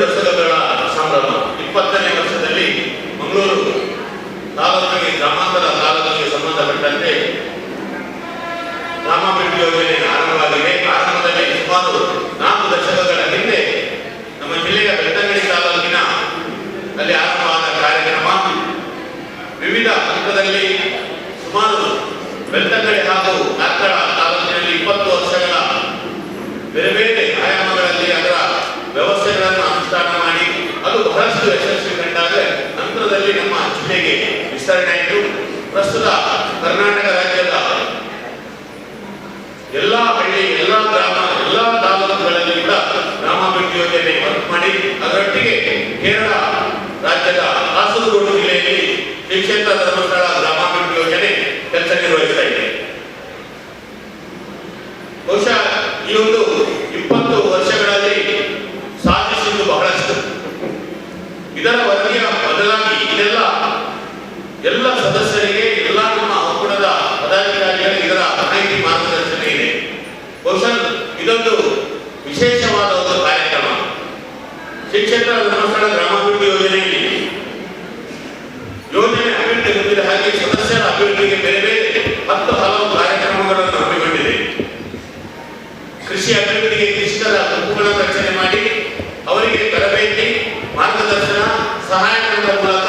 ದಶಕಗಳ ಸಂಭ್ರಮ. 20ನೇ ವರ್ಷದಲ್ಲಿ ಮಂಗಳೂರು ತಾಲೂಕಿಗೆ ಗ್ರಾಮಾಂತರ ತಾಲೂಕಿಗೆ ಸಂಬಂಧಪಟ್ಟಂತೆ ಗ್ರಾಮಾಭಿವೃದ್ಧಿ ಯೋಜನೆ ಆರಂಭವಾಗಿದೆ. ಆರಂಭದಲ್ಲಿ ಸುಮಾರು 4 ದಶಕಗಳ ಹಿಂದೆ ನಮ್ಮ ಜಿಲ್ಲೆಯ ಬೆಳ್ತಂಗಡಿ ತಾಲೂಕಿನ ಅಲ್ಲಿ ಆರಂಭವಾದ ಕಾರ್ಯಕ್ರಮ ವಿವಿಧ ಹಂತದಲ್ಲಿ ಸುಮಾರು ಬೆಳ್ತಂಗಡಿ ಹಾಗೂ ಕಾರ್ಕಳ ತಾಲೂಕಿನಲ್ಲಿ 20 ವರ್ಷಗಳ ಬೇರೆ ಬೇರೆ ಆಯಾಮಗಳಲ್ಲಿ ಅದರ ವ್ಯವಸ್ಥೆಗಳನ್ನು ಅನುಷ್ಠಾನ ಮಾಡಿ ಅದು ಬಹಳಷ್ಟು ಯಶಸ್ವಿ ಕಂಡಾಗ ನಂತರದಲ್ಲಿ ನಮ್ಮ ಜಿಲ್ಲೆಗೆ ವಿಸ್ತರಣೆ ಆಯಿತು. ಪ್ರಸ್ತುತ ಕರ್ನಾಟಕ ರಾಜ್ಯದ ಎಲ್ಲ ಹಳ್ಳಿ, ಎಲ್ಲ ಗ್ರಾಮ, ಎಲ್ಲ ತಾಲೂಕುಗಳಲ್ಲಿ ಕೂಡ ಗ್ರಾಮಾಭಿವೃದ್ಧಿ ಯೋಜನೆ ವರ್ಕ್ ಮಾಡಿ ಅದರೊಟ್ಟಿಗೆ ಕೇರಳ ರಾಜ್ಯದ ಕಾಸರಗೋಡು ಜಿಲ್ಲೆಯಲ್ಲಿ ಶ್ರೀ ಕ್ಷೇತ್ರ ಧರ್ಮಸ್ಥಳ ಗ್ರಾಮಾಭಿವೃದ್ಧಿ ಯೋಜನೆ ಕೆಲಸ ನಿರ್ವಹಿಸ್ತಾ ಇದೆ. ಬಹುಶಃ ಈ ಒಂದು 20 ವರ್ಷಗಳಲ್ಲಿ ಸಾಧಿಸಿದ್ದು ಬಹಳಷ್ಟು. ಇದರ ವರದಿಯ ಬದಲಾಗಿ ಇದೆಲ್ಲ ಎಲ್ಲ ಸದಸ್ಯರಿಗೆ, ಎಲ್ಲ ನಮ್ಮ ಒಕ್ಕೂಟದ ಪದಾಧಿಕಾರಿಗಳಿಗೆ ಇದರ ಮಾಹಿತಿ ಮಾರ್ಗದರ್ಶನ ಇದೆ. ಬಹುಶಃ ಇದೊಂದು ವಿಶೇಷವಾದ ಒಂದು ಕಾರ್ಯಕ್ರಮ. ಶ್ರೀ ಕ್ಷೇತ್ರ ಧರ್ಮಸ್ಥಳ ಗ್ರಾಮಾಭಿವೃದ್ಧಿ ಯೋಜನೆಯಲ್ಲಿ ಯೋಜನೆ ಅಭಿವೃದ್ಧಿ ಹೊಂದಿದ ಹಾಗೆ ಸದಸ್ಯರ ಅಭಿವೃದ್ಧಿಗೆ ಬೇರೆ ಬೇರೆ 10 ಹಲವು ಕಾರ್ಯಕ್ರಮಗಳನ್ನು ಹಮ್ಮಿಕೊಂಡಿದೆ. ಕೃಷಿ ಅಭಿವೃದ್ಧಿಗೆ ಕೃಷಿಕರ ಗುಂಪುಗಳನ್ನು ರಚನೆ ಮಾಡಿ ಅವರಿಗೆ ತರಬೇತಿ, ಮಾರ್ಗದರ್ಶನ, ಸಹಾಯಕರ ಮೂಲಕ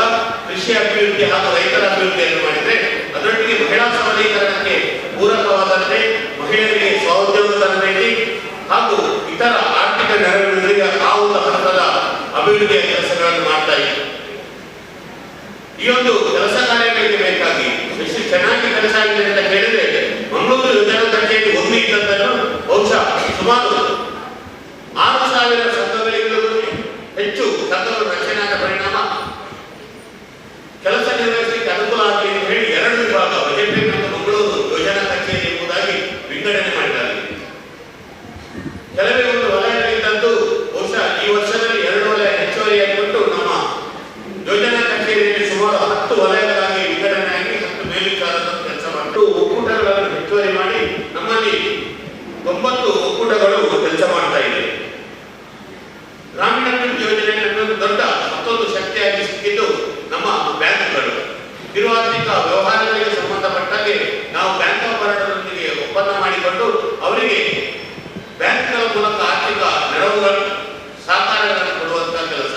ಕೃಷಿ ಅಭಿವೃದ್ಧಿ ಹಾಗೂ ರೈತರ ಅಭಿವೃದ್ಧಿಯನ್ನು ಮಾಡಿದರೆ ಅದರೊಟ್ಟಿಗೆ ಮಹಿಳಾ ಸಬಲೀಕರಣಕ್ಕೆ ಪೂರಕವಾದಂತೆ ಮಹಿಳೆಯರಿಗೆ ಸ್ವಉದ್ಯೋಗ ತರಬೇತಿ ಹಾಗೂ ಇತರ ಆರ್ಥಿಕ ನೆರವಿನೊಂದಿಗೆ ಆವುದ ಹಂತದ ಅಭಿವೃದ್ಧಿಯ ಕೆಲಸಗಳನ್ನು ಮಾಡ್ತಾ ಇದೆ. ಈ ಒಂದು ಕೆಲಸ ಕಾರ್ಯಗಳಿಗೆ ಬೇಕಾಗಿ ಎಷ್ಟು ಚೆನ್ನಾಗಿ ಕೆಲಸ ಆಗಿದೆ ಅಂತ ಹೇಳಿದ್ರೆ ಮಂಗಳೂರು ಯೋಜನಾ ಕಚೇರಿ ಒಂದು ಇದ್ದದ್ದನ್ನು ಬಹುಶಃ ಸುಮಾರು 6,000 ಸಂಘಗಳಿಗೂ ಹೆಚ್ಚು ಸಂಘಗಳು ರಚನೆಯಾದ ಪರಿಣಾಮ ಕೆಲಸ ನಿರ್ವಹಿಸಲಿಕ್ಕೆ ಅನುಕೂಲ ಆಗಲಿ ಅಂತ ಹೇಳಿ 2 ವಿಭಾಗ ಬಜೆಟ್ ಮತ್ತು ಮಂಗಳೂರು ಯೋಜನಾ ಕಚೇರಿ ಎಂಬುದಾಗಿ ವಿಂಗಡಣೆ ಮಾಡಿದ್ದಾರೆ. ಕೆಲವೇ ಒಂದು ವಲಯಗಳಿದ್ದಂತೂ ಬಹುಶಃ ಈ ವರ್ಷದಲ್ಲಿ 2 ವಲಯ ಹೆಚ್ಚುವರಿಯಾಗಿಬಿಟ್ಟು ನಮ್ಮ ಯೋಜನಾ ಕಚೇರಿಯಲ್ಲಿ ಸುಮಾರು 10 ವಲಯಗಳಾಗಿ ವಿಂಗಡಣೆಯಾಗಿ 10 ಮೇಲ್ವಿಚಾರದ ಕೆಲಸ ಮಾಡಿತು. ಒಕ್ಕೂಟಗಳನ್ನು ಹೆಚ್ಚುವರಿ ಮಾಡಿ ನಮ್ಮಲ್ಲಿ 9 ಒಕ್ಕೂಟಗಳು ಕೆಲಸ ಮಾಡ್ತಾ ಇದೆ. ಗ್ರಾಮೀಣಾಭಿವೃದ್ಧಿ ಯೋಜನೆಯನ್ನು ದೊಡ್ಡ ಮತ್ತೊಂದು ಶಕ್ತಿಯಾಗಿ ಸಿಕ್ಕಿದ್ದು ನಮ್ಮ ಬ್ಯಾಂಕ್ಗಳು. ಕಿರುಆರ್ಥಿಕ ವ್ಯವಹಾರಗಳಿಗೆ ಸಂಬಂಧಪಟ್ಟಾಗೆ ನಾವು ಬ್ಯಾಂಕ್ ಆಪರೇಟರ್ನೊಂದಿಗೆ ಒಪ್ಪಂದ ಮಾಡಿಕೊಂಡು ಅವರಿಗೆ ಬ್ಯಾಂಕ್ಗಳ ಮೂಲಕ ಆರ್ಥಿಕ ನೆರವುಗಳು, ಸಹಕಾರಗಳನ್ನು ಕೊಡುವಂತಹ ಕೆಲಸ.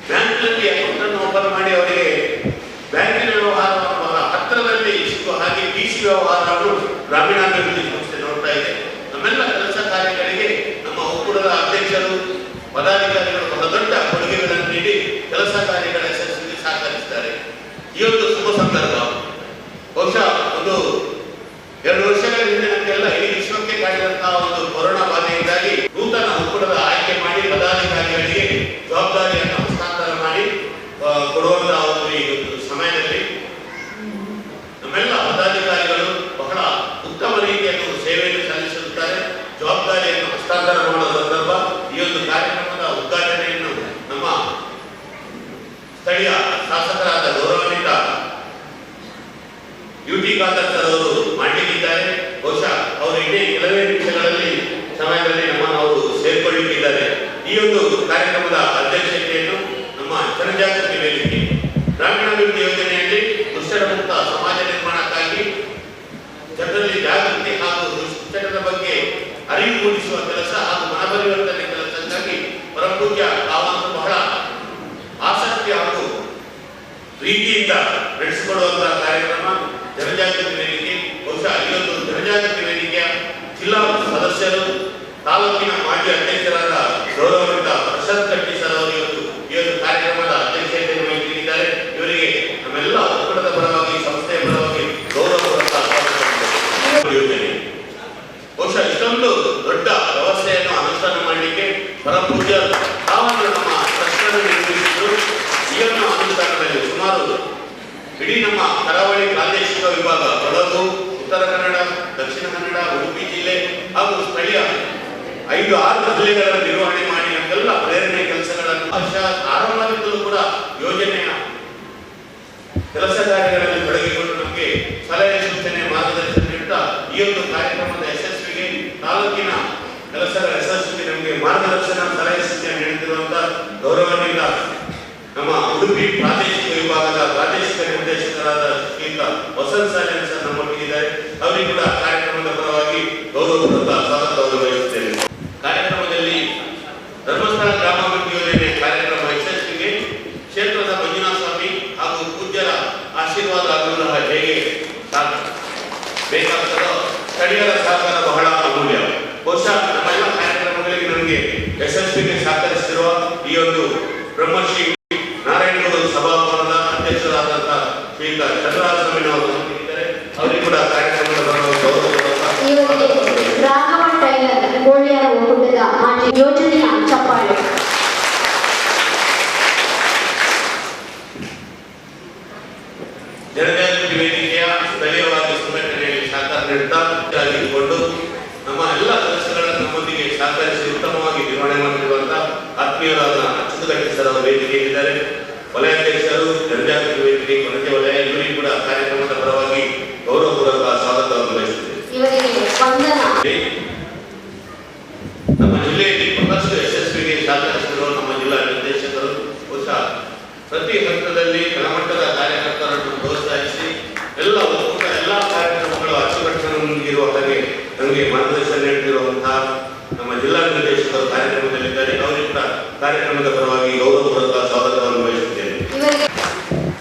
ಬ್ಯಾಂಕ್ನಲ್ಲಿ ಅಕೌಂಟನ್ನು ಓಪನ್ ಮಾಡಿ ಅವರಿಗೆ ಬ್ಯಾಂಕಿನ ವ್ಯವಹಾರವನ್ನು ಬಹಳ ಹತ್ತಿರದಲ್ಲಿ ಸಿಗುವ ಹಾಗೆ ಡಿಸಿ ವ್ಯವಹಾರವನ್ನು ಗ್ರಾಮೀಣಾಭಿವೃದ್ಧಿ ಸಂಸ್ಥೆ ನೋಡ್ತಾ ಇದೆ. ನಮ್ಮೆಲ್ಲ ಕೆಲಸ ಕಾರ್ಯಗಳಿಗೆ ನಮ್ಮ ಒಕ್ಕೂಟದ ಅಧ್ಯಕ್ಷರು, ಪದಾಧಿಕಾರಿಗಳು ಬಹಳ ದೊಡ್ಡ ಕೊಡುಗೆಗಳನ್ನು ನೀಡಿ ಕೆಲಸ ಕಾರ್ಯಗಳ ಯಶಸ್ಸಿಗೆ ಸಹಕರಿಸಿದ್ದಾರೆ. ಈ ಒಂದು ಶುಭ ಸಂದರ್ಭ ಬಹುಶಃ ಒಂದು 2 ವರ್ಷಗಳ ಹಿಂದೆ ನಮಗೆಲ್ಲ ಇಡೀ ವಿಶ್ವಕ್ಕೆ ಕಾಡಿದಂತಹ ಒಂದು ಕೊರೋನಾ ಬಾಧೆಯಿಂದಾಗಿ ನೂತನ ಒಕ್ಕೂಟದ ಆಯ್ಕೆ ಮಾಡಿ ಪದಾಧಿಕಾರಿಗಳಿಗೆ ಜವಾಬ್ದಾರಿಯನ್ನು ಹಸ್ತಾಂತರ ಮಾಡಿ ಕೊಡುವಂತಹ ಒಂದು ಈ ಸಮಯದಲ್ಲಿ ನಮ್ಮೆಲ್ಲ ಪದಾಧಿಕಾರಿಗಳು ಬಹಳ ಉತ್ತಮ ರೀತಿಯಲ್ಲಿ ಸೇವೆಯನ್ನು ಸಲ್ಲಿಸುತ್ತಾರೆ. ಜವಾಬ್ದಾರಿಯನ್ನು ಹಸ್ತಾಂತರ ಮಾಡುವ ಸಂದರ್ಭ ಈ ಒಂದು ಕಾರ್ಯಕ್ರಮದ ಉದ್ಘಾಟನೆಯನ್ನು ನಮ್ಮ ಸ್ಥಳೀಯ ಶಾಸಕರಾದ ಗೌರವಾನ್ವಿತ ಯುಟಿ ಖಾದರ್ ಸರ್ ಅವರು ಮಾಡಲಿದ್ದಾರೆ. ಬಹುಶಃ ಅವರು ಇಡೀ ಕೆಲವೇ ನಿಮಿಷಗಳಲ್ಲಿ ಸಮಯದಲ್ಲಿ ನಮ್ಮನ್ನು ಅವರು ಸೇರ್ಕೊಳ್ಳಿಕ್ಕಿದ್ದಾರೆ. ಈ ಒಂದು ಕಾರ್ಯಕ್ರಮದ ಅಧ್ಯಕ್ಷತೆಯನ್ನು ನಮ್ಮ ಜನಜಾಗೃತಿ ವೇದಿಕೆ ಗ್ರಾಮೀಣಾಭಿವೃದ್ಧಿ ಯೋಜನೆಯಲ್ಲಿ ದುಶ್ಚಟ ಮುಕ್ತ ಸಮಾಜ ನಿರ್ಮಾಣಕ್ಕಾಗಿ ಜನರಲ್ಲಿ ಜಾಗೃತಿ ಹಾಗೂ ದುಶ್ಚಟದ ಬಗ್ಗೆ ಅರಿವು ಮೂಡಿಸುವ ಕೆಲಸ ಹಾಗೂ ಮನಪರಿವರ್ತನೆ ಕೆಲಸಕ್ಕಾಗಿ ಪರಪೂಜ್ಯ ತಾವಂತೂ ಬಹಳ ಆಸಕ್ತಿ ಹಾಗೂ ಪ್ರೀತಿಯಿಂದ ನಡೆಸಿಕೊಡುವಂತಹ ಕಾರ್ಯಕ್ರಮ ಜನಜಾಗೃತಿ ವೇದಿಕೆ. ಬಹುಶಃ ಈ ಒಂದು ಜನಜಾಗೃತಿ ವೇದಿಕೆಯ ಜಿಲ್ಲಾ ಸದಸ್ಯರು, ತಾಲೂಕಿನ ಮಾಜಿ ಅಧ್ಯಕ್ಷರಾದ ಗೌರವಾನ್ವಿತ ಪ್ರಶಾಂತ್ ಕಟ್ಟಿ ಸರ್ ಅವರು ಈ ಒಂದು ಕಾರ್ಯಕ್ರಮದ ಅಧ್ಯಕ್ಷತೆಯನ್ನು ವಹಿಸಿದ್ದಾರೆ. ಇವರಿಗೆ ನಮ್ಮೆಲ್ಲ ಒಕ್ಕೂಟದ ಪರವಾಗಿ, ಸಂಸ್ಥೆಯ ಪರವಾಗಿ ಗೌರವಪೂರ್ವಕ ಯೋಜನೆ. ಬಹುಶಃ ಇಷ್ಟೊಂದು ದೊಡ್ಡ ವ್ಯವಸ್ಥೆಯನ್ನು ಅನುಷ್ಠಾನ ಮಾಡಲಿಕ್ಕೆ ಪರಪೂಜ್ಯ ತಾವನ್ನು ನಮ್ಮ ಟ್ರಸ್ಟನ್ನು ನಿರ್ಮಿಸಿದ್ದು. ಈ ಒಂದು ಅನುಷ್ಠಾನದಲ್ಲಿ ಸುಮಾರು ಇಡೀ ನಮ್ಮ ಕರಾವಳಿ ಪ್ರಾದೇಶಿಕ ವಿಭಾಗ ಕೊಡಗು, ಉತ್ತರ ಕನ್ನಡ, ದಕ್ಷಿಣ ಕನ್ನಡ, ಉಡುಪಿ ಜಿಲ್ಲೆ ಹಾಗೂ ಸ್ಥಳೀಯ 5-6 ಜಿಲ್ಲೆಗಳ ನಿರ್ವಹಣೆ ಮಾಡಿ ನಮಗೆಲ್ಲ ಪ್ರೇರಣೆ ಕೆಲಸಗಳನ್ನು ಆರಂಭದಿಂದಲೂ ಕೂಡ ಯೋಜನೆಯ ಕೆಲಸ ಕಾರ್ಯಗಳಲ್ಲಿ ತೊಡಗಿಕೊಂಡು ನಮಗೆ ಸಲಹೆ, ಸೂಚನೆ, ಮಾರ್ಗದರ್ಶನ ನೀಡುತ್ತಾ ಈ ಒಂದು ಕಾರ್ಯಕ್ರಮದ ಯಶಸ್ವಿಗೆ, ತಾಲೂಕಿನ ಕೆಲಸಗಳ ಯಶಸ್ವಿಗೆ ನಮಗೆ ಮಾರ್ಗದರ್ಶನ ಸಲಹೆ ಸೂಚನೆ ನೀಡುತ್ತಿರುವಂತಹ ಗೌರವಾನ್ವಿತ ನಮ್ಮ ಉಡುಪಿ ಪ್ರಾದೇಶಿಕ ವಿಭಾಗದ ಪ್ರಾದೇಶಿಕ ನಿರ್ದೇಶಕರಾದ ಶ್ರೀಯುತ ವಸಂತ್ ಸಾಲಿನ್ ಸರ್ ನಮ್ಮೊಟ್ಟಿಗಿದ್ದಾರೆ. ಅವರಿಗೆ ಕೂಡ ಕಾರ್ಯಕ್ರಮದ ಪರವಾಗಿ ಗೌರವಪೂರ್ವಕ ಸ್ವಾಗತವನ್ನು ಬಯಸುತ್ತೇನೆ. ಕಾರ್ಯಕ್ರಮದಲ್ಲಿ ಧರ್ಮಸ್ಥಳ ಗ್ರಾಮಾಭಿವೃದ್ಧಿ ಯೋಜನೆ ಕಾರ್ಯಕ್ರಮ ಯಶಸ್ವಿಗೆ ಕ್ಷೇತ್ರದ ಮಂಜುನಾಥ ಸ್ವಾಮಿ ಹಾಗೂ ಪೂಜ್ಯರ ಆಶೀರ್ವಾದ ಅನುಗ್ರಹ ಹೇಗೆ ಬೇಕಾಗ್ತದೋ ಸ್ಥಳೀಯರ ಸಹಕಾರ ಬಹಳ ಅಮೂಲ್ಯ. ಬಹುಶಃ ನಮ್ಮೆಲ್ಲ ಕಾರ್ಯಕ್ರಮಗಳಿಗೆ ನಮಗೆ ಯಶಸ್ವಿಗೆ ಸಹಕರಿಸಿರುವ ಈ ಒಂದು ಬ್ರಹ್ಮಶ್ರೀ ನಾರಾಯಣಗೌಡ ಸಭಾಭವನದ ಅಧ್ಯಕ್ಷರಾದಂತಹ ಶ್ರೀಯುತ ಚಂದ್ರರಾಜಸ್ವಾಮಿನವರು ಇದ್ದಾರೆ. ಅವರಿಗೆ ಕೂಡ ಕಾರ್ಯಕ್ರಮದ ಯೋಜನೆಯ ಚಪ್ಪಾಳೆ. ಜನಜಾಗೃತಿ ವೇದಿಕೆಯ ಸ್ಥಳೀಯವಾಗಿ ಸಂಘಟನೆಯಲ್ಲಿ ಸಹಕಾರ ನೀಡುತ್ತಾ ನಮ್ಮ ಎಲ್ಲ ಕೆಲಸಗಳನ್ನು ನಮ್ಮೊಂದಿಗೆ ಸಹಕರಿಸಿ ಉತ್ತಮವಾಗಿ ನಿರ್ವಹಣೆ ಮಾಡುತ್ತಿರುವಂತಹ ಆತ್ಮೀಯರಾದ ಅಚ್ಯುತಗಟ್ಟಿ ಸರ್ ಅವರ ವೇದಿಕೆಯಲ್ಲಿದ್ದಾರೆ. ವಲಯಾಧ್ಯಕ್ಷರು ಜನಜಾಗೃತಿ ವೇದಿಕೆ ಕೊನೆಯ ವಲಯ ಇವರಿಗೆ ಕೂಡ ಕಾರ್ಯಕ್ರಮದ ಪರವಾಗಿ ಗೌರವಪೂರ್ವಕ ಸ್ವಾಗತವನ್ನು ಬಯಸುತ್ತೇವೆ. ನಮ್ಮ ಜಿಲ್ಲೆಯಲ್ಲಿ ಬಹಳಷ್ಟು ಯಶಸ್ವಿಗೆ ಸಹಕರಿಸಿರುವ ನಮ್ಮ ಜಿಲ್ಲಾ ನಿರ್ದೇಶಕರು ಬಹುಶಃ ಪ್ರತಿ ಹಂತದಲ್ಲಿ ಕೆಳಮಟ್ಟದ ಕಾರ್ಯಕರ್ತರನ್ನು ಪ್ರೋತ್ಸಾಹಿಸಿ ಎಲ್ಲ ಒಕ್ಕೂಟ ಎಲ್ಲ ಕಾರ್ಯಕ್ರಮಗಳು ಅಚ್ಚುಕಟ್ಟಿರುವ ಹಾಗೆ ನಮಗೆ ಮಾರ್ಗದರ್ಶನ ನೀಡುತ್ತಿರುವಂತಹ ನಮ್ಮ ಜಿಲ್ಲಾ ನಿರ್ದೇಶಕರು ಕಾರ್ಯಕ್ರಮದಲ್ಲಿದ್ದಾರೆ. ಅವರಿಗೆ ಕೂಡ ಕಾರ್ಯಕ್ರಮದ ಪರವಾಗಿ ಗೌರವಪೂರ್ವಕ ಸ್ವಾಗತವನ್ನು ಬಯಸುತ್ತೇನೆ.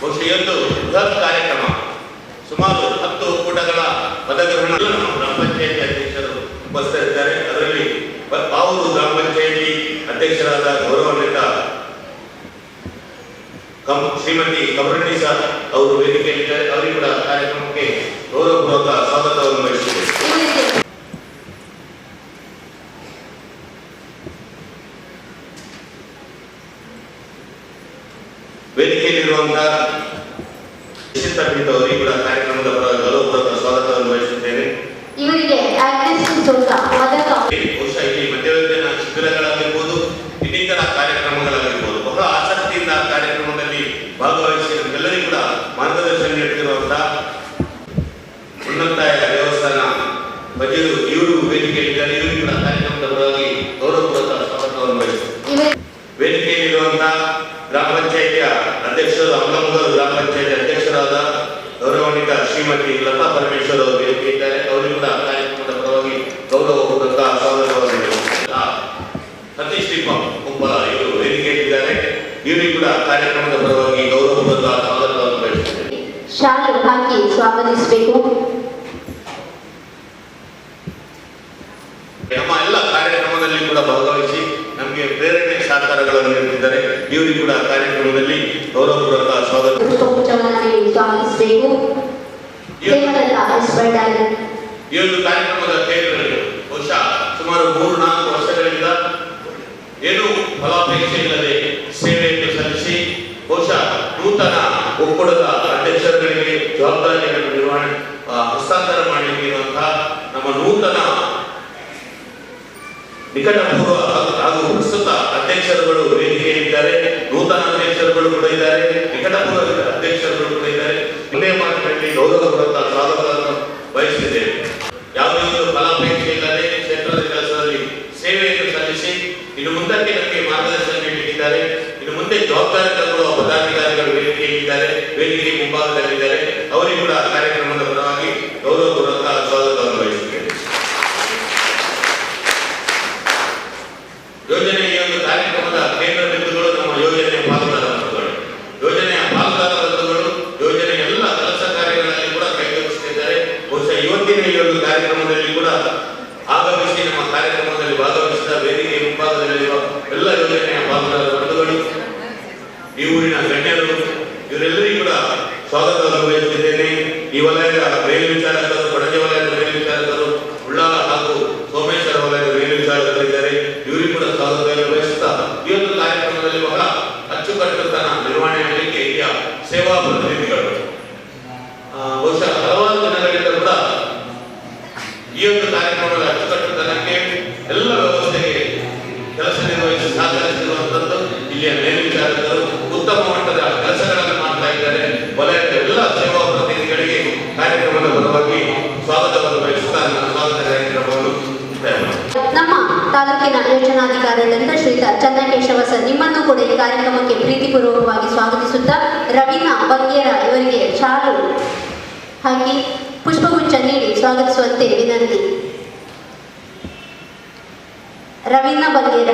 ಬಹುಶಃ ಇವತ್ತು ಬೃಹತ್ ಕಾರ್ಯಕ್ರಮ, ಸುಮಾರು 10 ಒಕ್ಕೂಟಗಳ ಪದಗ್ರಹಣ ಗ್ರಾಮ ಪಂಚಾಯತಿ ಅಧ್ಯಕ್ಷರು ಉಪಸ್ಥಿತರಿದ್ದಾರೆ. ಅದರಲ್ಲಿ ಪಾವೂರು ಗ್ರಾಮ ಪಂಚಾಯತಿ ಅಧ್ಯಕ್ಷರಾದ ಗೌರವಾನ್ವಿತ ಶ್ರೀಮತಿ ಕಮರಣ್ಣಿ ಸರ್ ಅವರು ವೇದಿಕೆಯಲ್ಲಿದ್ದಾರೆ. ಅವರಿಗೆ ಕೂಡ ಕಾರ್ಯಕ್ರಮಕ್ಕೆ ಗೌರವಪೂರ್ವಕ ಸ್ವಾಗತವನ್ನು ಬಯಸುತ್ತೇವೆ. ವೇದಿಕೆಯಲ್ಲಿರುವಂತಹ ಅವರಿಗೆ ಕೂಡ ಕಾರ್ಯಕ್ರಮದ ಪರವಾಗಿ ಗೌರವಪೂರ್ವಕ ಸ್ವಾಗತವನ್ನು ಬಯಸುತ್ತೇನೆ. ಇವರಿಗೆ ಬಹುಶಃ ಇಲ್ಲಿ ಮಧ್ಯವರ್ತಿನ ಶಿಬಿರಗಳಾಗಿರ್ಬೋದು, ಇನ್ನಿತರ ಕಾರ್ಯಕ್ರಮಗಳಾಗಿರ್ಬೋದು, ಬಹಳ ಆಸಕ್ತಿಯಿಂದ ಕಾರ್ಯಕ್ರಮದಲ್ಲಿ ಭಾಗವಹಿಸಿ ನಮ್ಮೆಲ್ಲರಿಗೂ ಕೂಡ ಮಾರ್ಗದರ್ಶನ ನೀಡುತ್ತಿರುವಂತಹ ಉನ್ನತಾಯ ದೇವಸ್ಥಾನ ಬಜರು ಇವರು ವೇದಿಕೆಯಲ್ಲಿದ್ದಾರೆ. ಇವರಿಗೆ ಕೂಡ ಕಾರ್ಯಕ್ರಮದ ಪರವಾಗಿ ಗೌರವಪೂರ್ವಕ ಸ್ವಾಗತವನ್ನು ಬಯಸುತ್ತೇವೆ. ವೇದಿಕೆಯಲ್ಲಿರುವಂತಹ ಗ್ರಾಮ ಪಂಚಾಯಿತಿಯ ಅಧ್ಯಕ್ಷರು ಅಮಲಂಗೂರು ಗ್ರಾಮ ಪಂಚಾಯಿತಿ ಅಧ್ಯಕ್ಷರಾದ ಗೌರವಾನ್ವಿತ ಶ್ರೀಮತಿ ಲತಾ ಪರಮೇಶ್ವರ್ ಅವರು ವೇದಿಕೆ ಇದ್ದಾರೆ. ಅವರಿಗೂ ಕೂಡ ಕಾರ್ಯಕ್ರಮದ ಪರವಾಗಿ ಗೌರವಪೂರ್ವಕ ಸ್ವಾಗತವನ್ನು ಸತೀಶ್ ಕುಂಬಲ ಇವರು ವೇದಿಕೆಯಲ್ಲಿದ್ದಾರೆ. ಇವರಿಗೂ ಕೂಡ ಕಾರ್ಯಕ್ರಮದ ಪರವಾಗಿ ಗೌರವಪೂರ್ವಕ ಸ್ವಾಗತವನ್ನು ಬಯಸುತ್ತೇವೆ. ಶಾಲು ಹಾಕಿ ಸ್ವಾಗತಿಸಬೇಕು. ನಮ್ಮ ಎಲ್ಲ ಕಾರ್ಯಕ್ರಮದಲ್ಲಿ ಕೂಡ ಭಾಗವಹಿಸಿ ನಮಗೆ ಪ್ರೇರಣೆ ಸಹಕಾರಗಳನ್ನು ನೀಡುತ್ತಿದ್ದಾರೆ. ಇವರಿಗೂ ಕೂಡ ಕಾರ್ಯಕ್ರಮದಲ್ಲಿ ಗೌರವಪೂರ್ವಕ ಸ್ವಾಗತಿಸಬೇಕು. ಈ ಒಂದು ಕಾರ್ಯಕ್ರಮದ ಕೇಂದ್ರಗಳು ಬಹುಶಃ ಸುಮಾರು 3-4 ವರ್ಷಗಳಿಂದ ಏನು ಫಲಾಪೇಕ್ಷೆ ಇಲ್ಲದೆ ಸೇವೆಯನ್ನು ಸಲ್ಲಿಸಿ ಬಹುಶಃ ನೂತನ ಒಕ್ಕೂಟದ ಅಧ್ಯಕ್ಷರುಗಳಿಗೆ ಜವಾಬ್ದಾರಿಯನ್ನು ನಿರ್ವಹಣೆ ಹಸ್ತಾಂತರ ಮಾಡಲಿಕ್ಕಿರುವಂತಹ ನಮ್ಮ ನೂತನ ನಿಕಟಪೂರ್ವ ಹಾಗೂ ಪ್ರಸ್ತುತ ಅಧ್ಯಕ್ಷರುಗಳು ವೇದಿಕೆಯಲ್ಲಿದ್ದಾರೆ. ನೂತನ ಅಧ್ಯಕ್ಷರುಗಳು ಕೂಡ ಇದ್ದಾರೆ, ನಿಕಟಪೂರ್ವ ಅಧ್ಯಕ್ಷರುಗಳು ಕೂಡ ಇದ್ದಾರೆ. ಒಂದೇ ಮಾತಿನಲ್ಲಿ ಗೌರವಪೂರ್ವಕ ಸ್ವಾಗತವನ್ನು ಬಯಸಿದ್ದೇವೆ. ಯಾವುದೇ ಒಂದು ಫಲಾಪೇಕ್ಷೆ ಇಲ್ಲದೆ ಕ್ಷೇತ್ರದ ಕೆಲಸದಲ್ಲಿ ಸೇವೆಯನ್ನು ಸಲ್ಲಿಸಿ ಇನ್ನು ಮುಂದಕ್ಕೆ ನಮಗೆ ಮಾರ್ಗದರ್ಶನ ನೀಡಲಿದ್ದಾರೆ. ಇನ್ನು ಮುಂದೆ ಜವಾಬ್ದಾರಿ ತಗೊಳ್ಳುವ ಪದಾಧಿಕಾರಿಗಳು ವೇದಿಕೆಯಲ್ಲಿದ್ದಾರೆ, ವೇದಿಕೆ ಮುಂಭಾಗದಲ್ಲಿದ್ದಾರೆ. ಅವರಿಗೂ ಕೂಡ ಕಾರ್ಯಕ್ರಮದ ಪರವಾಗಿ ಗೌರವಪೂರ್ವಕ ಸ್ವಾಗತವನ್ನು ಬಯಸುತ್ತೇವೆ. ಯೋಜನೆಯ ಒಂದು ಕಾರ್ಯಕ್ರಮದ ಕೇಂದ್ರ ಬಿಂದುಗಳು ನಮ್ಮ ಯೋಜನೆಯ ಪಾಲುದಾರ ಬಂಧುಗಳು. ಯೋಜನೆಯ ಪಾಲುದಾರ ಬಂಧುಗಳು ಯೋಜನೆಯ ಎಲ್ಲ ಕೆಲಸ ಕಾರ್ಯಗಳಲ್ಲಿ ಕೂಡ ಕೈಗೊಳಿಸುತ್ತಿದ್ದಾರೆ. ಬಹುಶಃ ಇವತ್ತಿನ ಈ ಒಂದು ಕಾರ್ಯಕ್ರಮದಲ್ಲಿ ಕೂಡ ಆಗಮಿಸಿ ನಮ್ಮ ಕಾರ್ಯಕ್ರಮದಲ್ಲಿ ಭಾಗವಹಿಸಿದ ವೇದಿಕೆ ಮುಂಭಾಗದಲ್ಲಿರುವ ಎಲ್ಲ ಯೋಜನೆಯ ಪಾಲುದಾರ ಬಂಧುಗಳು, ಈ ಊರಿನ ಗಣ್ಯರು, ಇವರೆಲ್ಲರಿಗೂ ಕೂಡ ಸ್ವಾಗತವನ್ನು ಬಯಸುತ್ತಿದ್ದೇನೆ. ಈ ವಲಯದ ಮೇಲ್ವಿಚಾರಕರು, ಕೊಡಗೆ ವಲಯದ ಮೇಲ್ವಿಚಾರಕರು, ಉಳ್ಳಾಲ ಹಾಗೂ ಸೋಮೇಶ್ವರ ವಲಯದ ಮೇಲ್ವಿಚಾರಕರಿದ್ದಾರೆ. ಇವರಿಗೂ ಕೂಡ ಸ್ವಾಗತವನ್ನು ಬಯಸುತ್ತಾ ಈ ಒಂದು ಕಾರ್ಯಕ್ರಮದಲ್ಲಿ ಬಹಳ ಅಚ್ಚುಕಟ್ಟುತನ ನಿರ್ವಹಣೆ ಮಾಡಲಿಕ್ಕೆ ಇಲ್ಲಿಯ ಸೇವಾ ಪ್ರತಿನಿಧಿಗಳು ಬಹುಶಃ ಹಲವಾರು ದಿನಗಳಿಂದ ಕೂಡ ಈ ಒಂದು ಕಾರ್ಯಕ್ರಮದ ಅಚ್ಚುಕಟ್ಟುತನಕ್ಕೆ ಎಲ್ಲ ವ್ಯವಸ್ಥೆಗೆ ಕೆಲಸ ನಿರ್ವಹಿಸಿ ಸಹಕರಿಸಿರುವಂತದ್ದು ಇಲ್ಲಿಯ ಮೇಲ್ವಿಚಾರಕರು ಉತ್ತಮ ಮಟ್ಟದ ಕೆಲಸಗಳನ್ನು ಮಾಡ್ತಾ ಇದ್ದಾರೆ. ವಲಯದ ಎಲ್ಲ ಸೇವಾ ಪ್ರತಿನಿಧಿಗಳಿಗೆ ಕಾರ್ಯಕ್ರಮದ ಪರವಾಗಿ ಸ್ವಾಗತವನ್ನು ಬಯಸುತ್ತಾ ನನ್ನ ಸ್ವಾಗತ ಕಾರ್ಯಕ್ರಮವನ್ನು ನಮ್ಮ ತಾಲೂಕಿನ ಯೋಜನಾಧಿಕಾರಿಗಳಾದ ಶ್ರೀಯುತ ಚಂದ್ರಕೇಶವ ಸರ್ ನಿಮ್ಮನ್ನು ಕೂಡ ಈ ಕಾರ್ಯಕ್ರಮಕ್ಕೆ ಪ್ರೀತಿಪೂರ್ವಕವಾಗಿ ಸ್ವಾಗತಿಸುತ್ತಾ ರವೀನಾ ಬಂಗೇರ ಇವರಿಗೆ ಶಾಲು ಹಾಕಿ ಪುಷ್ಪಗುಚ್ಛ ನೀಡಿ ಸ್ವಾಗತಿಸುವಂತೆ ವಿನಂತಿ. ರವೀನಾ ಬಂಗೇರ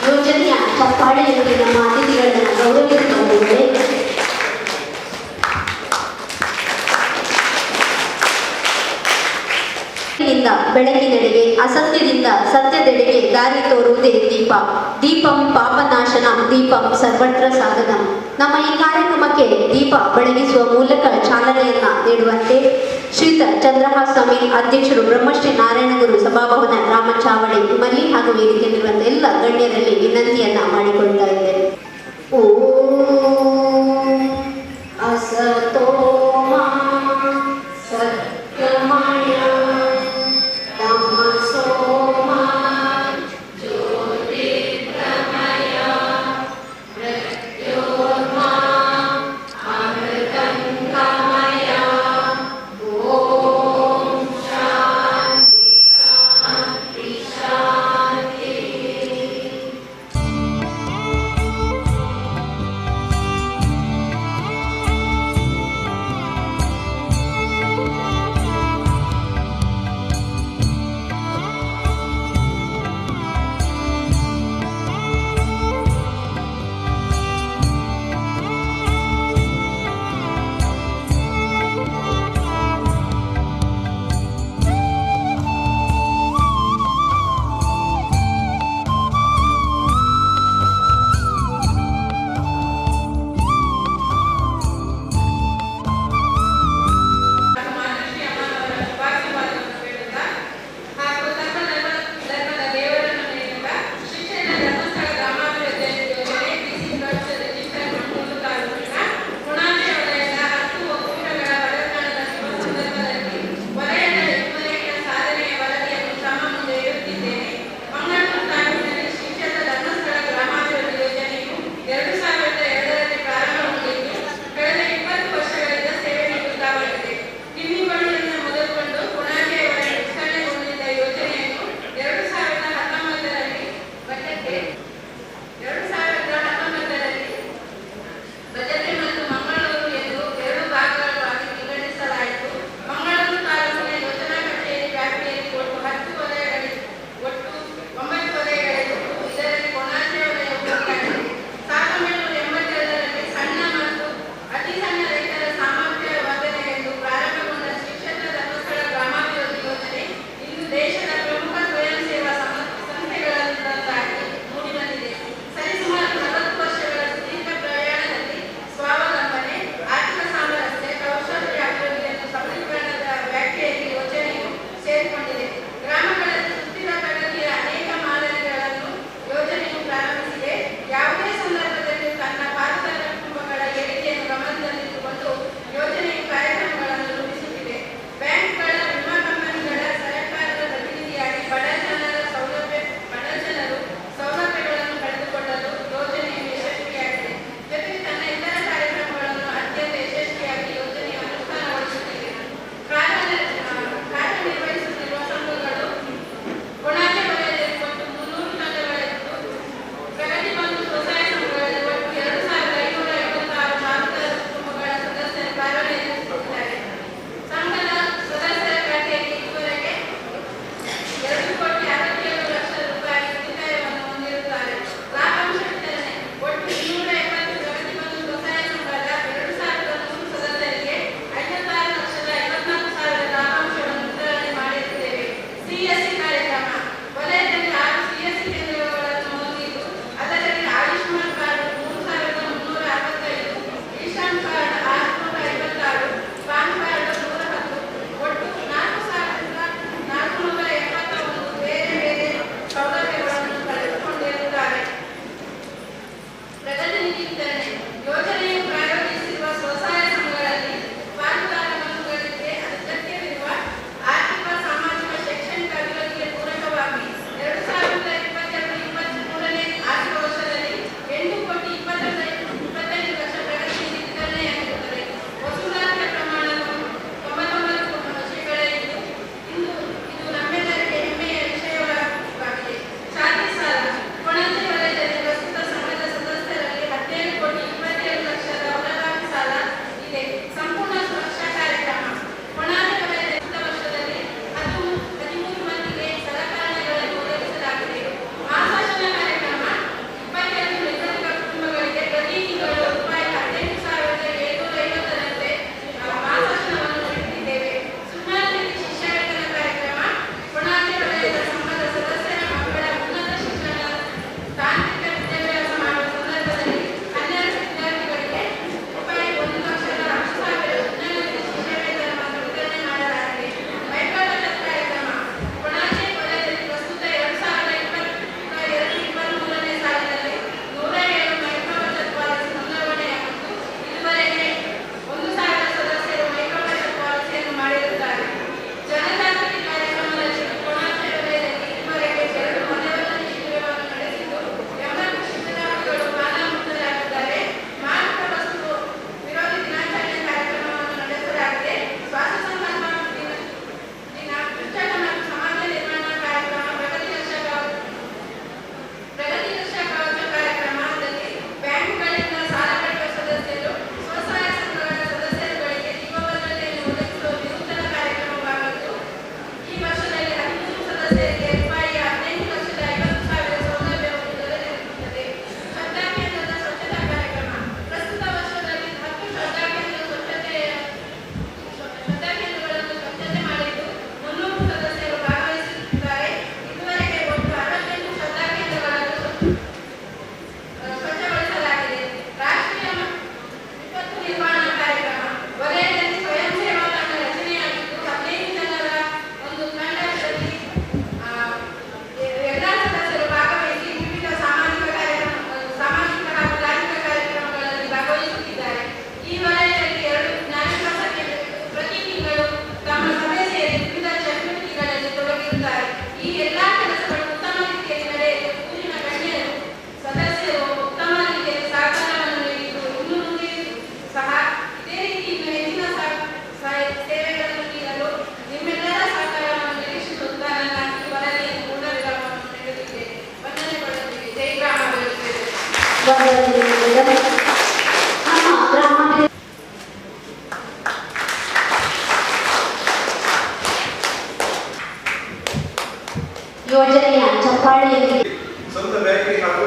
ಯೋಜನೆಯ ಚಪ್ಪಾಳೆಯೊಂದಿಗೆ ನಮ್ಮ ಅತಿಥಿಗಳನ್ನು ಗೌರವಿಸಿಕೊಂಡಿದ್ದಾರೆ. ಬೆಳಕಿನೆಡೆಗೆ ಅಸತ್ಯದಿಂದ ಸತ್ಯದೆಡೆಗೆ ದಾರಿ ತೋರುವುದೇ ದೀಪ. ದೀಪಂ ಪಾಪನಾಶನ ದೀಪಂ ಸರ್ವತ್ರ ಸಾಧನಂ. ನಮ್ಮ ಈ ಕಾರ್ಯಕ್ರಮಕ್ಕೆ ದೀಪ ಬೆಳಗಿಸುವ ಮೂಲಕ ಚಾಲನೆಯನ್ನ ನೀಡುವಂತೆ ಶ್ರೀಯುತ ಚಂದ್ರಹಾಸ್ ಸ್ವಾಮಿ ಅಧ್ಯಕ್ಷರು ಬ್ರಹ್ಮಶ್ರೀ ನಾರಾಯಣಗುರು ಸಭಾಭವನ ಗ್ರಾಮ ಚಾವಡಿ ಮಲ್ಲಿ ಹಾಗೂ ವೇದಿಕೆಯಲ್ಲಿರುವಂತಹ ಎಲ್ಲ ಗಣ್ಯರಲ್ಲಿ ವಿನಂತಿಯನ್ನ ಮಾಡಿಕೊಳ್ತಾ ಇದ್ದೇನೆ. ಓಂ ಅಸತೋ ಮಾ ಸತ್ಯಮಯ ವರ್ಗದಲ್ಲಿ ನಮ್ಮ ಗ್ರಾಮಾಭಿವೃದ್ಧಿ ಯೋಜನೆಯ ಚಪ್ಪಾಳೆಯಲ್ಲಿ ಸ್ವಂತ ಬ್ಯಾಂಕಿಂಗ್ ಹಾಗೂ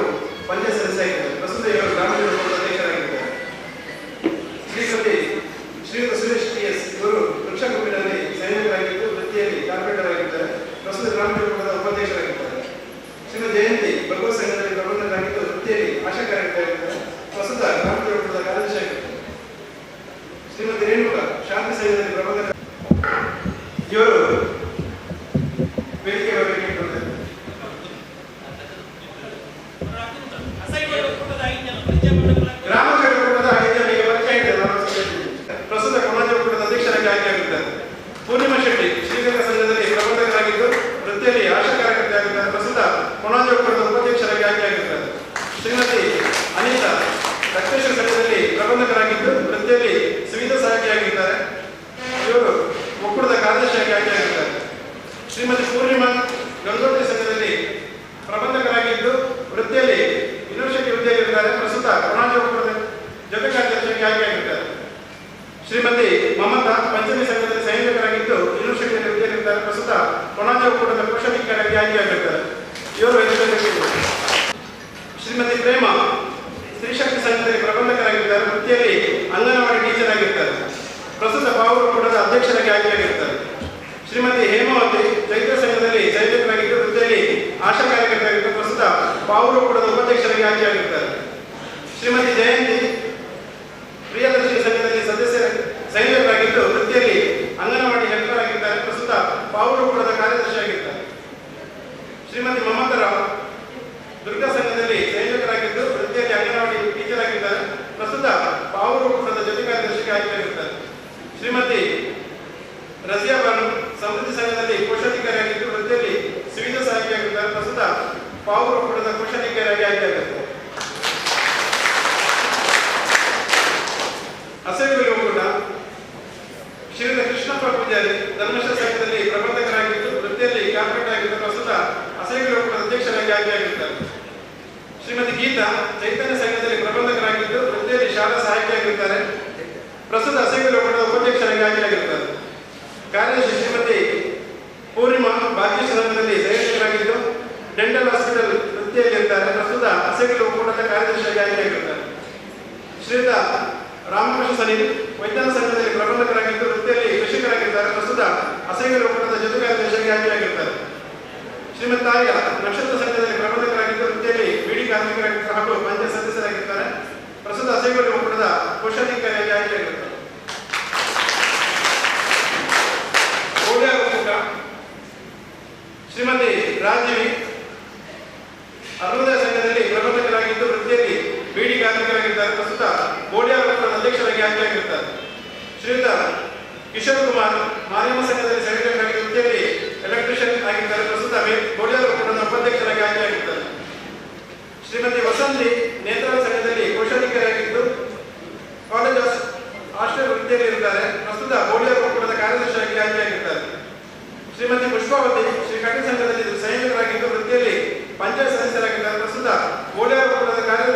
ಪಂಚಾಯತ್ ಸದಸ್ಯರಾಗಿದ್ದಾರೆ. ಪ್ರಸ್ತುತ ಇವರು ಗ್ರಾಮೀಣ ಅಧ್ಯಕ್ಷರಾಗಿದ್ದಾರೆ. ಶ್ರೀಯುತ ಸುರೇಶ್ ಟಿ.ಎಸ್. ಇವರು ವೃಕ್ಷ ಗುಂಪಿನಲ್ಲಿ ಸೈನಿಕರಾಗಿದ್ದು ವೃತ್ತಿಯಲ್ಲಿ ಕಾರ್ಪೊರೇಟರ್ ಆಗಿದ್ದಾರೆ. ಪ್ರಸ್ತುತ ಗ್ರಾಮೀಣ ಉಪಾಧ್ಯಕ್ಷರಾಗಿದ್ದಾರೆ. ಶ್ರೀಮತಿ ಜಯಂತಿ ಭಗವತ್ ಸಂಘದಲ್ಲಿ ಪ್ರಬಂಧಕರಾಗಿದ್ದು ವೃತ್ತಿಯಲ್ಲಿ ಆಶಾ ಕಾರ್ಯಕರ್ತರಾಗಿದ್ದಾರೆ. ಪ್ರಸ್ತುತ ಗ್ರಾಮೀಣ ಕಾರ್ಯದರ್ಶಿಯಾಗಿದ್ದಾರೆ. ಶ್ರೀಮತಿ ರೇಣುಕಾ ಶಾಂತಿ ಸಂಘದಲ್ಲಿ ಪ್ರಬಂಧಕ. ಇವರು ವೇದಿಕೆ ಬಗ್ಗೆ ಗ್ರಾಮ ಚಟುವಟಿಕೆಗಳ ಐದನೆಯ ಪರಿಚಯ ಪ್ರಸ್ತುತ ಸಮಾಜ ಒಕ್ಕೂಟದ ಅಧ್ಯಕ್ಷರಾಗಿ ಆಯ್ಕೆಯಾಗಿದ್ದಾರೆ. ಪೂರ್ಣಿಮಾ ಶೆಟ್ಟಿ ಶ್ರೀಗಂಗ ಸಂಘದಲ್ಲಿ ಪ್ರಬಂಧಕರಾಗಿದ್ದು ವೃತ್ತಿಯಲ್ಲಿ ಆಶಾ ಕಾರ್ಯಕರ್ತರಾಗಿದ್ದಾರೆ. ಪ್ರಸ್ತುತ ಸಮಾಜ ಒಕ್ಕೂಟದ ಉಪಾಧ್ಯಕ್ಷರಾಗಿ ಆಯ್ಕೆಯಾಗಿದ್ದಾರೆ. ಶ್ರೀಮತಿ ಅನಿತಾ ರಕ್ತೇಶ್ವರ ಸಂಘದಲ್ಲಿ ಪ್ರಬಂಧಕರಾಗಿದ್ದು ವೃತ್ತಿಯಲ್ಲಿ ಸುವಿಧಾ ಸಹಾಯಕಿಯಾಗಿದ್ದಾರೆ. ಇವರು ಒಕ್ಕೂಟದ ಕಾರ್ಯದರ್ಶಿಯಾಗಿ ಆಯ್ಕೆಯಾಗಿದ್ದಾರೆ. ಶ್ರೀಮತಿ ಪೂರ್ಣಿಮಾ ಗಂಗೋತ್ರಿ ಸಂಘದಲ್ಲಿ ಪ್ರಬಂಧಕರಾಗಿದ್ದು ವೃತ್ತಿಯಲ್ಲಿ ಯೂನಿವರ್ಸಿಟಿ ಹುದ್ದೆಯಲ್ಲಿದ್ದಾರೆ. ಪ್ರಸ್ತುತ ಸಮಾಜ ಒಕ್ಕೂಟದ ಜೊತೆ ಕಾರ್ಯದರ್ಶಿಯಾಗಿ ಆಯ್ಕೆಯಾಗಿದ್ದಾರೆ. ಶ್ರೀಮತಿ ಮಮತಾ ಪಂಚಮಿ ಸಂಘದಲ್ಲಿ ಸೈನಿಕರಾಗಿದ್ದು ಯೂನಿವರ್ಸಿಟಿಯಲ್ಲಿ ಹುದ್ದೆಯಲ್ಲಿದ್ದಾರೆ. ಪ್ರಸ್ತುತ ಸಮಾಜ ಒಕ್ಕೂಟದ ಕೋಶಾಧಿಕಾರಿಯಾಗಿ ಆಯ್ಕೆಯಾಗಿದ್ದಾರೆ. ಇವರು ಶ್ರೀಮತಿ ಪ್ರೇಮ ಸ್ತ್ರೀಶಕ್ತಿ ಸಂಘದಲ್ಲಿ ಪ್ರಬಂಧಕರಾಗಿದ್ದಾರೆ. ವೃತ್ತಿಯಲ್ಲಿ ಅಂಗನವಾಡಿ ಟೀಚರ್ ಆಗಿರ್ತಾರೆ. ಪ್ರಸ್ತುತ ಪಾವೂರು ಒಕ್ಕೂಟದ ಅಧ್ಯಕ್ಷರಾಗಿ ಆಯ್ಕೆಯಾಗಿರ್ತಾರೆ. ಶ್ರೀಮತಿ ಹೇಮಾವತಿ ಚೈತ್ರ ಸಂಘದಲ್ಲಿ ಸೈನಿಕರಾಗಿದ್ದು ವೃತ್ತಿಯಲ್ಲಿ ಆಶಾ ಕಾರ್ಯಕರ್ತರಾಗಿದ್ದು ಪ್ರಸ್ತುತ ಪಾವೂರು ಒಕ್ಕೂಟದ ಉಪಾಧ್ಯಕ್ಷರಾಗಿ ಆಯ್ಕೆಯಾಗಿರ್ತಾರೆ. ಶ್ರೀಮತಿ ಜಯಂತಿ ಪ್ರಿಯದರ್ಶಿ ಸಂಘದಲ್ಲಿ ಸೈನಿಕರಾಗಿದ್ದು ವೃತ್ತಿಯಲ್ಲಿ ಅಂಗನವಾಡಿ ಹೆಲ್ಪರ್ ಆಗಿದ್ದಾರೆ. ಪ್ರಸ್ತುತ ಪಾವೂರು ಒಕ್ಕೂಟದ ಕಾರ್ಯದರ್ಶಿಯಾಗಿದ್ದಾರೆ. ಶ್ರೀಮತಿ ಮಮತಾರಾವ್ ದುರ್ಗಾ ಸಂಘದಲ್ಲಿ ಸೈನಿಕರಾಗಿದ್ದು ವೃತ್ತಿಯಲ್ಲಿ ಅಂಗನವಾಡಿ ಟೀಚರ್ ಆಗಿದ್ದಾರೆ. ಪ್ರಸ್ತುತ ಪಾವೂರು ಒಕ್ಕೂಟದ ಜೊತೆ ಕಾರ್ಯದರ್ಶಿಗೆ ಆಯ್ಕೆಯಾಗಿದ್ದಾರೆ. ಶ್ರೀಮತಿ ರಜಿಯಾ ಬಾನು ಸಮೃದ್ಧಿ ಸಂಘದಲ್ಲಿ ಕೋಶಾಧಿಕಾರಿಯಾಗಿದ್ದು ವೃತ್ತಿಯಲ್ಲಿ ಸುವಿಧಾ ಸಹಾಯಕಿಯಾಗಿದ್ದಾರೆ. ಪ್ರಸ್ತುತ ಪಾವೂರು ಒಕ್ಕೂಟದ ಕೋಶಾಧಿಕಾರಿಯಾಗಿ ಆಯ್ಕೆಯಾಗಿದ್ದಾರೆ. ಹಸೆಗುಳಿ ಒಕ್ಕೂಟ ಶ್ರೀಯುತ ಕೃಷ್ಣಪ್ಪ ಪೂಜಾರಿ ಧರ್ಮಸ್ಥಳ ಸಂಘದಲ್ಲಿ ಪ್ರಬಂಧಕರಾಗಿದ್ದು ವೃತ್ತಿಯಲ್ಲಿ ಕಾರ್ಪೊರೇಟ್ ಆಗಿದ್ದು ಪ್ರಸ್ತುತ ಹಸೆಗುಳಿ ಒಕ್ಕೂಟದ ಅಧ್ಯಕ್ಷರಾಗಿ ಆಯ್ಕೆಯಾಗಿದ್ದಾರೆ. ಶ್ರೀಮತಿ ಗೀತಾ ಚೈತನ್ಯ ಸಂಘದಲ್ಲಿ ಪ್ರಬಂಧಕರಾಗಿದ್ದು ವೃತ್ತಿಯಲ್ಲಿ ಶಾಲಾ ಸಹಾಯಕಿಯಾಗಿರುತ್ತಾರೆ. ಪ್ರಸ್ತುತ ಹಸೆಗುಳಿ ಒಕ್ಕೂಟದ ಉಪಾಧ್ಯಕ್ಷರಾಗಿ ಆಯ್ಕೆಯಾಗಿರುತ್ತಾರೆ. ಕಾರ್ಯದರ್ಶಿ ಶ್ರೀಮತಿ ಪೂರ್ಣಿಮಾ ಭಾಗ್ಯಶ್ರೀ ಸಂಘದಲ್ಲಿ ಸೈನಿಕರಾಗಿದ್ದು ಡೆಂಟಲ್ ಹಾಸ್ಪಿಟಲ್ ವೃತ್ತಿಯಲ್ಲಿರ್ತಾರೆ. ಪ್ರಸ್ತುತ ಹಸೆಗುಳಿ ಒಕ್ಕೂಟದ ಕಾರ್ಯದರ್ಶಿಯಾಗಿ ಆಯ್ಕೆಯಾಗಿರುತ್ತಾರೆ. ಶ್ರೀಯುತ ರಾಮಕೃಷ್ಣ ಸನಿ ವೈಜ್ಞಾನ ಸಂಘದಲ್ಲಿ ಪ್ರಬಂಧಕರಾಗಿದ್ದು ವೃತ್ತಿಯಲ್ಲಿ ಕೃಷಿಕರಾಗಿದ್ದಾರೆ. ಪ್ರಸ್ತುತ ಹಸೆಗುಳಿ ಒಕ್ಕೂಟದ ಜೊತೆ ಕಾರ್ಯದರ್ಶಿಯಾಗಿ ಆಯ್ಕೆಯಾಗಿರುತ್ತಾರೆ. ಶ್ರೀಮತಿ ತಾಯಿಯ ನಕ್ಷತ್ರ ಸಂಘದಲ್ಲಿ ಪ್ರಬಂಧಕರಾಗಿದ್ದು ವೃತ್ತಿಯಲ್ಲಿ ಬಿಡಿ ಕಾರ್ಮಿಕರಾಗಿದ್ದಾರೆ ಹಾಗೂ ಪಂಚಾಯತ್ ಸದಸ್ಯರಾಗಿದ್ದಾರೆ. ಪ್ರಸ್ತುತ ಹಸೆಗುಳಿ ಒಕ್ಕೂಟದ ಕೋಶಾಧಿಕಾರಿಯಾಗಿ ಆಯ್ಕೆಯಾಗಿರುತ್ತಾರೆ. ಒಕ್ಕೂಟ ಶ್ರೀಮತಿ ರಾಜೀವಿ ಅರುಣೋದಯ ಸಂಘದಲ್ಲಿ ಪ್ರಬಂಧಕರಾಗಿದ್ದು ವೃತ್ತಿಯಲ್ಲಿ ಬಿಡಿ ಕಾರ್ಮಿಕರಾಗಿದ್ದಾರೆ. ಪ್ರಸ್ತುತ ಗೋಡಿಯಾರ ಒಕ್ಕೂಟದ ಅಧ್ಯಕ್ಷರಾಗಿ ಆಯ್ಕೆಯಾಗಿರುತ್ತಾರೆ. ಶ್ರೀಯುತ ಕಿಶೋರ್ ಕುಮಾರ್ ಮಾರಿಯಮ್ಮ ಸಂಘದಲ್ಲಿ ಸೈನಿಕರಾಗಿದ್ದು ವೃತ್ತಿಯಲ್ಲಿ ಎಲೆಕ್ಟ್ರಿಷಿಯನ್ ಆಗಿದ್ದಾರೆ. ಪ್ರಸ್ತುತ ಗೋಡಿಯಾರ ಒಕ್ಕೂಟದ ಉಪಾಧ್ಯಕ್ಷರಾಗಿ ಆಯ್ಕೆಯಾಗಿರುತ್ತಾರೆ. ಶ್ರೀಮತಿ ವಸಂತಿ ನೇತ್ರಾವತಿ ಸಂಘದಲ್ಲಿ ಕೋಶಾಧಿಕಾರಿಯಾಗಿದ್ದು ಕಾಲೇಜ್ ಹಾಸ್ಟೆಲ್ ವೃತ್ತಿಯಲ್ಲಿ ಇರುತ್ತಾರೆ. ಪ್ರಸ್ತುತ ಗೋಡಿಯಾರ ಒಕ್ಕೂಟದ ಕಾರ್ಯದರ್ಶಿಯಾಗಿ ಆಯ್ಕೆಯಾಗಿರುತ್ತಾರೆ. ಶ್ರೀಮತಿ ಪುಷ್ಪಾವತಿ ಶ್ರೀ ಕಟಿ ಸಂಘದಲ್ಲಿ ಸೈನಿಕರಾಗಿದ್ದು ವೃತ್ತಿಯಲ್ಲಿ ಪಂಚಾಯತ್ ಸದಸ್ಯರಾಗಿದ್ದಾರೆ. ಪ್ರಸ್ತುತ ಗೋಡಿಯಾರ ಒಕ್ಕೂಟದ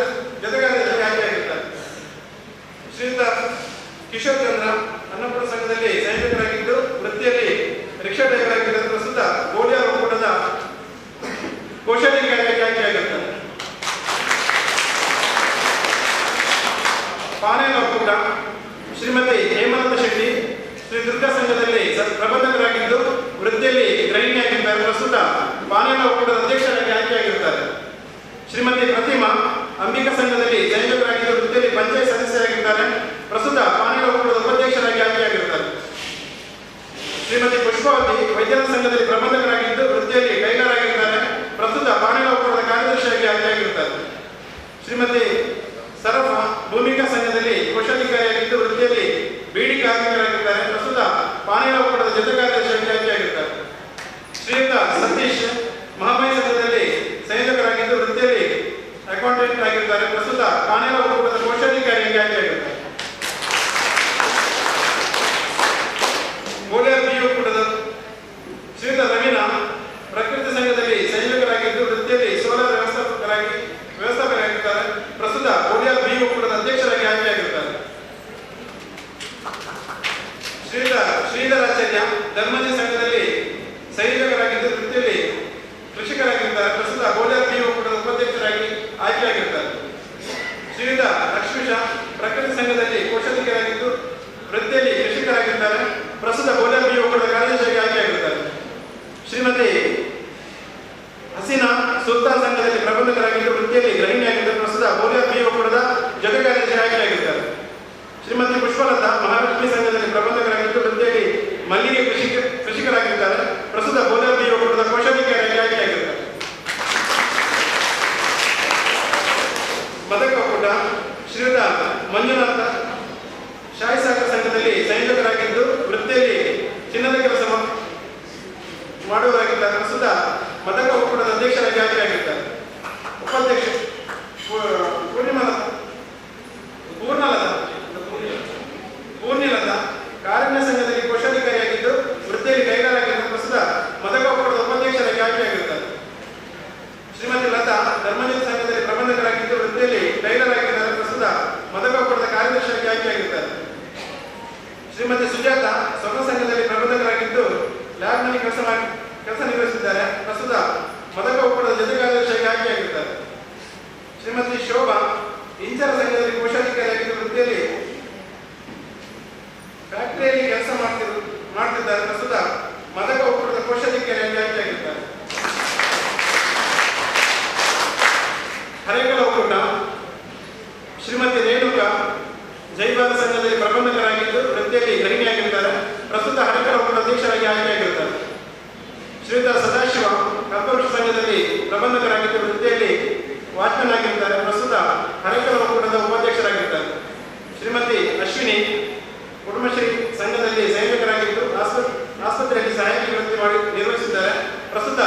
ಜೊತೆ ಕಾರ್ಯದರ್ಶಿಯಾಗಿ ಆಯ್ಕೆಯಾಗಿರುತ್ತಾರೆ. ಶ್ರೀಯುತ ಕಿಶೋರ್ ಚಂದ್ರ ಅನ್ನಪುರ ಸಂಘದಲ್ಲಿ ಸೈನಿಕರಾಗಿದ್ದು ವೃತ್ತಿಯಲ್ಲಿ ರಿಕ್ಷಾ ಡ್ರೈವರ್ ಆಗಿದ್ದಾರೆ. ಪ್ರಸ್ತುತ ಗೋಡಿಯಾರ ಒಕ್ಕೂಟದ ಕೋಶಾಧಿಕಾರಿಯಾಗಿ ಆಯ್ಕೆಯಾಗಿರುತ್ತಾರೆ. ಪಾನೇನ ಒಕ್ಕೂಟ ಶ್ರೀಮತಿ ಹೇಮಲತಾ ಶೆಟ್ಟಿ ಶ್ರೀ ದುರ್ಗಾ ಸಂಘದಲ್ಲಿ ಪ್ರಬಂಧಕರಾಗಿದ್ದು ವೃತ್ತಿಯಲ್ಲಿ ಗೃಹಿಣಿಯಾಗಿದ್ದಾರೆ. ಪ್ರಸ್ತುತ ಪಾನೇನ ಒಕ್ಕೂಟದ ಅಧ್ಯಕ್ಷರಾಗಿ ಆಯ್ಕೆಯಾಗಿರುತ್ತಾರೆ. ಶ್ರೀಮತಿ ಪ್ರತಿಮಾ ಅಂಬಿಕಾ ಸಂಘದಲ್ಲಿ ಸೈನಿಕರಾಗಿದ್ದು ವೃತ್ತಿಯಲ್ಲಿ ಪಂಚಾಯತ್ ಸದಸ್ಯರಾಗಿದ್ದಾರೆ. ಪ್ರಸ್ತುತ ಪಾನೇನ ಒಕ್ಕೂಟದ ಉಪಾಧ್ಯಕ್ಷರಾಗಿ ಆಯ್ಕೆಯಾಗಿರುತ್ತಾರೆ. ಶ್ರೀಮತಿ ಪುಷ್ಪಾವತಿ ವೈದ್ಯರ ಸಂಘದಲ್ಲಿ ಪ್ರಬಂಧಕರಾಗಿದ್ದು ವೃತ್ತಿಯಲ್ಲಿ ಟೈಲರ್ ಆಗಿದ್ದಾರೆ. ಪ್ರಸ್ತುತ ಪಾನೇನ ಒಕ್ಕೂಟದ ಕಾರ್ಯದರ್ಶಿಯಾಗಿ ಆಯ್ಕೆಯಾಗಿರುತ್ತಾರೆ. ಶ್ರೀಮತಿ ಸರಫಾ ಭೂಮಿಕಾ ಸಂಘದಲ್ಲಿ ಕೋಶಾಧಿಕಾರಿಯಾಗಿದ್ದು ವೃತ್ತಿಯಲ್ಲಿ ಬಿಡಿ ಕಾರ್ಮಿಕರಾಗಿದ್ದಾರೆ. ಪ್ರಸ್ತುತ ಪಾನೇನ ಒಕ್ಕೂಟದ ಜೊತೆ ಕಾರ್ಯದರ್ಶಿಯಾಗಿ ಆಯ್ಕೆಯಾಗಿರುತ್ತಾರೆ. ಶ್ರೀಯುತ ಸತೀಶ್ ಮಹಾಮಾಯಿ ಸಂಘದಲ್ಲಿ ಸೈನಿಕರಾಗಿದ್ದು ವೃತ್ತಿಯಲ್ಲಿ ಅಕೌಂಟೆಂಟ್ ಆಗಿದ್ದಾರೆ. ಪ್ರಸ್ತುತ ಪಾನೇನ ಒಕ್ಕೂಟದ ಕೋಶಾಧಿಕಾರಿಯಾಗಿ ಆಯ್ಕೆಯಾಗಿರುತ್ತಾರೆ. ಗೋಡಿಯಾರ ಬಿ ಒಕ್ಕೂಟದ ಶ್ರೀಯುತ ರವೀನಾ ಪ್ರಕೃತಿ ಸಂಘದಲ್ಲಿ ಸೈನಿಕರಾಗಿದ್ದು ವೃತ್ತಿಯಲ್ಲಿ ಸೋಲಾರ್ ವ್ಯವಸ್ಥಾಪಕರಾಗಿದ್ದಾರೆ. ಪ್ರಸ್ತುತ ವೃತ್ತಿಯಲ್ಲಿ ಗೃಹಿಣಿಯಾಗಿದ್ದ ಪ್ರಸ್ತುತ ಬೋಲಿಯಾ ಬಿ ಒಕ್ಕೂಟದ ಜೊತೆ ಕಾರ್ಯದರ್ಶಿ ಆಯ್ಕೆಯಾಗಿದ್ದಾರೆ. ಶ್ರೀಮತಿ ಪುಷ್ಪಲತಾ ಮಹಾಲಕ್ಷ್ಮಿ ಸಂಘದಲ್ಲಿ ಪ್ರಬಂಧಕರಾಗಿದ್ದು ವೃತ್ತಿಯಲ್ಲಿ ಮಲ್ಲಿಗೆ ಕೃಷಿಕರಾಗಿದ್ದಾರೆ. ಪ್ರಸ್ತುತ ಬೋಲಿಯಾ ಬಿ ಒಕ್ಕೂಟದ ಕೋಶಾಧಿಕಾರಿಯಾಗಿ ಆಯ್ಕೆಯಾಗಿದ್ದಾರೆ. ಮದಕ ಒಕ್ಕೂಟ ಶ್ರೀಯುತ ಮಂಜುನಾಥ ಶಾಹಿಸಾಗರ ಸಂಘದಲ್ಲಿ ಸಂಯೋಜಕರಾಗಿದ್ದು ವೃತ್ತಿಯಲ್ಲಿ ಚಿನ್ನದ ಕೆಲಸ ಮಾಡುವವರಾಗಿದ್ದಾರೆ. ಪ್ರಸ್ತುತ ಮದಕ ಒಕ್ಕೂಟದ ಅಧ್ಯಕ್ಷರಾಗಿ ಆಯ್ಕೆಯಾಗಿದ್ದಾರೆ. ಉಪಾಧ್ಯಕ್ಷ ಪೂರ್ಣಿಲತಾ ಕಾರುಣ್ಯ ಸಂಘದಲ್ಲಿ ಕೋಶಾಧಿಕಾರಿಯಾಗಿದ್ದು ವೃತ್ತಿಯಲ್ಲಿ ಕೈಗಾರಾಗಿದ್ದು ಪ್ರಸ್ತುತ ಮದಕ ಒಕ್ಕೂಟದ ಉಪಾಧ್ಯಕ್ಷರಾಗಿ ಆಯ್ಕೆಯಾಗಿದ್ದಾರೆ. ಶ್ರೀಮತಿ ಲತಾ ಧರ್ಮಜನ ಸಂಘದಲ್ಲಿ ಪ್ರಬಂಧಕರಾಗಿದ್ದು ವೃತ್ತಿಯಲ್ಲಿ ಕೈಗಾರಾಗಿದ್ದಾರೆ. ಪ್ರಸ್ತುತ ಮದಕ ಒಕ್ಕೂಟದ ಕಾರ್ಯದರ್ಶಿಯಾಗಿ ಆಯ್ಕೆಯಾಗಿದ್ದಾರೆ. ಶ್ರೀಮತಿ ಸುಜಾತ ಸ್ವರ್ಣ ಸಂಘದಲ್ಲಿ ಪ್ರಬಂಧಕರಾಗಿದ್ದು ಲ್ಯಾಬ್ನಲ್ಲಿ ಕೆಲಸ ನಿರ್ವಹಿಸಿದ್ದಾರೆ. ಪ್ರಸ್ತುತ ಮದಕ ಒಕ್ಕೂಟದ ಜೊತೆ ಕಾರ್ಯದರ್ಶಿಯಾಗಿ ಆಯ್ಕೆಯಾಗಿದ್ದಾರೆ. ಶ್ರೀಮತಿ ಶೋಭಾ ಇಂಚರ ಸಂಘದಲ್ಲಿ ಕೋಶಾಧಿಕಾರಿಯಾಗಿದ್ದು ವೃತ್ತಿಯಲ್ಲಿ ಫ್ಯಾಕ್ಟರಿಯಲ್ಲಿ ಕೆಲಸ ಮಾಡ್ತಿದ್ದಾರೆ. ಪ್ರಸ್ತುತ ಮದಕ ಒಕ್ಕೂಟದ ಕೋಶಾಧಿಕಾರಿಯಾಗಿ ಆಯ್ಕೆಯಾಗಿದ್ದಾರೆ. ಹರೇಕಳ ಒಕ್ಕೂಟ ಶ್ರೀಮತಿ ರೇಣುಕಾ ಜೈವಾದ ಸಂಘದಲ್ಲಿ ಪ್ರಬಂಧಕರಾಗಿದ್ದು ವೃತ್ತಿಯಲ್ಲಿ ಗೃಹಿಣಿಯಾಗಿದ್ದಾರೆ. ಪ್ರಸ್ತುತ ಹರೇಕಳ ಒಕ್ಕೂಟದ ಅಧ್ಯಕ್ಷರಾಗಿ ಆಯ್ಕೆಯಾಗಿದ್ದಾರೆ. ಶ್ರೀಯುತ ಸದಾಶಿವ ಕಲ್ಪವೃಕ್ಷ ಸಂಘದಲ್ಲಿ ಪ್ರಬಂಧಕರಾಗಿದ್ದು ವೃತ್ತಿಯಲ್ಲಿ ವಾಚ್ಮನ್ ಆಗಿದ್ದಾರೆ. ಪ್ರಸ್ತುತ ಹರೇಕಳ ಒಕ್ಕೂಟದ ಉಪಾಧ್ಯಕ್ಷರಾಗಿದ್ದಾರೆ. ಶ್ರೀಮತಿ ಅಶ್ವಿನಿ ಕುಟುಂಬಶ್ರೀ ಸಂಘದಲ್ಲಿ ಸಂಯೋಜಕರಾಗಿದ್ದು ಆಸ್ಪತ್ರೆಯಲ್ಲಿ ಸಹಾಯಕ ವೃತ್ತಿ ನಿರ್ವಹಿಸಿದ್ದಾರೆ. ಪ್ರಸ್ತುತ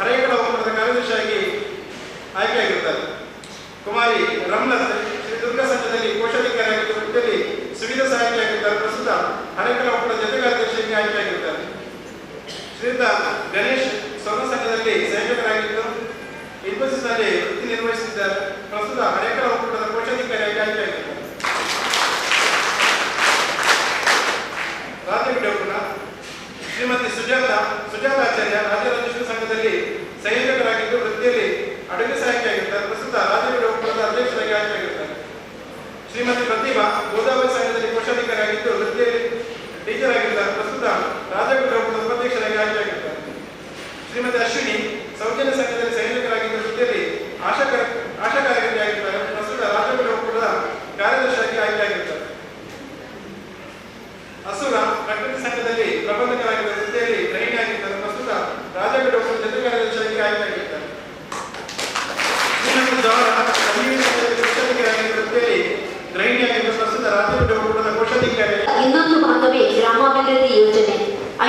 ಹರೇಕಳ ಒಕ್ಕೂಟದ ಕಾರ್ಯದರ್ಶಿಯಾಗಿ ಆಯ್ಕೆಯಾಗಿರುತ್ತಾರೆ. ಕುಮಾರಿ ರಮ್ಲತ್ ಶ್ರೀ ದುರ್ಗಾ ಸಂಘದಲ್ಲಿ ಕೋಶಾಧಿಕಾರಿಯಾಗಿದ್ದು ವೃತ್ತಿಯಲ್ಲಿ ಸುವಿಧ ಸಹಾಯಕಿಯಾಗಿದ್ದಾರೆ. ಪ್ರಸ್ತುತ ಹರೇಕಳ ಒಕ್ಕೂಟದ ಜೊತೆ ಕಾರ್ಯದರ್ಶಿಯಾಗಿ ಆಯ್ಕೆಯಾಗಿರುತ್ತಾರೆ. ಶ್ರೀಯುತ ಗಣೇಶ್ ಸ್ವರ್ಣ ಸಂಘದಲ್ಲಿ ಸಂಯೋಜಕರಾಗಿದ್ದು ಇನ್ಫೋಸಿಸ್ನಲ್ಲಿ ವೃತ್ತಿ ನಿರ್ವಹಿಸುತ್ತಿದ್ದಾರೆ. ಪ್ರಸ್ತುತ ಹರೇಕಳ ಒಕ್ಕೂಟದ ಕೋಶಾಧಿಕಾರಿಯಾಗಿ ಆಯ್ಕೆಯಾಗಿದ್ದಾರೆ. ರಾಜಗುಡ್ಡ ಒಕ್ಕೂಟ ಶ್ರೀಮತಿ ಸುಜಾತಾಚಾರ್ಯ ರಾಜ್ಯ ಸಂಘದಲ್ಲಿ ಸಂಯೋಜಕರಾಗಿದ್ದು ವೃತ್ತಿಯಲ್ಲಿ ಅಡುಗೆ ಸಹಾಯಕಿಯಾಗಿದ್ದಾರೆ. ಪ್ರಸ್ತುತ ರಾಜಗುಡ್ಡ ಒಕ್ಕೂಟದ ಅಧ್ಯಕ್ಷರಾಗಿ ಆಯ್ಕೆಯಾಗಿದ್ದಾರೆ. ಶ್ರೀಮತಿ ಪ್ರತಿಭಾ ಗೋದಾವರಿ ಸಂಘದಲ್ಲಿ ಕೋಶಾಧಿಕಾರಿಯಾಗಿದ್ದು ವೃತ್ತಿಯಲ್ಲಿ ಟೀಚರ್ ಆಗಿದ್ದಾರೆ. ಪ್ರಸ್ತುತ ರಾಜಗುಡ್ಡ ಒಕ್ಕೂಟದ ಉಪಾಧ್ಯಕ್ಷರಾಗಿ ಆಯ್ಕೆಯಾಗಿದ್ದಾರೆ. ಶ್ರೀಮತಿ ಅಶ್ವಿನಿ ಸೌಜನ್ಯ ಸಂಘದಲ್ಲಿ ಸಂಯೋಜಕರಾಗಿದ್ದು ವೃತ್ತಿಯಲ್ಲಿ ಆಶಾ ಕಾರ್ಯಕರ್ತೆಯಾಗಿದ್ದಾರೆ. ಪ್ರಸ್ತುತ ರಾಜಗುಡ್ಡ ಒಕ್ಕೂಟದ ಕಾರ್ಯದರ್ಶಿಯಾಗಿ ಆಯ್ಕೆಯಾಗಿದ್ದಾರೆ. ಅಸುರ ಪ್ರಕೃತಿ ಸಂಘದಲ್ಲಿ ಪ್ರಬಂಧಕರಾಗಿದ್ದ ವೃತ್ತಿಯಲ್ಲಿ ಗೃಹಿಣಿಯಾಗಿದ್ದಾರೆ. ಪ್ರಸ್ತುತ ರಾಜಗುಡ್ಡ ಒಕ್ಕೂಟದ ಜೊತೆ ಕಾರ್ಯದರ್ಶಿಯಾಗಿ ಆಯ್ಕೆಯಾಗಿದ್ದಾರೆ. ಶ್ರೀಮತಿ ಜವಾಹರ ಕೋಶಾಧಿಕಾರಿಯಾಗಿದ್ದ ವೃತ್ತಿಯಲ್ಲಿ ಗೃಹಿಣಿಯಾಗಿದ್ದು ಪ್ರಸ್ತುತ ರಾಜಗುಡ್ಡ ಒಕ್ಕೂಟದ ಕೋಶಾಧಿಕಾರಿ. ಇನ್ನೊಂದು ಭಾಗವೇ ಗ್ರಾಮಾಭಿವೃದ್ಧಿ ಯೋಜನೆ.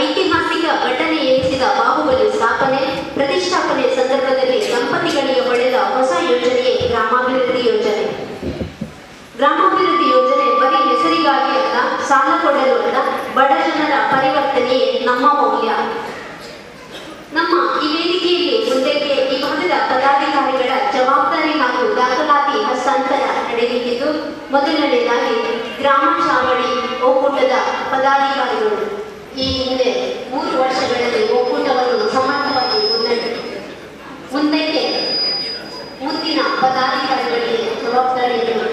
ಐತಿಹಾಸಿಕ ಘಟನೆ ಎನಿಸಿದ ಬಾಹುಬಲಿ ಸ್ಥಾಪನೆ ಪ್ರತಿಷ್ಠಾಪನೆ ಸಂದರ್ಭದಲ್ಲಿ ದಂಪತಿಗಳಿಗೆ ಒಳ್ಳೆದ ಹೊಸ ಯೋಜನೆಯೇ ಗ್ರಾಮಾಭಿವೃದ್ಧಿ ಯೋಜನೆ. ಗ್ರಾಮಾಭಿವೃದ್ಧಿ ಯೋಜನೆ ಬರೀ ಹೆಸರಿಗಾಗಿ ಅಲ್ಲ, ಸಾಲ ಕೊಡಲು ಅಲ್ಲ, ಬಡ ಜನರ ಪರಿವರ್ತನೆಯೇ ನಮ್ಮ ಮೌಲ್ಯ. ನಮ್ಮ ಈ ವೇದಿಕೆಯಲ್ಲಿ ಮುಂದಕ್ಕೆ ಈ ಭಾಗದ ಪದಾಧಿಕಾರಿಗಳ ಜವಾಬ್ದಾರಿ ಹಾಗೂ ದಾಖಲಾತಿ ಹಸ್ತಾಂತರ ನಡೆಯಲಿದ್ದು, ಮೊದಲನೇದಾಗಿ ಗ್ರಾಮ ಚಾವಡಿ ಒಕ್ಕೂಟದ ಪದಾಧಿಕಾರಿಗಳು ಈ ಹಿಂದೆ 3 ವರ್ಷಗಳಲ್ಲಿ ಒಕ್ಕೂಟವನ್ನು ಸಮರ್ಥವಾಗಿ ಮುಂದಕ್ಕೆ ಮುಂದಿನ ಪದಾಧಿಕಾರಿಗಳಿಗೆ ಜವಾಬ್ದಾರಿಯನ್ನು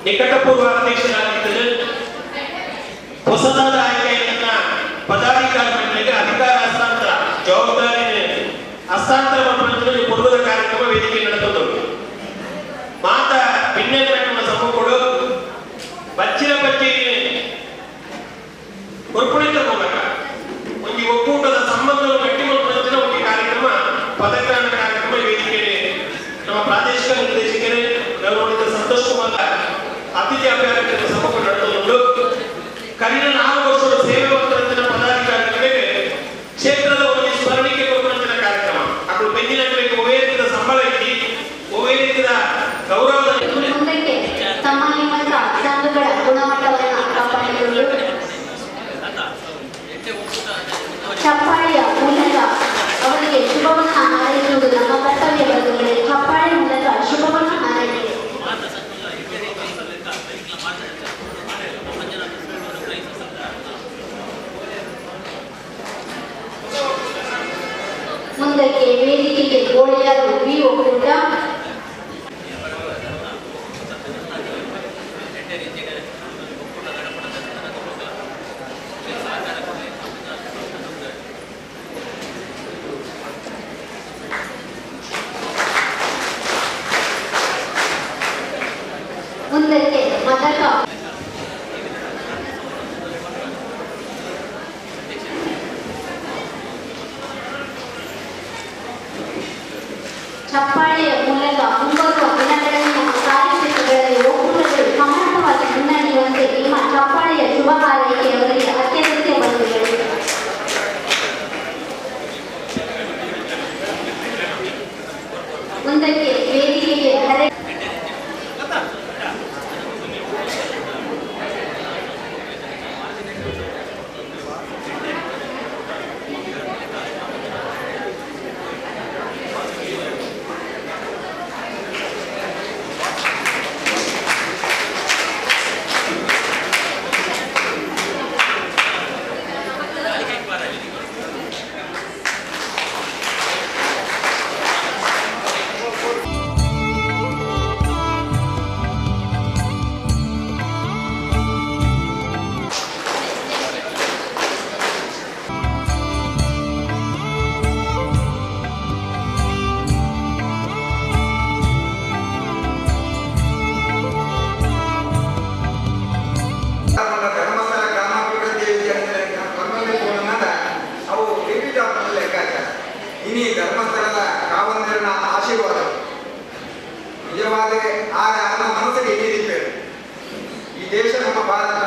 ನಿಕಟಪೂರ್ವ ಅಧ್ಯಕ್ಷರಾಗಿದ್ದರು. ಹೊಸದಾದ ಆಯ್ಕೆಯನ್ನ ಪದಾಧಿಕಾರಿ ಮಂಡಳಿಗೆ ಅಧಿಕಾರ ಹಸ್ತಾಂತರ ಜವಾಬ್ದಾರಿ ಹಸ್ತಾಂತರ ಮಾಡುವುದರಲ್ಲಿ ಪೂರ್ವದ ಕಾರ್ಯಕ್ರಮ ವೇದಿಕೆ ನಡೆದದ್ದು. ಮಾತ ಭಿನ್ನಗಳ ಸಮ್ಮುಖಗಳು ಬಚ್ಚಿನ ಬಗ್ಗೆ ಕೊರ್ಪುಳಿತ ಮೂಲಕ ಒಂದು ಒಕ್ಕೂಟದ ಸಂಬಂಧವನ್ನು ಗಟ್ಟಿಗೊಳಿಸುವಂತಿನ ಒಂದು ಕಾರ್ಯಕ್ರಮ ಪದಗ್ರಹಣ ಕಾರ್ಯಕ್ರಮ ವೇದಿಕೆ ನಮ್ಮ ಪ್ರಾದೇಶಿಕ ನಿರ್ದೇಶಕರೇ ಗೌರವಾನ್ವಿತ ಸಂತೋಷ್ ಕುಮಾರ್ ಅತಿಥಿ ಅಭ್ಯರ್ಥಿಗಳ ಸಮ್ಮುಖ ನಡೆದುಕೊಂಡು ಕಳೆದ 4 ವರ್ಷದ ಸೇವೆ ಹೊಂದಿದ ಪದಾಧಿಕಾರಿಗಳಿಗೆ ಕ್ಷೇತ್ರದ ಒಂದು ಸ್ಮರಣಿಕೆ ಕೊಡುವಂತಹ ಕಾರ್ಯಕ್ರಮ ಅದು ಬೆಂದಿನಗಳಿಗೆ ಒವೇರಿದ ಸಂಬಳ ಇಟ್ಟು ಒವೇರಿದ ಗೌರವದ ಮುಂದಕ್ಕೆ ಸಂಬಂಧಿತ ಸಂಘಗಳ ಗುಣಮಟ್ಟವನ್ನು ಕಾಪಾಡಿಕೊಂಡು ಚಪ್ಪಾಳೆಯ ಮೂಲಕ ಅವರಿಗೆ ಶುಭವನ್ನು ಹಾರೈಸುವುದು ನಮ್ಮ ಕರ್ತವ್ಯ ಬಂಧುಗಳೇ. ಚಪ್ಪಾಳೆ ಮೂಲಕ ಶುಭವನ್ನು ಹಾರೈಸಿ. ಮುಂದಕ್ಕೆ ವೇದಿಕೆಗೆ ಗೋಳಿಯಾರು ವಿ ಒಕ್ಕೂಟ, ಮುಂದಕ್ಕೆ ಮದಕ ಚಪ್ಪಾಳೆಯ ಮೂಲಕ ಮುಂಬರುವ ದಿನಗಳಲ್ಲಿ ನಮ್ಮ ಕಾರ್ಯಕ್ಷೇತ್ರಗಳಲ್ಲಿ ಒಕ್ಕೂಟಗಳು ಸಮರ್ಥವಾಗಿ ಮುನ್ನಡೆಯುವಂತೆ ನಿಮ್ಮ ಚಪ್ಪಾಳೆಯ ಶುಭ ಹಾರೈಕೆ ಅವರಿಗೆ ಅತ್ಯಗತ್ಯ ಬಂಧುಗಳು. ಮುಂದಕ್ಕೆ ವೇದಿಕೆಗೆ ಹರೆ ಇನಿ ಧರ್ಮಸ್ಥಳದ ಕಾವಂದಿರನ ಆಶೀರ್ವಾದ ನಿಜವಾದ ಆಗ ಅವನ ಮನಸ್ಸಿಗೆ ಏನಿರುತ್ತೇವೆ. ಈ ದೇಶ ನಮ್ಮ ಭಾರತ.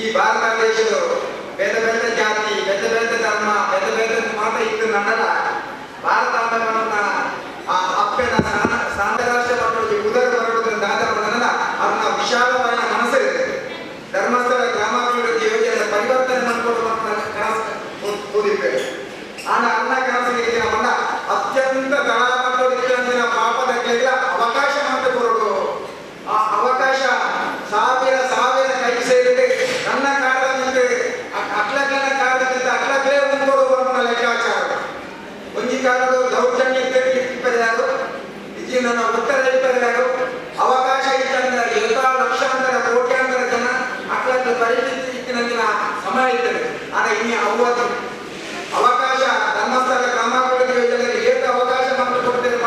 ಈ ಭಾರತ ದೇಶದ ಬೇರೆ ಬೇರೆ ಜಾತಿ, ಬೇರೆ ಬೇರೆ ಧರ್ಮ, ಬೇರೆ ಬೇರೆ ಮಾತ ಇತ್ತು ನನ್ನಲ್ಲ. ಭಾರತ ಅನ್ನೋದನ್ನ ಅಪ್ಪನ ಸಾಂತರಾಷ್ಟ್ರ ಮಕ್ಕಳಿಗೆ ಉದರ ಬರುವುದರಿಂದ ನನ್ನ ಅವನ ವಿಶಾಲವಾದ ಮನಸ್ಸಿರುತ್ತೆ. ಧರ್ಮಸ್ಥಳ ಗ್ರಾಮಾಭಿವೃದ್ಧಿ ಯೋಜನೆ ಪರಿವರ್ತನೆ ಮಾಡಿಕೊಂಡು ಓದಿದ್ದೇವೆ. ಆನ ಅನ್ನ ಕನಸಿಗೆ ನಮ್ಮನ್ನ ಅತ್ಯಂತ ತಳಮಟ್ಟದ ಪಾಪದಕ್ಕೆಲ್ಲ ಅವಕಾಶ ಮಾಡಿಕೊಡೋದು. ಆ ಅವಕಾಶ ಸಾವಿರ ಕೈ ಸೇರಿದೆ. ನನ್ನ ಕಾರಣದಿಂದ ಅಕ್ಲಕ್ಕನ ಕಾರಣದಿಂದ ಅಕ್ಲಕ್ಕೇ ಮುಂದೋಡುವ ಲೆಕ್ಕಾಚಾರ. ಒಂಜಿ ಕಾಲದ ದೌರ್ಜನ್ಯ ಇಪ್ಪದಾರು ಇದು ನನ್ನ ಉತ್ತರ ಇಪ್ಪದಾರು ಅವಕಾಶ ಇತ್ತಂದ್ರೆ 7 ಲಕ್ಷಾಂತರ ಕೋಟ್ಯಾಂತರ ಜನ ಅಕ್ಲಕ್ಕ ಪರಿಸ್ಥಿತಿ ಇತ್ತಿನ ಸಮಯ ಇರ್ತದೆ. ಆದರೆ ಇನ್ನು ಅವತ್ತು ಅವಕಾಶ ಧರ್ಮಸ್ಥಳ ಗ್ರಾಮಾಭಿವೃದ್ಧಿ ಯೋಜನೆಗೆ ಏಕ ಅವಕಾಶ ಮಾಡಿಕೊಡ್ತೇವೆ.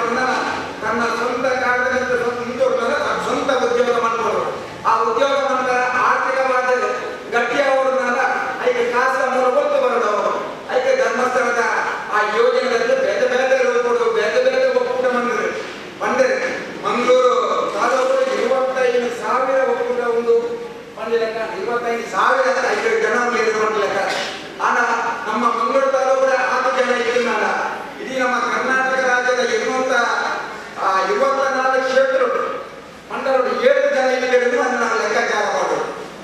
ತನ್ನ ಸ್ವಂತ ಕಾರ್ಯದಿಂದ ಮುಂದುವರೆದ ಸ್ವಂತ ಉದ್ಯೋಗ ಮಾಡ್ಬೋದು. ಆ ಉದ್ಯೋಗ ಮಾಡಿದ ಆರ್ಥಿಕವಾದ ಗಟ್ಟಿಯವರನ್ನೆಲ್ಲ ಐಕೆ ಕಾಸ ಮೂಲಗೊತ್ತು ಬರೋದವರು ಐಕೆ ಧರ್ಮಸ್ಥಳದ ಆ ಯೋಜನೆಗಳಲ್ಲಿ ಬೇರೆ ಬೇರೆ ರೂಪಗಳು ಬೇರೆ ಬೇರೆ ಒಕ್ಕೂಟ ಬಂದರೆ ಮಂಗಳೂರು ತಾಲೂಕು 25,000 ಒಕ್ಕೂಟ ಒಂದು ಬಂದಿಲೆಕ್ಕ 25,000 ಐದು ಜನ ಬಂದಿಲೆಕ್ಕ. ಆನ ನಮ್ಮ ಮಂಗಳೂರು ತಾಲೂಕು 6 ಜನ ಇದ್ದಿಲ್ಲ. ಇಡೀ ನಮ್ಮ ಕರ್ನಾಟಕ ರಾಜ್ಯದ ಇರುವಂತ 24 ಕ್ಷೇತ್ರಗಳು ಮಂಡಲಗಳು 7 ಜನ ಇದ್ದರೆ ನಾನು ಲೆಕ್ಕಾಚಾರ ಮಾಡೋದು.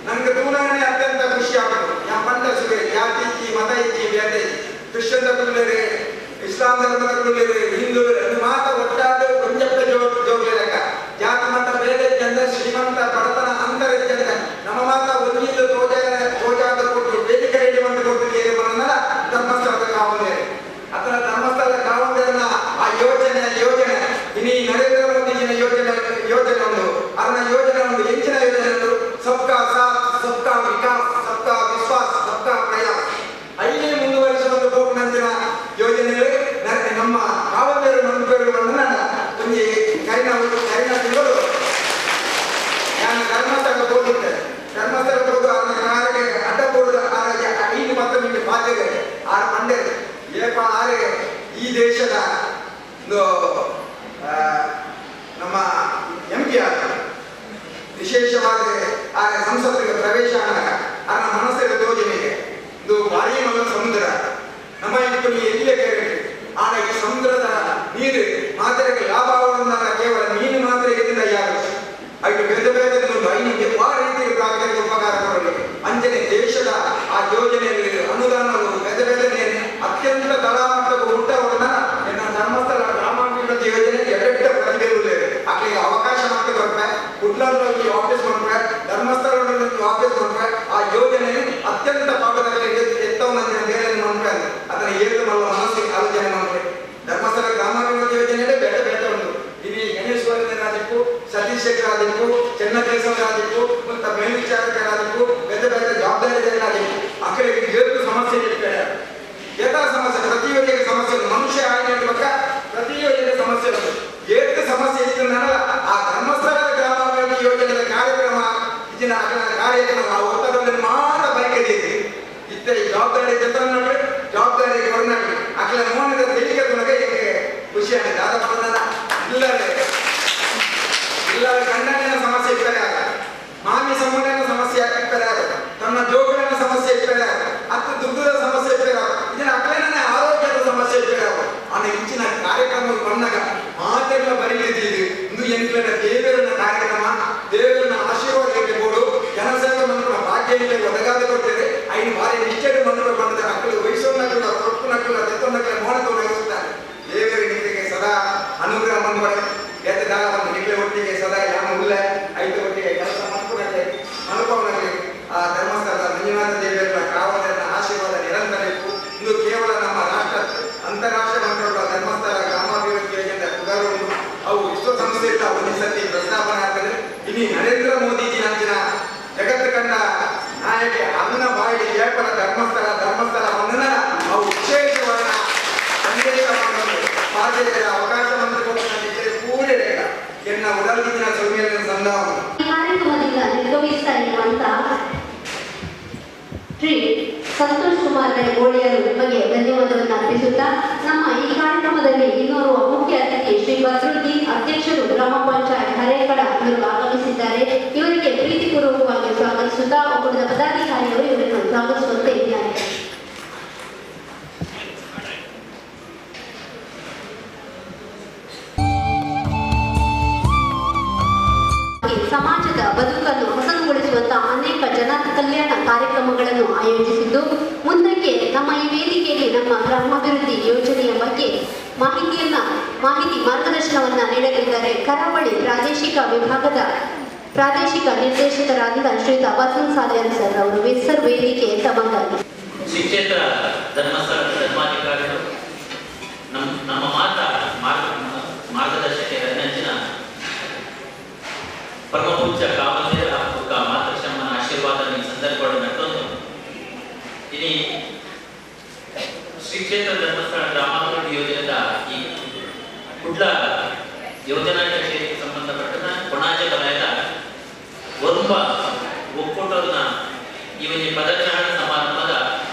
ನನಗೆ ತುಲನೆ ಅತ್ಯಂತ ಖುಷಿ ಆಗೋದು. ಯಾವ ಪಂಡ ಸುವೆ ಜಾತಿ ಇಚ್ಚಿ ಮತ ಇಚ್ಚಿ ಬೇರೆ ಕ್ರಿಶ್ಚಿಯನ್ ಧರ್ಮದಲ್ಲಿ ಇಸ್ಲಾಂ ಧರ್ಮದಲ್ಲಿ ಹಿಂದೂ ಮಾತ ಒಟ್ಟಾದ ಕೊಂಚಪ್ಪ ಜೋಗ್ಲಿ ಲೆಕ್ಕ ಜಾತಿ ಮತ ಬೇರೆ ಜನ ಶ್ರೀಮಂತ ಬಡತನ ಅಂತರ ಜನ ನಮ್ಮ ಮಾತ ಒಂದಿದ್ದು ತೋಜಾದ ಕೊಟ್ಟು ವೇದಿಕೆ ರೆಡಿ ಮಾಡಿ ಕೊಟ್ಟಿದ್ದೀರಿ ಮನನ್ನ ಧರ್ಮಸ್ಥಳದ ಕಾವಂದೇರಿ. ಅದರ ಧರ್ಮಸ್ಥಳದ ಕಾವಂದೇರನ ಆ ಯೋಜನೆ ಇನ್ನೀ ನರೇಂದ್ರ ಮೋದಿಜಿನ ಯೋಜನೆ ಒಂದು ಅದನ್ನ ಯೋಜನೆ ಒಂದು ದೇಶದ ಒಂದು ನಮ್ಮ MP ಆದ ವಿಶೇಷವಾದ ಆ ಸಂಸತ್ತಿಗೆ ಪ್ರವೇಶ ಆದಾಗ ಆ ಮನಸ್ಸಿನ ಯೋಜನೆಗೆ ಇದು ಭಾರಿ ಮಗ ಸಮುದ್ರ ನಮ್ಮ ಇಟ್ಟು ಎಲ್ಲಿಯೇ ಕೇಳಿ ಆಗ ಈ ಸಮುದ್ರದ ನೀರು ಮಾತ್ರೆಗೆ ಲಾಭ ಆಗುವುದಲ್ಲ, ಕೇವಲ ಮೀನು ಮಾತ್ರ ಇದರಿಂದ ಯಾರು ಅದು ಬೇರೆ ಬೇರೆ ಐನಿಗೆ ಆ ರೀತಿಯಲ್ಲಿ ಪ್ರಾಕೃತಿಕ ಉಪಕಾರ ಕೊಡಲಿ ಅಂಜನೆ ದೇಶದ ಆ ಯೋಜನೆಯಲ್ಲಿ ಅನುದಾನವು ಬೇರೆ ಬೇರೆ ಅತ್ಯಂತ ತಳಮಟ್ಟದ ಊಟವನ್ನ ಧರ್ಮಸ್ಥಳ ಗ್ರಾಮಾಭಿವೃದ್ಧಿ ಯೋಜನೆ ಎರಡ ಪ್ರತಿಭೆ ಆಕೆಗೆ ಅವಕಾಶ ಮಾತ್ರ ಕೊಡ್ತಾರೆ, ಕುಡ್ಲಲ್ಲಿ ಆಫೀಸ್ ಮಾಡ್ತಾರೆ, ಧರ್ಮಸ್ಥಳದಲ್ಲಿ ಆಫೀಸ್ ಮಾಡ್ತಾರೆ. ಆ ಯೋಜನೆ ಅತ್ಯಂತ ಪಾಪದಲ್ಲಿ ಎತ್ತವನ್ನ ಬೇರೆ ಮಾಡ್ತಾರೆ, ಅದನ್ನ ಏಳು ಮಾಡುವ ಮನಸ್ಸಿಗೆ ಆಲೋಚನೆ ಮಾಡ್ತಾರೆ. ಧರ್ಮಸ್ಥಳ ಗ್ರಾಮಾಭಿವೃದ್ಧಿ ಯೋಜನೆಯಲ್ಲೇ ಬೇರೆ ಬೇರೆ ಉಂಟು. ಇಲ್ಲಿ ಗಣೇಶ್ವರರಾದಿಕ್ಕು, ಸತೀಶ್ ಶೆಟ್ಟರಾದಿಕ್ಕು, ಚೆನ್ನಕೇಶವರಾದಿಕ್ಕು ಮತ್ತು ಮೇಲ್ವಿಚಾರಕರಾದಿಕ್ಕು ಬೇರೆ ಬೇರೆ ಜವಾಬ್ದಾರಿದಾರರಾದಿಕ್ಕು ಆ ಕಡೆ ಏಳು ಸಮಸ್ಯೆ ಇರ್ತಾರೆ. ಯಥಾ ಸಮಸ್ಯೆ ಪ್ರತಿ ಯೋಜನೆಗೆ ಸಮಸ್ಯೆ ಉಂಟು. ಮನುಷ್ಯ ಆಯ್ಕೆ ಪ್ರತಿ ಯೋಜನೆಗೆ ಸಮಸ್ಯೆ ಉಂಟು. ಏಳು ಸಮಸ್ಯೆ ಇತ್ತು ಆ ಧರ್ಮಸ್ಥಳ ಗ್ರಾಮಾಭಿವೃದ್ಧಿ ಯೋಜನೆಯ ಕಾರ್ಯಕ್ರಮ ಇದನ್ನ ಕಾರ್ಯಕ್ರಮ ಆ ಒತ್ತಡದಲ್ಲಿ ಮಾತ್ರ ಬೈಕದಿದೆ ಇತ್ತ ಜವಾಬ್ದಾರಿ ಜೊತೆ ಜವಾಬ್ದಾರಿ ಕೊರನಾಡಿ ಅಕ್ಲ ನೋಡಿದ ತೆಲಿಕೆ ತೊಳಗೆ ಖುಷಿ ಆಗಿದೆ. ಆದ ಇಲ್ಲದ ಗಂಡನಿನ ಸಮಸ್ಯೆ ಇಪ್ಪರೆ ಆಗ, ಮಾಮಿ ಸಂಬಂಧನ ಸಮಸ್ಯೆ ಇಪ್ಪರೆ ಆಗ, ತನ್ನ ಜೋಗುಳಿನ ಸಮಸ್ಯೆ ಇಪ್ಪರೆ ಆಗ, ಅತ್ತು ದುಗ್ಗದ ಸಮಸ್ಯೆ ಇಪ್ಪರೆ ಆಗ, ಇದನ್ನ ಅಕ್ಲನೇ ಆರೋಗ್ಯದ ಸಮಸ್ಯೆ ಇಪ್ಪರೆ ಆಗ. ಆನ ಇಂಚಿನ ಕಾರ್ಯಕ್ರಮ ಬಂದಾಗ ಮಾತೆಲ್ಲ ಬರೀತಿದ್ದೀವಿ. ಇಂದು ಎಂಟ್ಲನ ದೇವರನ್ನ ಕಾರ್ಯಕ್ರಮ, ದೇವರನ್ನ ಆಶೀರ್ವಾದ ಕೊಡು, ಜನಸೇವೆ ಮಂತ್ರ ಭಾಗ್ಯ ಒದಗಾದ ಕೊಡ್ತೇವೆ. ಐದು ಬಾರಿ ನಿಷ್ಠೆ ಮಂತ್ರ ಬಂದ ಮಕ್ಕಳು ವಯಸ್ಸನ್ನಕ್ಕಲ್ಲ, ತೊಟ್ಟನಕ್ಕಲ್ಲ, ತೆತ್ತನಕ್ಕಲ್ಲ ಮೋಡತೊಡಗಿಸುತ್ತಾರೆ. ದೇವರ ನಿಮಗೆ ಸದಾ ಅನುಗ್ರಹ ಮಂತ್ರೆ ಎತ್ತದಾಗ ಒಂದು ನಿಮಗೆ ಒಟ್ಟಿಗೆ ಸದಾ ಯಾಮ ಉಳ್ಳ ಐದು ಒಟ್ಟಿಗೆ ಕೆಲಸ ಮಾಡ್ಕೊಂಡೇ ಅನುಭವನಲ್ಲಿ ಆ ಧರ್ಮಸ್ಥಳದ ಮಂಜುನಾಥ ದೇವಿಯರ ಕಾವಲನ್ನ ಆಶೀರ್ವಾದ ನಿರಂತರ ಇತ್ತು. ಇದು ಕೇವಲ ನಮ್ಮ ರಾಷ್ಟ್ರ ಅಂತಾರಾಷ್ಟ್ರೀಯ ಮಂತ್ರಗಳ ಧರ್ಮಸ್ಥಳ ಗ್ರಾಮಾಭಿವೃದ್ಧಿ ಯೋಜನೆ ಉದಾಹರಣೆ ಅವು ವಿಶ್ವಸಂಸ್ಥೆಯಿಂದ ಒಂದು ಸತಿ ಪ್ರಸ್ತಾಪನೆ ಆಗ್ತದೆ. ಇಲ್ಲಿ ನರೇಂದ್ರ ಮೋದಿಜಿ ನಂಚಿನ ಜಗತ್ತು ಕಂಡ ನಾಯಕ ಅನ್ನ ಬಾಯಿ ಜಯಪರ ಧರ್ಮಸ್ಥಳ ಬಂಧನ ಅವು ವಿಶೇಷವಾದ ಸಂದೇಶ ಮಾಡಲು ಅವಕಾಶ ಮಂತ್ರಿಗಳು ಪೂರೇ ಎನ್ನ ಉಡಲ್ಗಿನ ಸೌಮ್ಯನ ಸಂಧಾನ ಕಾರ್ಯಕ್ರಮದಿಂದ ನಿರ್ಗಮಿಸ್ತಾ ಇರುವಂತಹ ಶ್ರೀ ಸಂತೋಷ್ ಕುಮಾರ್ ಗೋಳಿಯರು ನಿಮಗೆ ಧನ್ಯವಾದವನ್ನು ಅರ್ಪಿಸುತ್ತಾ ನಮ್ಮ ಈ ಕಾರ್ಯಕ್ರಮದಲ್ಲಿ ಇನ್ನೋರ್ವ ಮುಖ್ಯ ಅತಿಥಿ ಶ್ರೀ ಬದ್ರುದ್ದೀನ್ ಅಧ್ಯಕ್ಷರು ಗ್ರಾಮ ಪಂಚಾಯತ್ ಹರೇಕಳ ಇವರು ಆಗಮಿಸಿದ್ದಾರೆ. ಇವರಿಗೆ ಪ್ರೀತಿಪೂರ್ವಕವಾಗಿ ಸ್ವಾಗತಿಸುತ್ತಾ ಒಕ್ಕೂಟದ ಪದಾಧಿಕಾರಿಗಳು ಇವರನ್ನು ಸ್ವಾಗತಿಸುವಂತೆ ಇದ್ದಾರೆ. ಸಮಾಜದ ಬದುಕನ್ನು ಹಸನುಗೊಳಿಸುವಂತಹ ಅನೇಕ ಜನ ಕಲ್ಯಾಣ ಕಾರ್ಯಕ್ರಮಗಳನ್ನು ಆಯೋಜಿಸಿದ್ದು, ಮುಂದಕ್ಕೆ ನಮ್ಮ ಈ ವೇದಿಕೆಯಲ್ಲಿ ನಮ್ಮ ಗ್ರಾಮಾಭಿವೃದ್ಧಿ ಯೋಜನೆಯ ಬಗ್ಗೆ ಮಾಹಿತಿ ಮಾರ್ಗದರ್ಶನವನ್ನ ನೀಡಲಿದ್ದಾರೆ ಕರಾವಳಿ ಪ್ರಾದೇಶಿಕ ವಿಭಾಗದ ಪ್ರಾದೇಶಿಕ ನಿರ್ದೇಶಕರಾದ ಶ್ರೀಯುತ ವಸಂತ್ ಸಾಲಿಯಾನ್ ಸರ್ ಅವರು ಹೆಸರು ವೇದಿಕೆ ತಮಗಾಗಿ ಶ್ರೀ ಕ್ಷೇತ್ರ ಧರ್ಮಸ್ಥಳ ಧರ್ಮಾಧಿಕಾರಿಗಳು ನಮ್ಮ ಮಾರ್ಗದರ್ಶಕರ ನೆಚ್ಚಿನ ಪರಮಪೂಜ್ಯ ಕಾಮದೇವರ ಮಾತೃಶಮ್ಮನ ಆಶೀರ್ವಾದ ಈ ಸಂದರ್ಭವನ್ನು ನಟ್ಟೊಂದು ಇನಿ ಶ್ರೀ ಕ್ಷೇತ್ರ ಧರ್ಮಸ್ಥಳ ಗ್ರಾಮಾಭಿವೃದ್ಧಿ ಯೋಜನೆದ ಈ ಕುಡ್ಲ ಯೋಜನಾ ವಿಷಯಕ್ಕೆ ಸಂಬಂಧಪಟ್ಟ ಕೊಣಾಜೆ ವಲಯದ ಒರ್ವ ಒಕ್ಕೂಟದ ಈ ಒಂದು ಪದಗ್ರಹಣ ಸಮಾರಂಭದ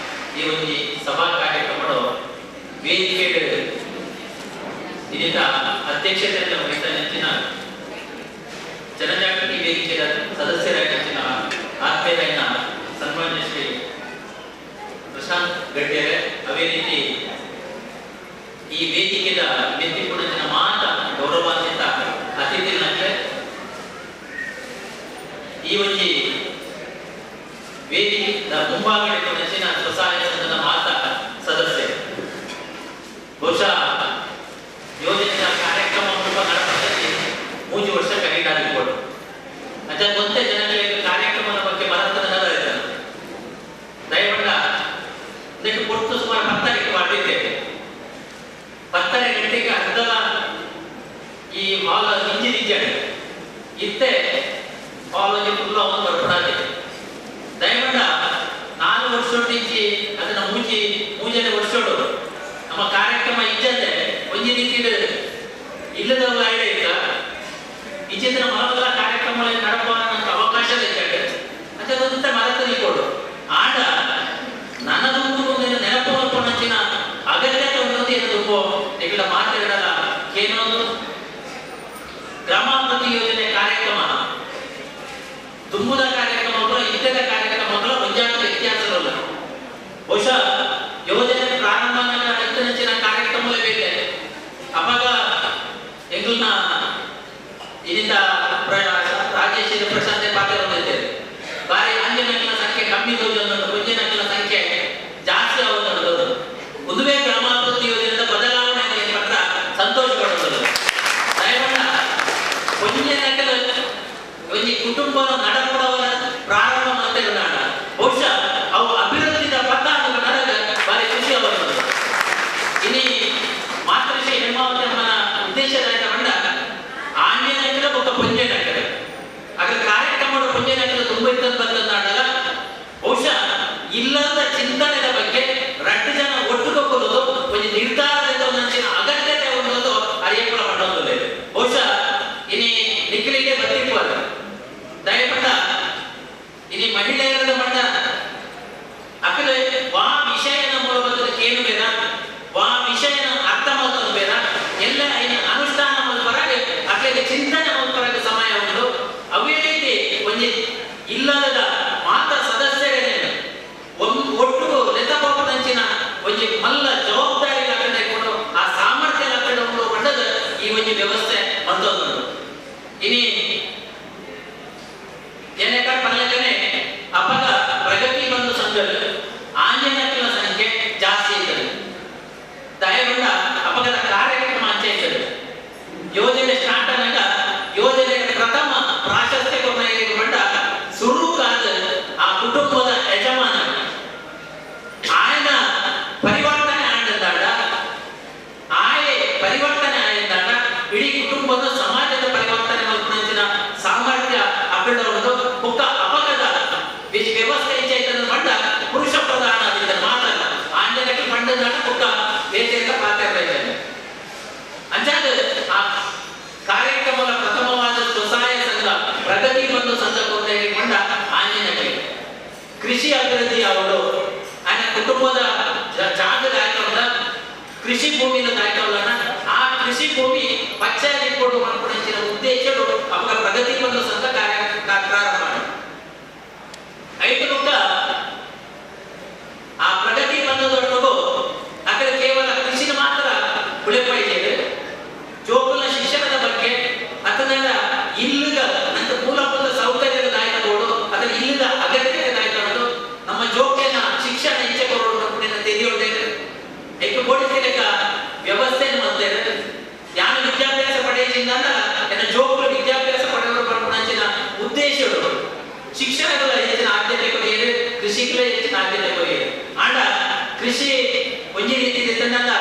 ಈ ಒಂದು ಸಭಾ ಕಾರ್ಯಕ್ರಮಗಳು ವೇದಿಕೆ ಇದರಿಂದ ಅಧ್ಯಕ್ಷತೆಯನ್ನು ವಹಿಸಿದ ನೆಚ್ಚಿನ ಜನಜಾಗೃತಿ ವೇದಿಕೆಯ ಸದಸ್ಯರ ನೆಚ್ಚಿನ ಆತ್ಮೀಯರನ್ನ ಸನ್ಮಾನ್ಯ ಶ್ರೀ ಪ್ರಶಾಂತ್ ಗಡ್ಡೆರೆ ಅವೇ ರೀತಿ ಈ ವೇದಿಕೆಯ ವ್ಯಕ್ತಿಪೂರ್ಣ ಮಾತ ಗೌರವಾನ್ವಿತ ಅತಿಥಿಗಳಂತೆ ಈ ಒಂದು ವೇದಿಕೆಯ ಮುಂಭಾಗಕ್ಕೆ ನೆಚ್ಚಿನ ಸ್ವಸಹಾಯ ಸಂಘದ ಮಾತ ಸದಸ್ಯರು ಬಹುಶಃ ಯೋಜನೆಯ ಕಾರ್ಯಕ್ರಮ ನಡೆಸಿದಲ್ಲಿ 3 ವರ್ಷ ಕರೀಡಾಗಿರ್ಬೋದು ಅದ ಗೊತ್ತೇ ಜನಗಳಿಗೆ ಕಾರ್ಯಕ್ರಮದ ಬಗ್ಗೆ ಮಹತ್ವದ ನಗರ ದಯವಿಟ್ಟು ಇದಕ್ಕೆ ಕೊಟ್ಟು ಸುಮಾರು 10 ಗಂಟೆಗೆ ಮಾಡಿದ್ದೇವೆ 10 ಗಂಟೆಗೆ ಅರ್ಧದ ಈ ಹಾಲ್ ನಿಂಜಿದ್ದಾರೆ ಇತ್ತೆ ಹಾಲ್ ಫುಲ್ ಅವನು ಬರ್ಪಡಾದೆ ದಯವಿಟ್ಟು 4 ವರ್ಷೊಟ್ಟಿಂಚಿ ಅದನ್ನ ಮೂಜನೆ ವರ್ಷೋಡು ನಮ್ಮ ಕಾರ್ಯಕ್ರಮ ಇಜ್ಜಂತೆ ಒಂಜಿ ರೀತಿಯ ಇಲ್ಲದವಲ್ಲ ಐಡಿಯಾ ಇಲ್ಲ ಇಚ್ಚಿನ ಮರಗಳ ಕಾರ್ಯಕ್ರಮಗಳಲ್ಲಿ ನಡಪುವ ಅವಕಾಶ ಇದ್ದಾರೆ ಅದರಂತ ಮರದಲ್ಲಿ ಕೊಡು ಆಡ ನನ್ನದೊಂದು ನೆನಪು ನೆನಪಿನ ಅಗತ್ಯತೆ ಒಂದು ಏನದು ತುಂಬುದ ಕಾರ್ಯಕ್ರಮಗಳು ಇತ್ಯದ ಕಾರ್ಯಕ್ರಮಗಳು ಒಂಜಾಟ ವ್ಯತ್ಯಾಸಗಳು ಬಹುಶಃ ಯೋಜನೆ ಪ್ರಾರಂಭ ಹೆಚ್ಚಿನ ಕಾರ್ಯಕ್ರಮಗಳೇ ಬೇರೆ ಅವಾಗ ಎಂಗ್ಲನ್ನ ಇದರಿಂದ ರಾಜೇಶ್ ಪ್ರಶಾಂತ್ ಪಾತ್ರ ಹೊಂದಿದ್ದೇವೆ ಬಾರಿ ಅಂಜನಗಳ ಸಂಖ್ಯೆ ಕಮ್ಮಿ ಮುಂಜಿನಗಳ ಸಂಖ್ಯೆ ಜಾಸ್ತಿ ಆಗುತ್ತದೆ ಉದುವೆ ಗ್ರಾಮಾಭಿವೃದ್ಧಿ ಯೋಜನೆಯಿಂದ ಬದಲಾವಣೆ ಪತ್ರ ಸಂತೋಷ ಪಡುತ್ತದೆ ದಯಮಾಡಿ ಮುಂಜಿನಗಳ ಒಂದು ಕುಟುಂಬದ ನಡಪಡವರ ಪ್ರಾರಂಭ ಮಾಡ್ತೇವೆ ಬಹುಶಃ ಅವು ಅಭಿವೃದ್ಧಿದ ಪಥ ನಡೆದ ಬಾರಿ ಖುಷಿ ಆಗುತ್ತದೆ ಇನಿ ಮಾತೃಶ್ರೀ ಹೇಮಾವತಿ ಅಮ್ಮನ ಉದ್ದೇಶದಾಯಕ ಮಂಡ ಆಂಜನೇಯನ ಒಬ್ಬ ಪುಂಜೇನಕರ ಅದರ ಕಾರ್ಯಕ್ರಮದ ಪುಂಜೇನಕರ ತುಂಬ ಇದ್ದಂತಂದಾಡಲ್ಲ ಬಹುಶಃ ಇಲ್ಲದ ಚಿಂತನೆಯ ಬಗ್ಗೆ ರಟ್ಟು ಜನ ಒಟ್ಟುಕೊಳ್ಳುವುದು ಒಂದು ನಿರ್ಧಾರದ ಒಂದಿನ ಅಗತ್ಯತೆ ಹೊಂದುವುದು ಅರಿಯಪ್ಪಳ ಮಾಡೋದಿಲ್ಲ ಬಹುಶಃ ಇನಿ ನಿಖಿಲಿಗೆ ಬರ್ತಿರ್ಬೋದು ದಯಪಟ್ಟ ಇನಿ ಮಹಿಳೆಯರ ಮಂಡ ಅಕಲೆ ವಾ ವಿಷಯನ ಮೂಲಕ ಏನು ಬೇಡ ವಾ ವಿಷಯನ ಅರ್ಥ ಮಾಡೋದು ಬೇಡ ಎಲ್ಲ ಅನುಷ್ಠಾನ ಹೊರಗೆ ಅಕಲಿಗೆ ಚಿಂತನೆ ಹೊರಗೆ ಸಮಯ ಉಂಟು ಅವೇ ರೀತಿ ಒಂದು ಇಲ್ಲದ ಮಾತ ಸದಸ್ಯರೇ ಒಟ್ಟು ಲೆತ್ತಪಂಚಿನ ಒಂದು ಮಲ್ಲ ಜವಾಬ್ದಾರಿ ಕೊಂಡು ಆ ಸಾಮರ್ಥ್ಯ ಕೊಂಡು ಬಂದದ ಈ ಒಂದು ವ್ಯವಸ್ಥೆ ಬಂದದ್ದು ಇನಿ ಏನಕ್ಕೆ ಪಲ್ಲಕ್ಕನೆ ಅಪಗ ಪ್ರಗತಿ ಬಂದು ಸಂಘದ ಆಂಜನೇಯನ ಸಂಖ್ಯೆ ಜಾಸ್ತಿ ಇರ್ತದೆ ದಯಗೊಂಡ ಅಪಗದ ಕಾರ್ಯಕ್ರಮ ಅಂಚೆ ಇರ್ತದೆ ಯೋಜನೆ ಸ್ಟಾರ್ಟ್ ಆದಾಗ ಯೋಜನೆಯ ಪ್ರಥಮ ಪ್ರಾಶಸ್ತ್ಯ ಕೊಂಡ ಸುರುಕಾದ ಆ ಕುಟುಂಬದ ಯಜಮಾನ ಆಯನ ಪರಿವರ್ತನೆ ಆಡಿದ್ದಾಡ ಆಯೆ ಪರಿವರ್ತನೆ ಆಗಿದ್ದಾಗ ಇಡೀ ಕುಟುಂಬದ ಸಮಾಜದ ಪರಿವರ್ತನೆ ಮಲ್ಪಂಚಿನ ಸಾಮರ್ಥ್ಯ ಅಕ್ಕಡವರದು ಮುಖ ಅಪಗದ ವ್ಯವಸ್ಥೆ ಚೈತನ್ಯ ಮಂಡ ಪುರುಷ ಪ್ರಧಾನ ಆಗಿದ್ದ ಮಾತಲ್ಲ ಆಂಜನೇಯಕ್ಕೆ ಮಂಡದ ಮುಖ ಬೇಟೆಯ ಪಾತ್ರ ಇದ್ದಾರೆ ಅಂಚಾದ ಆ ಕಾರ್ಯಕ್ರಮದ ಪ್ರಥಮವಾದ ಸ್ವಸಹಾಯ ಸಂಘ ಪ್ರಗತಿ ಬಂಧು ಸಂಘ ಕೊಂಡ ಆಂಜನೇಯಕ್ಕೆ ಕೃಷಿ ಅಭಿವೃದ್ಧಿ ಅವರು ಆಯನ ಕುಟುಂಬದ ಜಾಗದ ಆಯ್ತವಲ್ಲ ಕೃಷಿ ಭೂಮಿಯ ಆಯ್ತವಲ್ಲ ಆ ಕೃಷಿ ಭೂಮಿ ಪಚ್ಚಾಗಿಕೊಂಡು ಮಲ್ಪಂಚಿನ ಉದ್ದೇಶಗಳು ಅವಾಗ ಪ್ರಗತಿ ಬಂಧು ಸಂಘ ಪ್ರಾರಂಭ ಮಾಡಿ ಐದು ಮುಖ ಆ ಪ್ರಗತಿ ಬಂಧದೊಳಗೂ ಆ ಕಡೆ ಕೇವಲ ಕೃಷಿ ಮಾತ್ರ ಉಳಿಪಡಿಸಿದೆ ಜೋಗುಲ ಶಿಕ್ಷಣದ ಬಗ್ಗೆ ಅದನ್ನ ಇಲ್ಲದ ನಂತರ ಮೂಲಭೂತ ಸೌಕರ್ಯದ ದಾಯಕಗಳು ಅದರ ಇಲ್ಲದ ಅಗತ್ಯತೆ ದಾಯಕಗಳು ನಮ್ಮ ಜೋಗ್ಯನ ಶಿಕ್ಷಣ ಹೆಚ್ಚೆ ಕೊಡೋಣ ತೆರೆಯೋದೇನೆ ಹೆಚ್ಚು ಬೋಡಿಸಿದ ವ್ಯವಸ್ಥೆಯನ್ನು ಮಾಡ್ತೇವೆ ಯಾರು ವಿದ್ಯಾಭ್ಯಾಸ ಪಡೆಯುವುದರಿಂದ ನನ್ನ ಜೋಗುಲ ವಿದ್ಯಾಭ್ಯಾಸ ಪಡೆಯುವ ಪಂಚಿನ ಉದ್ದೇಶಗಳು ಶಿಕ್ಷಣಗಳ ಹೆಚ್ಚಿನ ಆದ್ಯತೆ ಕೊನೆಯರು ಕೃಷಿಗಳ ಹೆಚ್ಚಿನ ಆದ್ಯತೆ ಕೊನೆಯರು ಆಂಡ ಕೃಷಿ ಒಂದೇ ರೀತಿ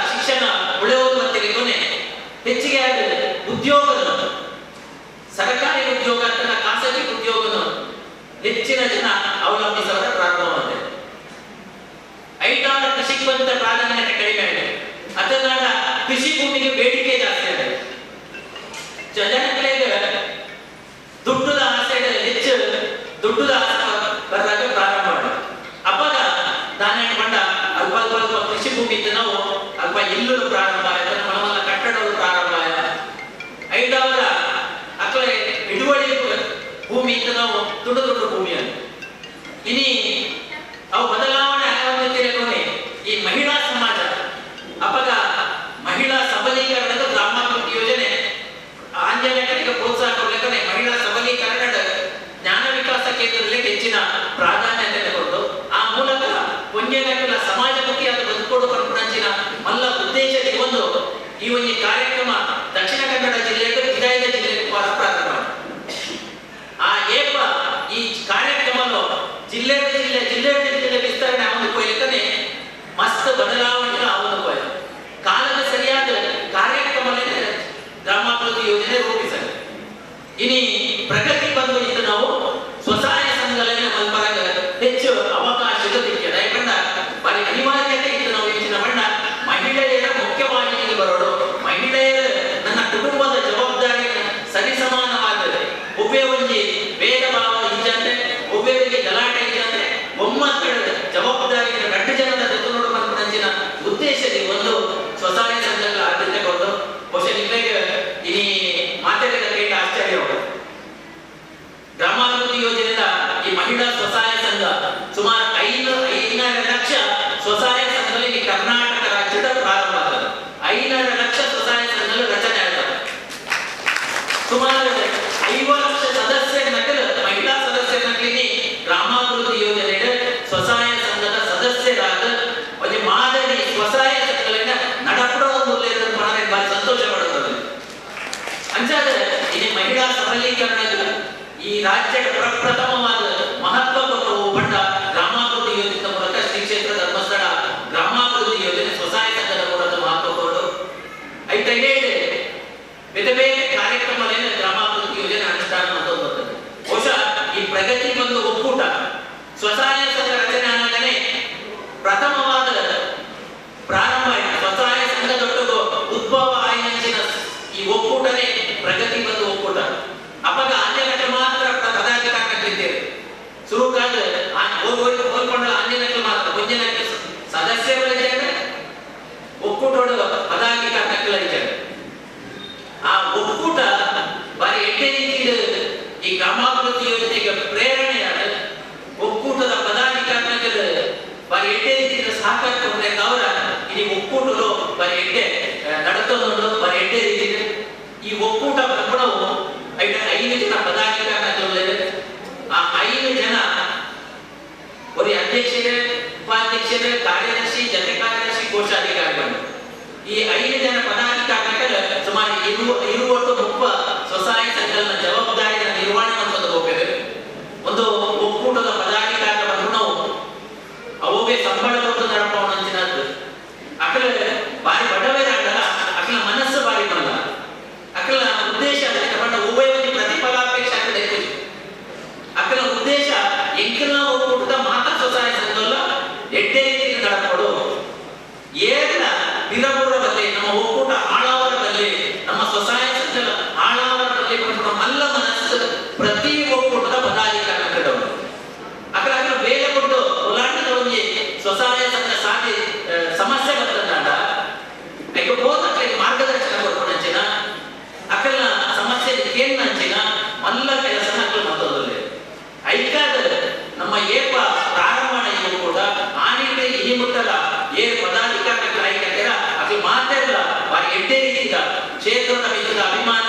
ಶಿಕ್ಷಣ ಉಳಿಯೋದು ಮತ್ತೆ ಕೊನೆ ಹೆಚ್ಚಿಗೆ ಉದ್ಯೋಗ ಸರ್ಕಾರಿ ಉದ್ಯೋಗ ಅಥವಾ ಖಾಸಗಿ ಉದ್ಯೋಗ ಹೆಚ್ಚಿನ ಜನ ಅವಲಂಬಿಸುವ ಪ್ರಾರಂಭವಾಗಿದೆ ಐಟಾದ ಕೃಷಿಗೆ ಬಂದ ಪ್ರಾಧಾನ್ಯತೆ ಕಡಿಮೆ ಆಗಿದೆ ಅದನ್ನ ಕೃಷಿ ಭೂಮಿಗೆ ಬೇಡಿಕೆ ಜಾಸ್ತಿ ಆಗಿದೆ ಜನಗಳಿಗೆ ದುಡ್ಡದ ಆಸೆ ಹೆಚ್ಚು ದುಡ್ಡದ ಆಸೆ ಬರಲಾಗ ಪ್ರಾರಂಭ ಮಾಡಿ ಅವಾಗ ದಾನ ಬಂಡ ಅಲ್ಪ ಅಲ್ಪ ಅಲ್ಪ ಕೃಷಿ ಭೂಮಿ ಇದ್ದು ನಾವು ಅಲ್ಪ ಇಲ್ಲೂ ಪ್ರಾರಂಭ ಆಯ್ತು ಮಲಮಲ್ಲ ಕಟ್ಟಡಗಳು ಪ್ರಾರಂಭ ಆಯ್ತು ಐದವರ ಅಕ್ಕಳೆ ಹಿಡುವಳಿ ಭೂಮಿ ಇದ್ದು ನಾವು ದೊಡ್ಡ ದೊಡ್ಡ ಭೂಮಿಯನ್ನು ಇನಿ ಅವು ಬದಲಾವಣೆ ಆಗುತ್ತಿರಕೊಂಡೆ ಈ ಮಹಿಳಾ ಸಮಾಜ ಅವಾಗ ಮಹಿಳಾ ಸಬಲೀಕರಣದ ಗ್ರಾಮಾಭಿವೃದ್ಧಿ ಯೋಜನೆ ಆಂಜನೇಯರಿಗೆ ಪ್ರೋತ್ಸಾಹ ಕೊಡಲಿಕ್ಕೆ ಮಹಿಳಾ ಸಬಲೀಕರಣದ ಜ್ಞಾನ ವಿಕಾಸ ಕೇಂದ್ರದಲ್ಲಿ ಹೆಚ್ಚಿನ ಪ್ರಾಧಾನ್ಯತೆ ಕೊಟ್ಟು ಆ ಮೂಲಕ ಪುಣ್ಯಗಳ ಸಮಾಜಮುಖಿಯಾದ ಬದುಕೋಡು ಪಂಚಿನ ಮಲ್ಲ ಉದ್ದೇಶಕ್ಕೆ ಒಂದು ಈ ಒಂದು ಕಾರ್ಯಕ್ರಮ ದಕ್ಷಿಣ ಕನ್ನಡ ಜಿಲ್ಲೆಗೆ ವಿಧಾಯಕ ಜಿಲ್ಲೆಗೆ ಪ್ರಾರಂಭ ಆ ಏಪ ಈ ಕಾರ್ಯಕ್ರಮವನ್ನು ಜಿಲ್ಲೆ ವಿಸ್ತರಣೆ ಆಗೋದು ಕೊಯ್ಲಿಕ್ಕೆ ಮಸ್ತ್ ಬದಲಾವಣೆಗಳು ಆಗೋದು ಕೊಯ್ಲು ಕಾಲದ ಸರಿಯಾದ ಕಾರ್ಯಕ್ರಮ ಗ್ರಾಮಾಭಿವೃದ್ಧಿ ಯೋಜನೆ ರೂಪಿಸಲು ಇನಿ ಪ್ರಗತಿ ಬಂದು ಇದ್ದು ನಾವು ಸ್ವಸಹಾಯ ಸಂಘಗಳನ್ನ ಮಲ್ಪರಾಗ ಹೆಚ್ಚು ಅವಕಾಶಗಳು ಸಿಕ್ಕಿದೆ ಯಾಕಂದ್ರೆ ಬಾರಿ ಅನಿವಾರ್ಯತೆ ಇದ್ದು ನಾವು ಹೆಚ್ಚಿನ ಬಣ್ಣ ಮಹಿಳೆಯರ ಮುಖ್ಯವಾಗಿ ಬರೋದು ಮಹಿಳೆಯರು ನನ್ನ ಕುಟುಂಬದ ಜವಾಬ್ದಾರಿ ಸರಿಸಮಾನವಾದರೆ ಒಬ್ಬೇ ಒಂಜಿ ಭೇದ ಭಾವ ಇದ್ದಂತೆ ಒಬ್ಬೇ ಗಲಾಟೆ ಇದ್ದಂತೆ ಒಮ್ಮತ್ತಡ ಮಹಿಳಾ ಸ್ವಸಹಾಯ ಸಂಘ ಸುಮಾರು 500 ಲಕ್ಷ ಸ್ವಸಹಾಯ ಸಂಘದಲ್ಲಿ ಕರ್ನಾಟಕ ರಾಜ್ಯದ ಪ್ರಾರಂಭ ಆಗ್ತದೆ. 500 ಲಕ್ಷ ಸ್ವಸಹಾಯ ಸಂಘಗಳು ರಚನೆ ಆಗ್ತದೆ. ಸುಮಾರು 50 ಲಕ್ಷ ಸದಸ್ಯರ ನಕಲು ಮಹಿಳಾ ಸದಸ್ಯರ ನಕಲಿನಿ ಗ್ರಾಮಾಭಿವೃದ್ಧಿ ಯೋಜನೆಯ ಸ್ವಸಹಾಯ ಸಂಘದ ಸದಸ್ಯರಾದ ಒಂದು ಮಾದರಿ ಸ್ವಸಹಾಯ ಸಂಘಗಳನ್ನ ನಡಪಡೋದು ಬಾರಿ ಸಂತೋಷ ಪಡುತ್ತದೆ. ಅಂಚಾದ್ರೆ ಇಲ್ಲಿ ಮಹಿಳಾ ಸಬಲೀಕರಣದ ಈ ರಾಜ್ಯದ ಪ್ರಪ್ರಥಮವಾದ ಮಹತ್ವವನ್ನು ಪಟ್ಟ ಗ್ರಾಮಾಭಿವೃದ್ಧಿ ಯೋಜನೆ ಮೂಲಕ ಶ್ರೀ ಕ್ಷೇತ್ರ ಧರ್ಮಸ್ಥಳ ಗ್ರಾಮಾಭಿವೃದ್ಧಿ ಯೋಜನೆ ಸ್ವಸಹಾಯ ಸಂಘದ ಮೂಲಕ ಮಹತ್ವವನ್ನು ಐತೆ ಬೇರೆ ಬೇರೆ ಕಾರ್ಯಕ್ರಮಗಳನ್ನು ಗ್ರಾಮಾಭಿವೃದ್ಧಿ ಯೋಜನೆ ಅನುಷ್ಠಾನ ಬರ್ತದೆ. ಬಹುಶಃ ಈ ಪ್ರಗತಿ ಒಂದು ಒಕ್ಕೂಟ ಸ್ವಸಹಾಯ ಸಂಘ ರಚನೆ ಆದಾಗಲೇ ಪ್ರಥಮವಾದ ಪ್ರಾರಂಭ ಸ್ವಸಹಾಯ ಸಂಘದೊಟ್ಟಿಗೂ ಉದ್ಭವ ಆಯ್ನಂಚಿನ ಈ ಒಕ್ಕೂಟನೇ ಪ್ರಗತಿ ಬಂದು ಒಕ್ಕೂಟ. ಅವಾಗ ಆಂಜನಕ ಮಾತ್ರ ಪದಾಧಿಕಾರಿಗಳಿದ್ದೇವೆ ಶುರುಕಾದ ಹೋಲ್ಕೊಂಡ ಆಂಜನಕ ಮಾತ್ರ ಮುಂಜಾನೆ ಸದಸ್ಯಗಳಿದ್ದೇವೆ, ಒಕ್ಕೂಟೋಡ ಪದಾಧಿಕಾರಿಗಳಿದ್ದೇವೆ. ಆ ಒಕ್ಕೂಟ ಬಾರಿ ಎಡ್ಡೆ ರೀತಿಯ ಈ ಗ್ರಾಮಾಭಿವೃದ್ಧಿ ಯೋಜನೆಗೆ ಪ್ರೇರಣೆಯಾದ ಒಕ್ಕೂಟದ ಪದಾಧಿಕಾರಿಗಳ ಬಾರಿ ಎಡ್ಡೆ ರೀತಿಯ ಸಹಕಾರ ಕೊಡಬೇಕು. ಅವರ ಇಲ್ಲಿ ಒಕ್ಕೂಟಗಳು ಬಾರಿ ಎಡ್ಡೆ ನಡತೋದು ಬಾರಿ ಎಡ್ಡೆ ರೀತಿ ಈ ಒಕ್ಕೂಟ ಬಂದ್ಬಿಡವು 5 ಜನ ಪದಾಧಿಕಾರಿಗಳು. ಆ 5 ಜನ ಒಂದು ಅಧ್ಯಕ್ಷರೇ, ಉಪಾಧ್ಯಕ್ಷರೇ, ಕಾರ್ಯದರ್ಶಿ, ಜತೆ ಕಾರ್ಯದರ್ಶಿ, ಕೋಶಾಧಿಕಾರಿಗಳು. ಈ 5 ಜನ ಪದಾಧಿಕಾರಿಗಳು ಸುಮಾರು 20 ಸ್ವಸಹಾಯ ಸಂಘಗಳ ಜವಾಬ್ದಾರಿಯ ನಿರ್ವಹಣೆ ಮಾಡುವುದು ಹೋಗ್ತದೆ. ಒಂದು ಒಕ್ಕೂಟದ ಪದಾಧಿಕಾರಿ ಬಂದು ನಾವು ಅವೇ ಸಂಬಳ ಕೊಟ್ಟು ನಡಪವನ ಅಂಚಿನದ್ದು ಅಕಲ ಬಾರಿ ಬಡವೇರ ಆಗಲ್ಲ, ಅಕಲ ಮನಸ್ಸು ಬಾರಿ ಬಲ್ಲ, ಅಕಲ ಉದ್ದೇಶ ಬಂದ ಉಭಯವತಿ ಪ್ರತಿಫಲಾಪೇಕ್ಷ ಆಗ್ತದೆ. ಅಕಲ ಉದ್ದೇಶ ಎಂಕಲ ಒಕ್ಕೂಟದ ಮಾತಾ ಸ್ವಸಹಾಯ ಸಂಘಲ್ಲ ಎಡ್ಡೆ ರೀತಿಯಲ್ಲಿ ನಡಪಡು ಏನ ವಿರಪುರದಲ್ಲಿ ನಮ್ಮ ಒಕ್ಕೂಟ ಆಳವರದಲ್ಲಿ ನಮ್ಮ ಸ್ವಸಹಾಯ ಸಂಘದ ಆಳವರದಲ್ಲಿ ಬಂದ ಮಲ್ಲ ಮನಸ್ಸು ಪ್ರತಿ ಒಕ್ಕೂಟದ ಪದಾಧಿಕಾರಿಗಳು ಅಕಲ ಅಕಲ ಬೇರೆ ಕೊಟ್ಟು ಹೋಲಾಟದ ಒಂದು ಸ್ವಸಹಾಯ ಸಂಘ ಸಾಧಿ ಸಮಸ್ಯೆ ಬರ್ತದ ಈಗ ಹೋದಕ್ಕೆ ಮಾರ್ಗದರ್ಶನ ಕೊಡ್ಕೊಂಡು ಅಂಚಿನ ಅಕಲ ಸಮಸ್ಯೆ ಕೇಂದ್ರ ಅಂಚಿನ ಮಲ್ಲ ಕೆಲಸ ಅಕಲ ಮತ್ತೊಂದು ಐಕಾದ ನಮ್ಮ ಏಪ ಪ್ರಾರಂಭ ಕೂಡ ಆನಿಗೆ ಈ ಮುಟ್ಟಲ್ಲ ಏರ್ ಪದಾಧಿಕಾರಿಗಳ ಐಕ್ಯತೆಯ ಅಕಲ ಮಾತೆಲ್ಲ ಬಾರಿ ಎಡ್ಡೆ ರೀತಿಯ ಕ್ಷೇತ್ರದ ಮಿತಿದ ಅಭಿಮಾನ,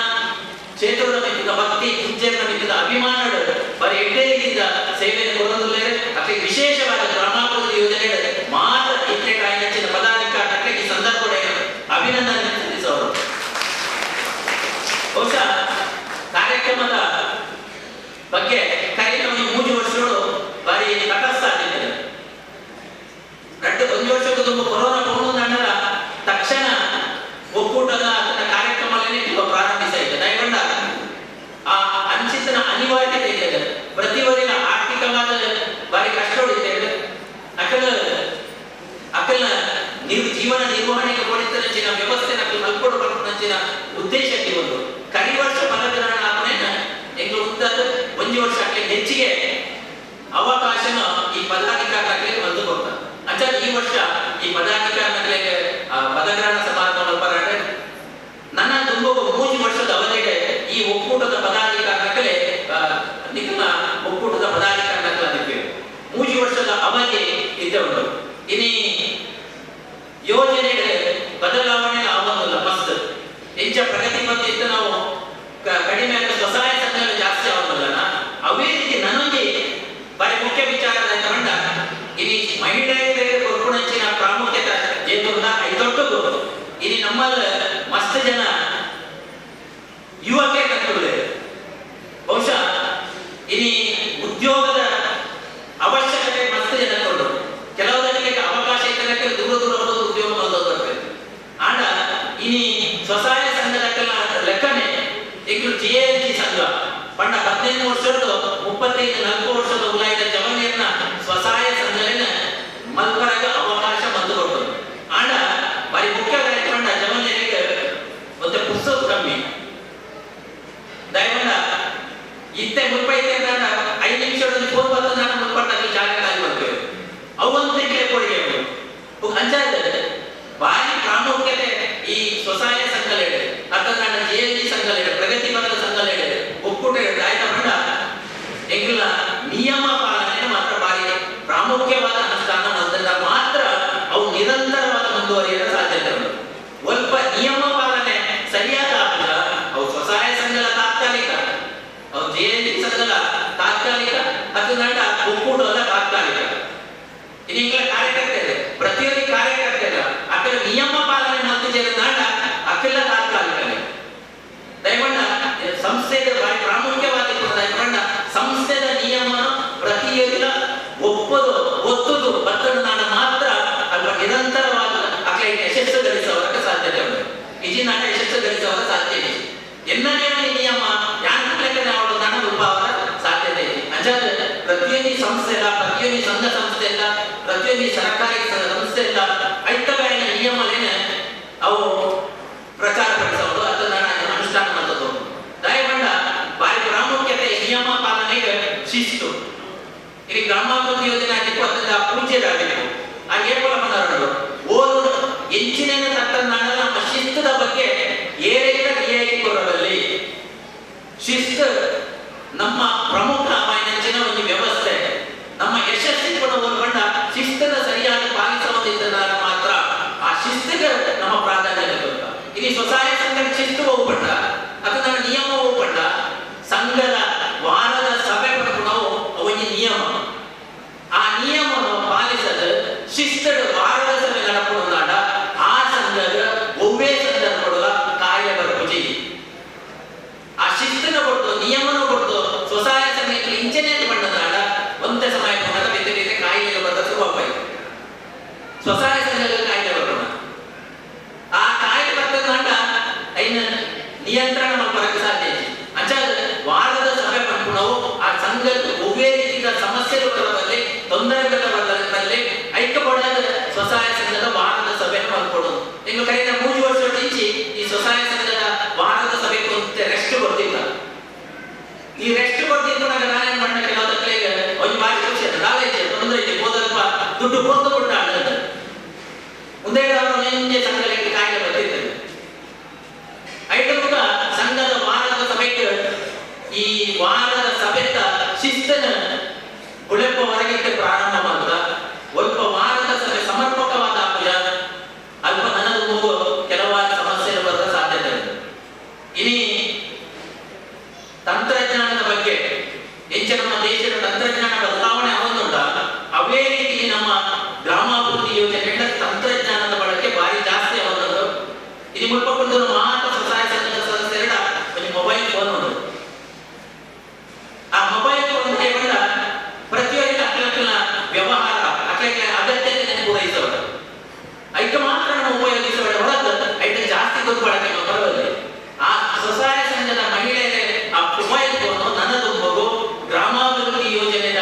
ಕ್ಷೇತ್ರದ ಮಿತಿದ ಭಕ್ತಿ, ಪೂಜ್ಯರ ಮಿತಿದ ಅಭಿಮಾನಗಳು ಬಾರಿ ಎಡ್ಡೆ ರೀತಿಯ ಸೇವೆ ಕೊಡೋದಿಲ್ಲ. ಅಕಲ ವಿಶೇಷವಾದ ಗ್ರಾಮಾಭಿವೃದ್ಧಿ ಯೋಜನೆ ಮಾತ್ರ ಇತ್ತೆ ಕಾಯಿನ ಪದಾಧಿಕಾರಕ್ಕೆ ಈ ಸಂದರ್ಭದಲ್ಲಿ ಅಭಿನಂದನೆ ಸಲ್ಲಿಸೋರು. ಬಹುಶಃ ಕಾರ್ಯಕ್ರಮದ ಬಗ್ಗೆ ಕಾರ್ಯಕ್ರಮ 3 ವರ್ಷಗಳು ಬಾರಿ ತಟಸ್ಥ ಆಗಿದ್ದಾರೆ. 1 ವರ್ಷಕ್ಕೂ ತುಂಬ ಕೊರೋನಾ ಪೌರ್ಣದ ತಕ್ಷಣ ಒಕ್ಕೂಟದ ಕಾರ್ಯಕ್ರಮಗಳನ್ನೇ ಪ್ರಾರಂಭಿಸಿದೆ. ದಯಗೊಂಡ ಆ ಅನಿಸಿತನ ಅನಿವಾರ್ಯತೆ ಇದೆ. ಪ್ರತಿವರಿನ ಆರ್ಥಿಕವಾದ ಬಾರಿ ಕಷ್ಟ ಹೊಡಿತೇವೆ. ಅಕಲ ಜೀವನ ನಿರ್ವಹಣೆಗೆ ಕೊಡಿತನಂಚಿನ ವ್ಯವಸ್ಥೆ ಮಲ್ಕೊಡಬಂಚಿನ ಉದ್ದೇಶಕ್ಕೆ ಒಂದು ಕರಿವರ್ಷ ಫಲಗ್ರಹಣ ಎಂಗ್ ಉದ್ದದ 1 ವರ್ಷ ಹೆಚ್ಚಿಗೆ ಅವಕಾಶನ ಈ ಪದಾಧಿಕಾರಿಗಳಿಗೆ ಬಂದು ಕೊಡ್ತಾರೆ. ಅಂಚ ಈ ವರ್ಷ ಈ ಪದಾಧಿಕಾರಿಗಳಿಗೆ ಪದಗ್ರಹಣ ಸಮಾರಂಭ ಬರಾಟೆ ನನ್ನ ತುಂಬ 3 ವರ್ಷದ ಅವಧಿಗೆ ಈ ಒಕ್ಕೂಟದ ಪದಾಧಿಕಾರಿಗಳೇ ನಿಖಿಲ ಒಕ್ಕೂಟದ ಪದಾಧಿಕಾರಿಗಳಿದ್ದೇವೆ. 3 ವರ್ಷದ ಅವಧಿ ಇದ್ದೇ ಉಂಟು. ಇನಿ ಯೋಜನೆ ಬದಲಾವಣೆ ಆಗೋದಿಲ್ಲ. ಫಸ್ಟ್ ಹೆಚ್ಚ ಪ್ರಗತಿ ಬಂದಿತ್ತು ನಾವು ಕಡಿಮೆ ಆದ ಸ್ವಸಹಾಯ ಸಂಘಗಳು ಜಾಸ್ತಿ ಆಗೋದಿಲ್ಲ. ಅವೇ ರೀತಿ ನನಗೆ ಬಾರಿ ಮುಖ್ಯ ವಿಚಾರ ತಗೊಂಡ ಇನಿ ಮಹಿಳೆಯರಿಗೆ ಕೊರ್ಪುಣಂಚಿನ ಪ್ರಾಮುಖ್ಯತೆ ಏತುಂದ ಐದೊಟ್ಟುಗು ಇನಿ ನಮ್ಮಲ್ಲಿ ಮಸ್ತ್ ಜನ ಯುವಕೇ ಕಟ್ಟುವುದೇ. ಬಹುಶಃ ಇನಿ ಉದ್ಯೋಗದ ಅವಶ್ಯಕತೆ ಮಸ್ತ್ ಜನ ಕೊಂಡು ಕೆಲವು ಜನಕ್ಕೆ ಅವಕಾಶ ಇದ್ದಕ್ಕೆ ದೂರ ದೂರ ಹೋಗೋದು ಉದ್ಯೋಗ ಬರ್ತದೆ. ಆಡ ಇನಿ ಸ್ವಸಹಾಯ ಸಂಘದ ಲೆಕ್ಕನೆ ಈಗ GLG ಸಂಘ ಪಂಡ 15 ವರ್ಷದ 35-40 ವರ್ಷದ ಉಲಾಯಿದ ಜವನಿಯನ್ನ ಸ್ವಸಹಾಯ ಸಂಘಗಳನ್ನ ಮಲ್ಪರಾಗ ಅವಕಾಶ ಬಂದು ಕೊಡ್ತದೆ. ಆಡ ಬಾರಿ ಮುಖ್ಯವಾಗಿ ಪಂಡ ಜವನಿಯರಿಗೆ ಮತ್ತೆ ಪುಸ್ತಕ ಕಮ್ಮಿ ದಯಗೊಂಡ ಇತ್ತೆ ಮುಲ್ಪೈತೆ 5 ನಿಮಿಷದಲ್ಲಿ ಫೋನ್ ಬಂದು ನಾನು ಮುಲ್ಪಟ್ಟಾಗಿ ಜಾಗದಲ್ಲಿ ಬರ್ತೇವೆ. ಅವಂತ ಕೊಡುಗೆ ಅಂಚಾದ ಬಾರಿ ಪ್ರಾಮುಖ್ಯತೆ ಈ ಸ್ವಸಹಾಯ ಸಂಘಗಳಿದೆ. ಅಥವಾ GLG ಸಂಘಗಳಿದೆ, ಪ್ರಗತಿ ಬಂಧದ ಸಂಘಗಳಿದೆ, ಒಕ್ಕೂಟ ಆಯ್ತಾ ಬಂಡ ಎಂಗಿಲ್ಲ ನಿಯಮ ಪ್ರತಿಯೊಂದಿನ ಒಪ್ಪದು ಒತ್ತುದು ಬತ್ತನ್ನು ನಾನು ಮಾತ್ರ ಅಲ್ಪ ನಿರಂತರವಾದ ಅಕ್ಲೈ ಯಶಸ್ಸು ಗಳಿಸುವವರ ಸಾಧ್ಯತೆ ಉಂಟು. ಇಜಿ ನಾನು ಯಶಸ್ಸು ಗಳಿಸುವವರ ಸಾಧ್ಯತೆ ಇದೆ. ಎನ್ನನೇ ನಿಯಮ ಯಾಂತ್ರಿಕತೆ ಅವಳು ನನ್ನ ರೂಪವರ ಸಾಧ್ಯತೆ ಇದೆ. ಅಂಚಾದ ಪ್ರತಿಯೊಂದು ಸಂಸ್ಥೆ ಇಲ್ಲ, ಪ್ರತಿಯೊಂದು ಸಂಘ ಸಂಸ್ಥೆ ಇಲ್ಲ, ಪ್ರತಿಯೊಂದು ಸರ್ಕಾರಿ ಸಂಸ್ಥೆ ಇಲ್ಲ, ಐತವೇನ ನಿಯಮಲೇನೆ ಅವು ಪ್ರಚಾರ ಪಡಿಸೋದು ಅದು ನಾನು ಅನುಷ್ಠಾನ ಮಾಡೋದು ದಯಮಾಡ ಭಾರಿ ಪ್ರಾಮುಖ್ಯತೆ ನಿಯಮ ಪಾಲನೆಗೆ ಶಿಸ್ತು. ಇಲ್ಲಿ ಗ್ರಾಮಾಭಿವೃದ್ಧಿ ಯೋಜನೆ ಆಗಿತ್ತು, ಅದರಿಂದ ಪೂಜ್ಯರಾಗಬೇಕು ಆ ಏರ್ಪಲ ಬಂದವರು ಓದು ಹೆಚ್ಚಿನ ತಕ್ಕನಾಡ ನಮ್ಮ ಶಿಸ್ತದ ಬಗ್ಗೆ ಏರಿದ ರಿಯಾಯಿತಿ ಕೊಡಬಲ್ಲಿ ಶಿಸ್ತು ನಮ್ಮ ಪ್ರಮುಖ ನೆಚ್ಚಿನ ಒಂದು ವ್ಯವಸ್ಥೆ. ನಮ್ಮ ಯಶಸ್ಸಿನ ಒಳಗೊಂಡ ಶಿಸ್ತನ ಸರಿಯಾಗಿ ಪಾಲಿಸುವುದಿದ್ದರೆ ಮಾತ್ರ ಆ ಶಿಸ್ತಿಗೆ ನಮ್ಮ ಪ್ರಾಧಾನ್ಯತೆ ಕೊಡ್ತ. ಇಲ್ಲಿ ಸ್ವಸಹಾಯ ಸಂಘದ ಶಿಸ್ತು ಹೋಗ್ಬಂಡ ಅದನ್ನ ನಿಯಮ ಹೋಗ್ಬಂಡ ಸಂಘದ ವಾರದ ಸಭೆ ಪಡ್ಕೊಂಡು ಒಂದು ನಿಯಮ ಆ ನಿಯಮವನ್ನು ಪಾಲಿಸದ ಶಿಸ್ತದ ವಾರದ ಸಭೆ ನಡಪುಣಾಡ ಆ ಸಂಘದ ಒವ್ವೇ ಸಂಘದ ಕೊಡುವ ಕಾರ್ಯ ಬರ್ಪುಜಿ ಆ ಶಿಸ್ತನ ಕೊಟ್ಟು ನಿಯಮನ ಕೊಟ್ಟು ಸ್ವಸಹಾಯ ಸಂಘಕ್ಕೆ ಇಂಚನೇನು ಬಂಡದಾಡ ಒಂದೇ ಸಮಯ ಬಂದಾಗ ಬೇರೆ ಬೇರೆ ಕಾಯಿಲೆಗಳು ಬರ್ತಾ ಶುರುವಾಗ್ಬೇಕು. ಸ್ವಸಹಾಯ ಸಂಘದಲ್ಲಿ ಕಾಯಿಲೆ ಬರೋಣ ಆ ಕಾಯಿಲೆ ಬರ್ತದಾಂಡ ಐನ ನಿಯಂತ್ರಣ ಮಾಡಕ್ಕೆ ಸಾಧ್ಯ ಇದೆ. ಅಂಚಾದ ವಾರದ ಸಭೆ ಪಡ್ಕೊಂಡು ಆ ಸಂಘದ ಒವ್ವೇ ರೀತಿಯ ಸಮಸ್ಯೆಗಳು ಬರೋದಲ್ಲಿ ತೊಂದರೆಗಳ ಬರೋದ್ರಲ್ಲಿ ಐಕ್ಯಪಡೋದ ಸ್ವಸಹಾಯ ಸಂಘದ ವಾರದ ಸಭೆ ಮಾಡ್ಕೊಡೋದು. ಇನ್ನು ಕರೆಯಿಂದ 3 ವರ್ಷ ಇಂಚಿ ಈ ಸ್ವಸಹಾಯ ಸಂಘದ ವಾರದ ಸಭೆಗೆ ಒಂದು ರೆಸ್ಟ್ ಬರ್ತಿಲ್ಲ. ಈ ರೆಸ್ಟ್ ಬರ್ತಿದ್ದು ನಾನು ನಾನೇನ್ ಮಾಡ್ದೆ ಕೆಲವದಕ್ಕೆ ಒಂದು ಬಾರಿ ಖುಷಿ ಆಯ್ತು, ನಾಳೆ ಇದೆ ತೊಂದರೆ ಇದೆ ಹೋದಲ್ಪ ದುಡ್ಡು ಕೊಟ್ಟು ಕೊಟ್ಟ ಆಡೋದು ಮುಂದೆ ನಿಂಗೆ ಸಂಘಕ್ಕೆ ಕಾಯಿಲೆ ಬರ್ತಿರ್ತದೆ. ಐಟಮ್ಗ ಸಂಘದ ವಾರದ ಸಭೆಗೆ ಈ ವಾರದ ಸಭೆಯ ಶಿಸ್ತನ ಉಳೆಪ ಹೊರಗಿಕ್ಕೆ ಪ್ರಾರಂಭ ಮಾತ್ರ ಸ್ವಲ್ಪ ವಾರದ ಸಭೆ ಸಮರ್ಪಕವಾದ ಪೂಜಾ ಅಲ್ಪ ನನಗೂ ಕೆಲವಾರು ಸಮಸ್ಯೆಗಳು ಬರುವ ಸಾಧ್ಯತೆ ಇದೆ. ಇನಿ ತಂತ್ರಜ್ಞಾನದ ಬಗ್ಗೆ ಹೆಚ್ಚು ನಮ್ಮ ದೇಶದ ತಂತ್ರಜ್ಞಾನ ಬದಲಾವಣೆ ಆಗೋದುಂಟ ಅವೇ ರೀತಿ ನಮ್ಮ ಗ್ರಾಮಾಭಿವೃದ್ಧಿ ಯೋಜನೆಗಳ ತಂತ್ರಜ್ಞಾನದ ಬಳಕೆ ಭಾರಿ ಜಾಸ್ತಿ ಆಗೋದು. ಇದು ಮುಲ್ಪಕೊಂಡು ಮಾತ್ರ ಸ್ವಸಹಾಯ ಸಂಘದ ಸದಸ್ಯರ ಒಂದು ಮೊಬೈಲ್ ಫೋನ್ ಉಂಟು. ಆ ಮೊಬೈಲ್ ಫೋನ್ ಬಂದ ಪ್ರತಿಯೊಂದು ಅಕ್ಲಕ್ಕಲ ವ್ಯವಹಾರ ಅಕ್ಲಕ್ಕೆ ಅಗತ್ಯತೆ ಪೂರೈಸೋದು ಐಕ ಮಾತ್ರ ನಾವು ಉಪಯೋಗಿಸೋಣ ಹೊರತು ಐಟ ಜಾಸ್ತಿ ದುರ್ಬಳಕೆ ಬರೋದು. ಆ ಸ್ವಸಹಾಯ ಸಂಘದ ಮಹಿಳೆಯರೇ ಆ ಮೊಬೈಲ್ ಫೋನು ನನ್ನದು ಮಗು ಗ್ರಾಮಾಭಿವೃದ್ಧಿ ಯೋಜನೆಯ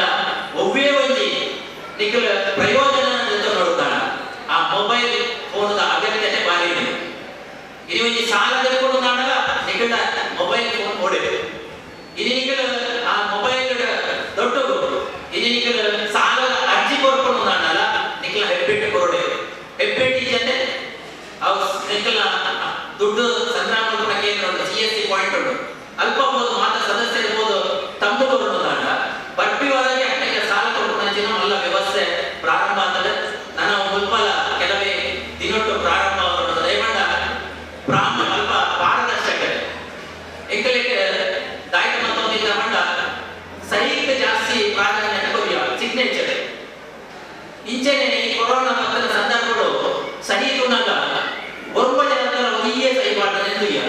ಒವ್ವೇ ಒಂಜಿ ನಿಖಿಲ ಪ್ರಯೋಜನ ನೋಡುತ್ತಾಳ. ಆ ಮೊಬೈಲ್ ಫೋನದ ಅಗತ್ಯತೆ ಭಾರಿ ಇದೆ. ಇದು ಒಂಜಿ ಸಾಲ ತೆಗೆದುಕೊಂಡಾಗ ನಿಖಿಲ ಮೊಬೈಲ್ ಫೋನ್ ಓಡಬೇಕು. ಇದು ನಿಖಿಲ ಆ ಮೊಬೈಲ್ ದೊಡ್ಡದು ಇದು ನಿಖಿಲ ಸಾಲದ ಅರ್ಜಿ ಕೊಡ್ಕೊಂಡು ನಾನಲ್ಲ ನಿಖಿಲ ಹೆಬ್ಬೆಟ್ಟು ಕೊರಡೆ ಹೆಬ್ಬೆಟ್ಟಿ ಜೊತೆ ಅವು ನಿಖಿಲ ದುಡ್ಡು ಸಂಗ್ರಾಮ ಕೇಂದ್ರ ಉಂಟು, CSC ಪಾಯಿಂಟ್ ಉಂಟು, ಅಲ್ಪ ಹೋದು ಮಾತ್ರ ಸದಸ್ಯ ಇರ್ಬೋದು ತಮ್ಮ ಕೊರಡುದಾಡ ಬಟ್ಟಿ ಒಳಗೆ ಅಷ್ಟಕ್ಕೆ ಸಾಲ ಕೊಟ್ಟು ಮಲ್ಲ ವ್ಯವಸ್ಥೆ ಪ್ರಾರಂಭ ಆಗ್ತದೆ. ನನ್ನ ಮುಲ್ಪಲ ಕೆಲವೇ ದಿನೊಟ್ಟು ಪ್ರಾರಂಭ ದಯಮಾಡ ಪ್ರಾರಂಭ ಅಲ್ಪ ಪಾರದರ್ಶಕತೆ ಎಂಕಲಿಕ್ಕೆ ದಾಯಕ ಮತ್ತೊಂದಿದ್ದ ಮಂಡ ಸಹಿತ ಜಾಸ್ತಿ ಪ್ರಾಧಾನ್ಯತೆ ಕೊರಿಯ ಸಿಗ್ನೇಚರ್ ಇಂಚೆನೆ ಈ ಕೊರೋನಾ ಮತ್ತದ ಸಂದರ್ಭಗಳು ಸಹಿತುನಾಗ ಒಬ್ಬ ಜನರ ಒಯ್ಯೇ ಸಹಿ ಮಾಡ್ತಾರೆ ಎಂದುಯ್ಯ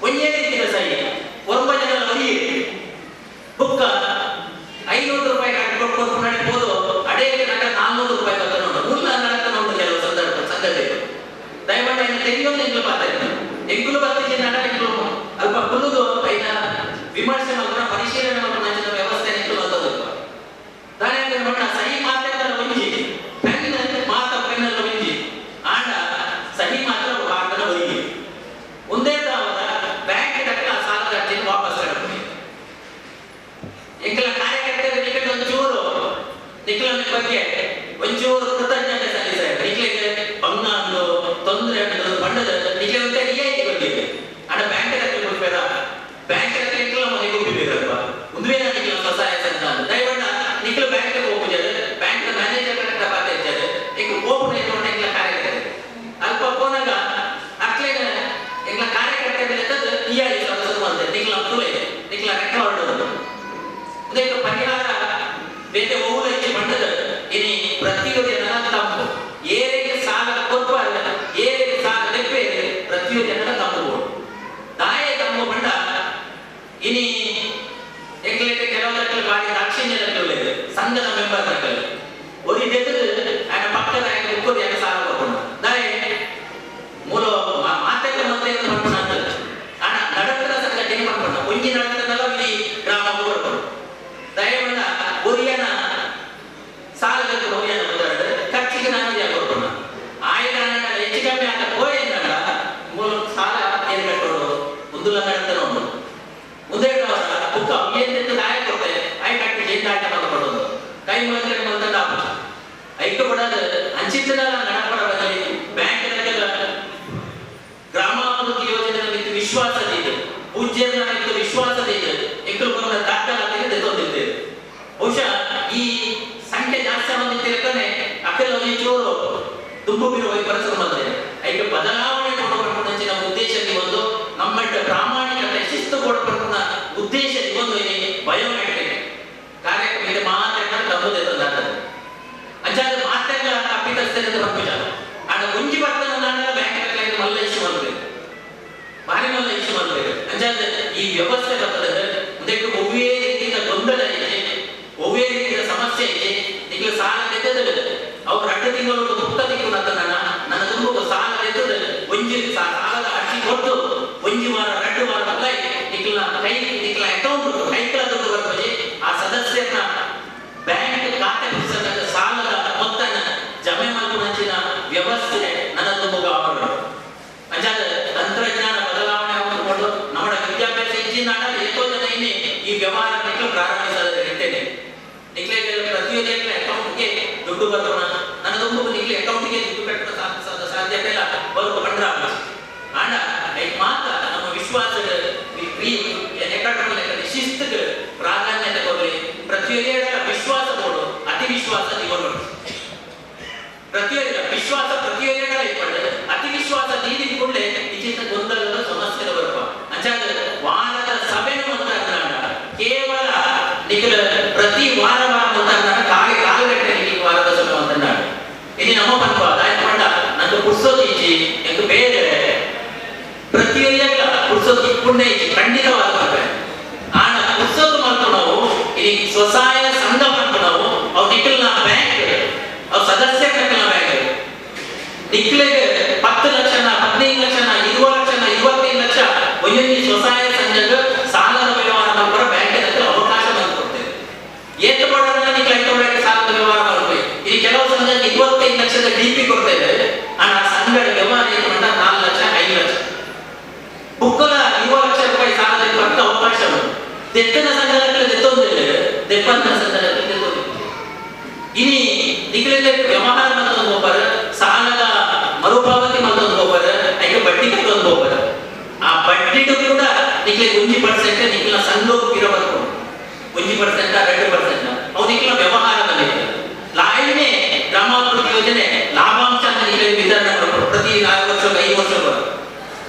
ಒಂದೇ ರೀತಿಯ ಸಹಿ ಒಬ್ಬ ಜನರ ಒಯ್ಯೇ ಬುಕ್ಕ 500 ರೂಪಾಯಿ ಕೊಟ್ಟು ನಡೀಬೋದು ಅಡೆಗೆ ನಟ 400 ರೂಪಾಯಿ ಬರ್ತದೆ ಮುಲ್ಲ ನಡಕ ನೋಡು ಕೆಲವು ಸಂದರ್ಭ ಸಂಗತಿ ದಯಮಾಡಿ ತೆಗೆಯೋದು ಎಂಗ್ಲು ಪಾತ್ರ ಎಂಗ್ಲು ಬರ್ತಿದ್ದೆ ನಟ ಎಂಗ್ಲು ಅಲ್ಪ ಕುಲುದು ಐನ ವಿಮರ್ಶೆ ಮಾಡ್ಕೊಂಡು ಪರಿಶೀಲನೆ ಮಾಡ್ಕೊಂಡು ವ್ಯವಸ್ಥೆ ಎಂಗ್ಲು ಬರ್ತದೆ. ದಾನೆ ಮಣ್ಣ ಸಹಿ ಮಾತ್ರ ಒಂಜಿ ಪೆನ್ ಮಾತ್ರ ಪೆನ್ನಲ್ಲಿ ಒಂಜಿ ಆಂಡ ಸಹಿ ಮಾತ್ರ ವಾರ್ಡನ ಒಯ್ಯಿ ಒಂದೇ ತಾವದ ಬ್ಯಾಂಕ್ ತಕ್ಕ ಸಾಲದ ಅರ್ಜಿನ ವಾಪಸ್ ಕಟ್ಟಿ ಎಂಕಲ ಕಾರ್ಯಕರ್ತರ ನಿಕಟ ಒಂಚೂರು ನಿಖಿಲ ಬಗ್ಗೆ ಒಂಚೂರು ಕೃತಜ್ಞತೆ ಸಲ್ಲಿಸ್ತಾರೆ. ನಿಖಿಲಿಗೆ ಬಂಗಾಂದು ತೊಂದರೆ ಬಣ್ಣದ ನಿಖಿಲ ಅಂತ ರಿಯಾಯಿತಿ ಬಂದಿದೆ ಆಡ ಬ್ಯಾಂಕ್ ತಕ್ಕ ಕೊಡ್ಬೇಡ ಬ್ಯಾಂಕ್ ತಕ್ಕ ನಿಖಿಲ ಮನೆಗೆ ಹೋಗ್ಬೇಕಲ್ವ ಮುಂದುವೇನ ನಿಖಿಲ ಸ್ವಸಹಾಯ ಸಂಘ ದಯಮಾಡ ನಿಖಿಲ ಬ್ಯಾಂಕ್ ಹೋಗ್ಬಿದ್ದಾರೆ ಬ್ಯಾಂಕ್ ಮ್ಯಾನೇಜರ್ ಕರೆಕ್ಟ್ ಪಾತ್ರ ಇದ್ದಾರೆ ಈಗ ಓಪನ್ ಇಟ್ಕೊಂಡ ಎಂಗ್ಲ ಕಾರ್ಯಕರ್ತರು ಅಲ್ಪ ಹೋನಾಗ ಅಕ್ಲೇನ ಎಂಗ್ಲ ಕಾರ್ಯಕರ್ತರು ರಿಯಾಯಿತಿ ಸದಸ್ಯರು ಬಂದ್ರೆ ನಿಖಿಲ ಅಪ್ರೂವ್ ಇದೆ ನಿಖಿಲ ರೆಕಾರ್ಡ್ ಇದಕ್ಕೆ ಪರಿಹಾರ ಬೇರೆ ಹೋಗುವ ಹೆಚ್ಚು ಬಂಡದ ಇನಿ ಪ್ರತಿಯೊಂದು ಜನರ ತಪ್ಪು ಏರಿಗೆ ಸಾಲ ಕೊಡ್ಬಾರ್ದ ಏರಿಗೆ ಸಾಲ ತೆಪ್ಪೆ ಪ್ರತಿಯೊಂದು ಜನರ ತಪ್ಪು ದಾಯ ತಮ್ಮ ಬಂಡ ಇನಿ ಎಂಗ್ಲಿಕ್ಕೆ ಕೆಲವೊಂದಕ್ಕೆ ಬಾರಿ ದಾಕ್ಷಿಣ್ಯ ಎತ್ತದು ಆಗ ಪಕ್ಕದ ಉಕ್ಕುದು ಯಾಕೆ ಸಾಲ ಕೊಡ್ಕೊಂಡು ದಾಯ ಮೂಲ ಮಾತೆಲ್ಲ ಮತ್ತೆ ಮಾಡ್ಕೊಂಡು ಆಗ್ತದೆ ಆಣ ನಡತರ ಸಂಘಟನೆ ಮಾಡ್ಕೊಂಡು ಒಂಜಿ ನಡತನೆಲ್ಲ ಇಡೀ ಗ್ರಾಮ ಕೊಡ್ಕೊಂಡು ದಯವಿಲ್ಲ ಒರಿಯನ ಸಾಲದಲ್ಲಿ ಒರಿಯನ ಉದಾಹರಣೆ ಖರ್ಚಿಗೆ ನಾನು ಕೊಡ್ಕೊಂಡು ಆಯ್ದ ಹೆಚ್ಚು ಕಮ್ಮಿ ಆಗ ಹೋಯಲ್ಲ ಮೂಲ ಸಾಲ ಏನು ಕಟ್ಟೋದು ಮುಂದುಲ್ಲ ನಡತನ ಉಂಟು ಮುಂದೆ ಬುಕ್ಕ ಏನು ದಾಯ ಕೊಡ್ತೇವೆ ಆಯ್ ಕಟ್ಟಿ ಜೈನ್ ಆಟ ಮಾಡ್ಕೊಡೋದು ಕೈ ಮೂಲಕ ಬಂದ ಐಕ್ಯ ಪಡೋದು ಅಂಚಿತನ ನಡಪಡದಲ್ಲಿ ಬ್ಯಾಂಕ್ ಗ್ರಾಮಾಭಿವೃದ್ಧಿ ಯೋಜನೆ ವಿಶ್ವಾಸದ ಇದೆ ಪೂಜ್ಯರ ವಿಶ್ವಾಸದ ಇದೆ ಎಂಕಲು ಬರುವ ದಾಖಲಾತಿಗೆ ತೆಗೆದಿದ್ದೇವೆ ಬಹುಶಃ ಈ ಸಂಖ್ಯೆ ಜಾಸ್ತಿ ಆಗುತ್ತಿರತಾನೆ ಅಕ್ಕಲ ಚೂರು ತುಂಬುಗಿರುವ ಪರಿಸರ ಬಂದಿದೆ ಐಕ್ಯ ಬದಲಾವಣೆ ಕೊಡಬೇಕಂಚಿನ ಉದ್ದೇಶ ಒಂದು ನಮ್ಮಟ್ಟ ಪ್ರಾಮಾಣಿಕತೆ ಶಿಸ್ತು ಕೊಡಬೇಕನ್ನ ಉದ್ದೇಶ ಒಂದು ಬಯೋಮೆಟ್ರಿಕ್ ಕಾರ್ಯಕ್ರಮ ಇದೆ ಮಾತ್ರ ತಮ್ಮದೇ ತಂದಾಗ್ತದೆ ಅಂಚಾದ ಮಾತ್ರ ಅಪ್ಪಿತಸ್ಥರಿಂದ ಬಂದ್ಬಿಟ್ಟ ಆಗ ಮುಂಜಿ ಬರ್ತನ ನಾನು ಬ್ಯಾಂಕ್ ಮಲ್ಲ ಇಶ್ಯೂ ಮಾಡಬೇಕು ಭಾರಿ ಮಲ್ಲ ಇಶ್ಯೂ ಮಾಡಬೇಕು ಅಂಚಾದ ಈ ವ್ಯವಸ್ಥೆ ಬರ್ತದೆ ಮುಂದಕ್ಕೆ ಒವ್ವೇ ರೀತಿಯ ಗೊಂದಲ ಇದೆ ಒವ್ವೇ ರೀತಿಯ ಸಮಸ್ಯೆ ಇದೆ ಈಗ ಸಾಲ ತೆಗೆದ ಅವ್ರು 2 ತಿಂಗಳು ಮುಕ್ತ ತಿಂಗಳು ನನ್ನ ತುಂಬ ಸಾಲ ತೆಗೆದ ಒಂಜಿ ಸಾಲದ ಅರ್ಜಿ ಕೊಟ್ಟು ಒಂಜಿ ವಾರ 2 ವಾರ ಅಲ್ಲ ನಿಕ್ಲ ಕೈ ನಿಕ್ಲ ಅಕೌಂಟ್ ಕೈಕಲ ದುಡ್ಡು ಬರ್ತದೆ ಆ ಸದಸ್ಯರ ಬ್ಯಾಂಕ್ ಖಾತೆ ಪುಸ್ತಕದ ಸಾಲದ ಮೊತ್ತ ಜಮೆ ಮಾಡುವಂಚಿನ ವ್ಯವಸ್ಥೆ ನನ್ನ ತುಂಬ ಆವರಣ ಅಂಚಾದ ತಂತ್ರಜ್ಞಾನ ಬದಲಾವಣೆ ಆಗಿಕೊಂಡು ನಮ್ಮ ವಿದ್ಯಾಭ್ಯಾಸ ಹೆಚ್ಚಿನ ಎಷ್ಟೋ ಜನ ಇನ್ನೇ ಈ ವ್ಯವಹಾರ ನಿಕ್ಲು ಪ್ರಾರಂಭಿಸೋದಕ್ಕೆ ಇರ್ತೇನೆ ನಿಕ್ಲೆ ಪ್ರತಿಯೊಂದು ಅಕೌಂಟ್ಗೆ ದುಡ್ಡು ಬರೋಣ ನನ್ನ ತುಂಬ ನಿಕ್ಲೆ ಅಕೌಂಟ್ಗೆ ದುಡ್ಡು ಕಟ್ಟುವ ಸಾಧ್ಯತೆ ಇಲ್ಲ ಬರುವ ಬಂದ್ರ ಆಂಡ ಮಾತ್ರ ನಮ್ಮ ವಿಶ್ವಾಸದ ಶಿಸ್ತಿಗೆ ಪ್ರಾಧಾನ್ಯತೆ ಕೊಡಲಿ ಪ್ರತಿಯೊಂದು ವಿಶ್ವಾಸ ಕೊಡು ಅತಿ ವಿಶ್ವಾಸ ಜೀವನ ಪ್ರತಿಯೊಂದು ವಿಶ್ವಾಸ ಪ್ರತಿಯೊಂದು ಇಟ್ಕೊಂಡೆ ಅತಿ ವಿಶ್ವಾಸ ನೀಡಿಕೊಂಡೆ ಇಚ್ಚಿತ ಗೊಂದಲದ ಸಮಸ್ಯೆ ಬರುವ ಅಂಚಾದ ವಾರದ ಸಭೆನು ಅಂತ ಕೇವಲ ನಿಖಿಲ ಪ್ರತಿ ವಾರ ಅಂತ ಕಾಲಗಟ್ಟೆ ವಾರದ ಸಭೆ ಅಂತ ಇಲ್ಲಿ ನಮ್ಮ ಬಂದ್ವ ಆಯ್ತು ಮಾಡ ನಂದು ಪುಸ್ತಕ ಇಚ್ಚಿ ಎಂದು ಬೇರೆ ಪ್ರತಿಯೊಂದು ಪುಸ್ತಕ ಇಟ್ಕೊಂಡೇ ಇಚ್ಚಿ ಖಂಡಿತವಾದ ಆನ ಪುಸ್ತಕ ಮಾಡ್ತು ನಾವು ಇಲ್ಲಿ ಸ್ವಸಹಾಯ ಸಂಘ ಮಾಡ್ತು ನಾವು ಅವು ನಿಖಿಲ್ನ ಬ್ಯಾಂಕ್ ಅವು ಸದಸ್ಯ ನಿಖಿಲ್ನ ಬ್ಯಾಂಕ್ ನಿಖಿಲಿಗೆ 10 ಲಕ್ಷನ 15 ಲಕ್ಷನ 20 ಲಕ್ಷನ 25 ಲಕ್ಷ ಒಂದೊಂದು ಸ್ವಸಹಾಯ ಸಂಘಕ್ಕೆ ಸಾಲದ ವ್ಯವಹಾರ ಮಾಡ್ಬಾರ ಬ್ಯಾಂಕಿನಲ್ಲಿ ಅವಕಾಶ ಮಾಡಿಕೊಡ್ತೇವೆ ಏತ್ ಮಾಡೋದನ್ನ ನಿಖಿಲ ಐಟೋಬ್ಯಾಂಕ್ ಸಾಲದ ವ್ಯವಹಾರ ಮಾಡ್ಬೇಕು ಇಲ್ಲಿ ಕೆಲವು ಸಂಘಕ್ಕೆ 25 ಲಕ್ಷದ ಡಿಪಿ ಕೊಡ್ತೇವೆ ಆ ಸಂಘದ ವ್ಯವಹಾರ ಏನು ಮಾಡ 4 ಲಕ್ಷ 5 ಲಕ್ಷ ಬುಕ್ಕಲ 20 ಲಕ್ಷ ರೂಪಾಯಿ ಸಾಲದ ಕೊಟ್ಟ ಅವಕಾಶ ತೆತ್ತನ ಸಂಘದಲ್ಲಿ ತೆತ್ತೊಂದಿಲ್ಲ ತೆಪ್ಪಂತನ ಸಂಘದಲ್ಲಿ ತೆತ್ತೊಂದಿಲ್ಲ ಇನಿ ನಿಖಿಲಿಗೆ ವ್ಯವಹಾರ ಮತ್ತೊಂದು ಒಬ್ಬರು ಸಾಲದ ಮರುಪಾವತಿ ಮತ್ತೊಂದು ಒಬ್ಬರು ಐಕೆ ಬಡ್ಡಿ ಕಟ್ಟೊಂದು ಒಬ್ಬರು ಆ ಬಡ್ಡಿಗೂ ಕೂಡ ನಿಖಿಲಿಗೆ 1% ನಿಖಿಲ ಸಂಘಕ್ಕೂ ಇರಬೇಕು 1% 2% ಅವು ನಿಖಿಲ ವ್ಯವಹಾರದಲ್ಲಿ ಲಾಯನೆ ಗ್ರಾಮಾಭಿವೃದ್ಧಿ ಯೋಜನೆ ಲಾಭಾಂಶ ಅಂತ ನಿಖಿಲಿಗೆ ವಿತರಣೆ ಮಾಡಬೇಕು ಪ್ರತಿ 4 ವರ್ಷ 5 ವರ್ಷ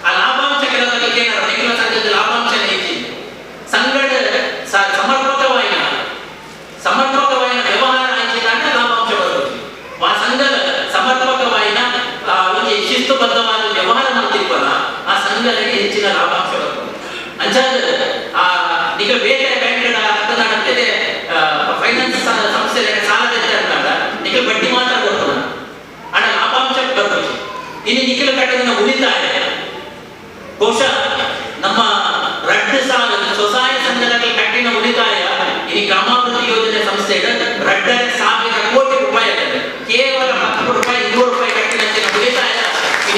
ಆ ಲಾಭಾಂಶ ಕೆಲವರಿಗೆ ನಿಖಿಲ ಸಂಘದ ಲಾಭಾಂಶ ಹೆಚ್ಚಿದೆ ಸಂಘಟ ಸಮರ್ಪಕವಾದ ವ್ಯವಹಾರ ಆಯ್ಕೆದಾಟ ಲಾಭಾಂಶ ಬರಬೇಕು ಆ ಸಂಘದ ಸಮರ್ಪಕವಾದ ಒಂದು ಶಿಸ್ತುಬದ್ಧವಾದ ವ್ಯವಹಾರ ಮಾಡ್ತಿರ್ವಲ್ಲ ಆ ಸಂಘದಲ್ಲಿ ಹೆಚ್ಚಿನ ಲಾಭಾಂಶ ಬರಬೇಕು ಅಂಚಾದ ಆ ನಿಖಿಲ ಬೇರೆ ಬ್ಯಾಂಕ್ಗಳ ಹಕ್ಕದಾಟಕ್ಕೆ ಫೈನಾನ್ಸ್ ಸಂಸ್ಥೆ ಸಾಲ ತೆಗೆದ ನಿಖಿಲ ಬಡ್ಡಿ ಮಾತ್ರ ಕೊಡ್ತಾನ ಹಣ ಲಾಭಾಂಶ ಬರಬೇಕು ಇನ್ನು ನಿಖಿಲ ಕಟ್ಟದ ಉಳಿತಾಯ ಬಹುಶಃ ನಮ್ಮ ಸ್ವಸಹಾಯ ಸಂಘದಲ್ಲಿ ಕಟ್ಟಿನ ಉಳಿತಾಯ ಈ ಗ್ರಾಮಾಭಿವೃದ್ಧಿ ಯೋಜನೆ ಸಂಸ್ಥೆಗೆ 2,000 ಕೋಟಿ ರೂಪಾಯಿ ಆಗಿದೆ ಕೇವಲ 10 ರೂಪಾಯಿ 200 ರೂಪಾಯಿ ಕಟ್ಟಿನ ಉಳಿತಾಯ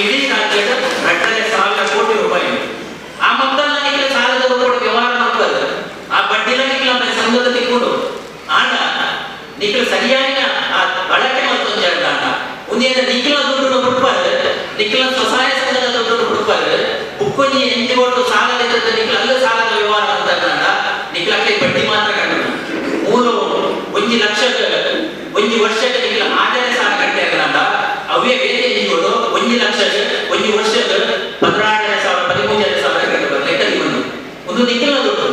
ಇಡೀ ರಾಜ್ಯದ 2,000 ಕೋಟಿ ರೂಪಾಯಿ ಆ ಮೊತ್ತನ ನಿಖಿಲ ಸಾಲದ ಕೂಡ ವ್ಯವಹಾರ ಮಾಡ್ತಾರೆ ಆ ಬಡ್ಡಿಲ ನಿಖಿಲ ಸಂಘದ ತಿಳ್ಕೊಂಡು ಆಂಡ ನಿಖಿಲ ಸರಿಯಾಗಿ ಬಳಕೆ ಮತ್ತೊಂದು ಆಂಡ ಒಂದೇನ ನಿಖಿಲ ದುಡ್ಡು ಬಿಡ್ಬಾರ್ದು ನಿಖಿಲ ಸ್ವಸಹಾಯ ಸಂಘದ ದುಡ್ಡು ಬಿಡ್ಬಾರ್ದು ಬುಕ್ಕೊಂಜಿ ಎಂಜಿಗಳು ಸಾಲ ನಿಖಿಲ ಅಲ್ಲ ಸಾಲದ ವ್ಯವಹಾರ ಅಂತ ನಿಖಿಲಕ್ಕೆ ಬಡ್ಡಿ ಮಾತ್ರ ಕಂಡು 1 ಲಕ್ಷಕ್ಕೆ 1 ವರ್ಷಕ್ಕೆ ನಿಖಿಲ ಆದಾಯ ಸಾಲ ಕಟ್ಟೆ ಅಂತ ಅವೇ ಬೇರೆ ಎಂಜಿಗಳು 1 ಲಕ್ಷಕ್ಕೆ 1 ವರ್ಷಕ್ಕೆ 16,000 13,000 ಕಟ್ಟಬೇಕು ಲೆಕ್ಕದಲ್ಲಿ ಒಂದು ನಿಖಿಲ ದುಡ್ಡು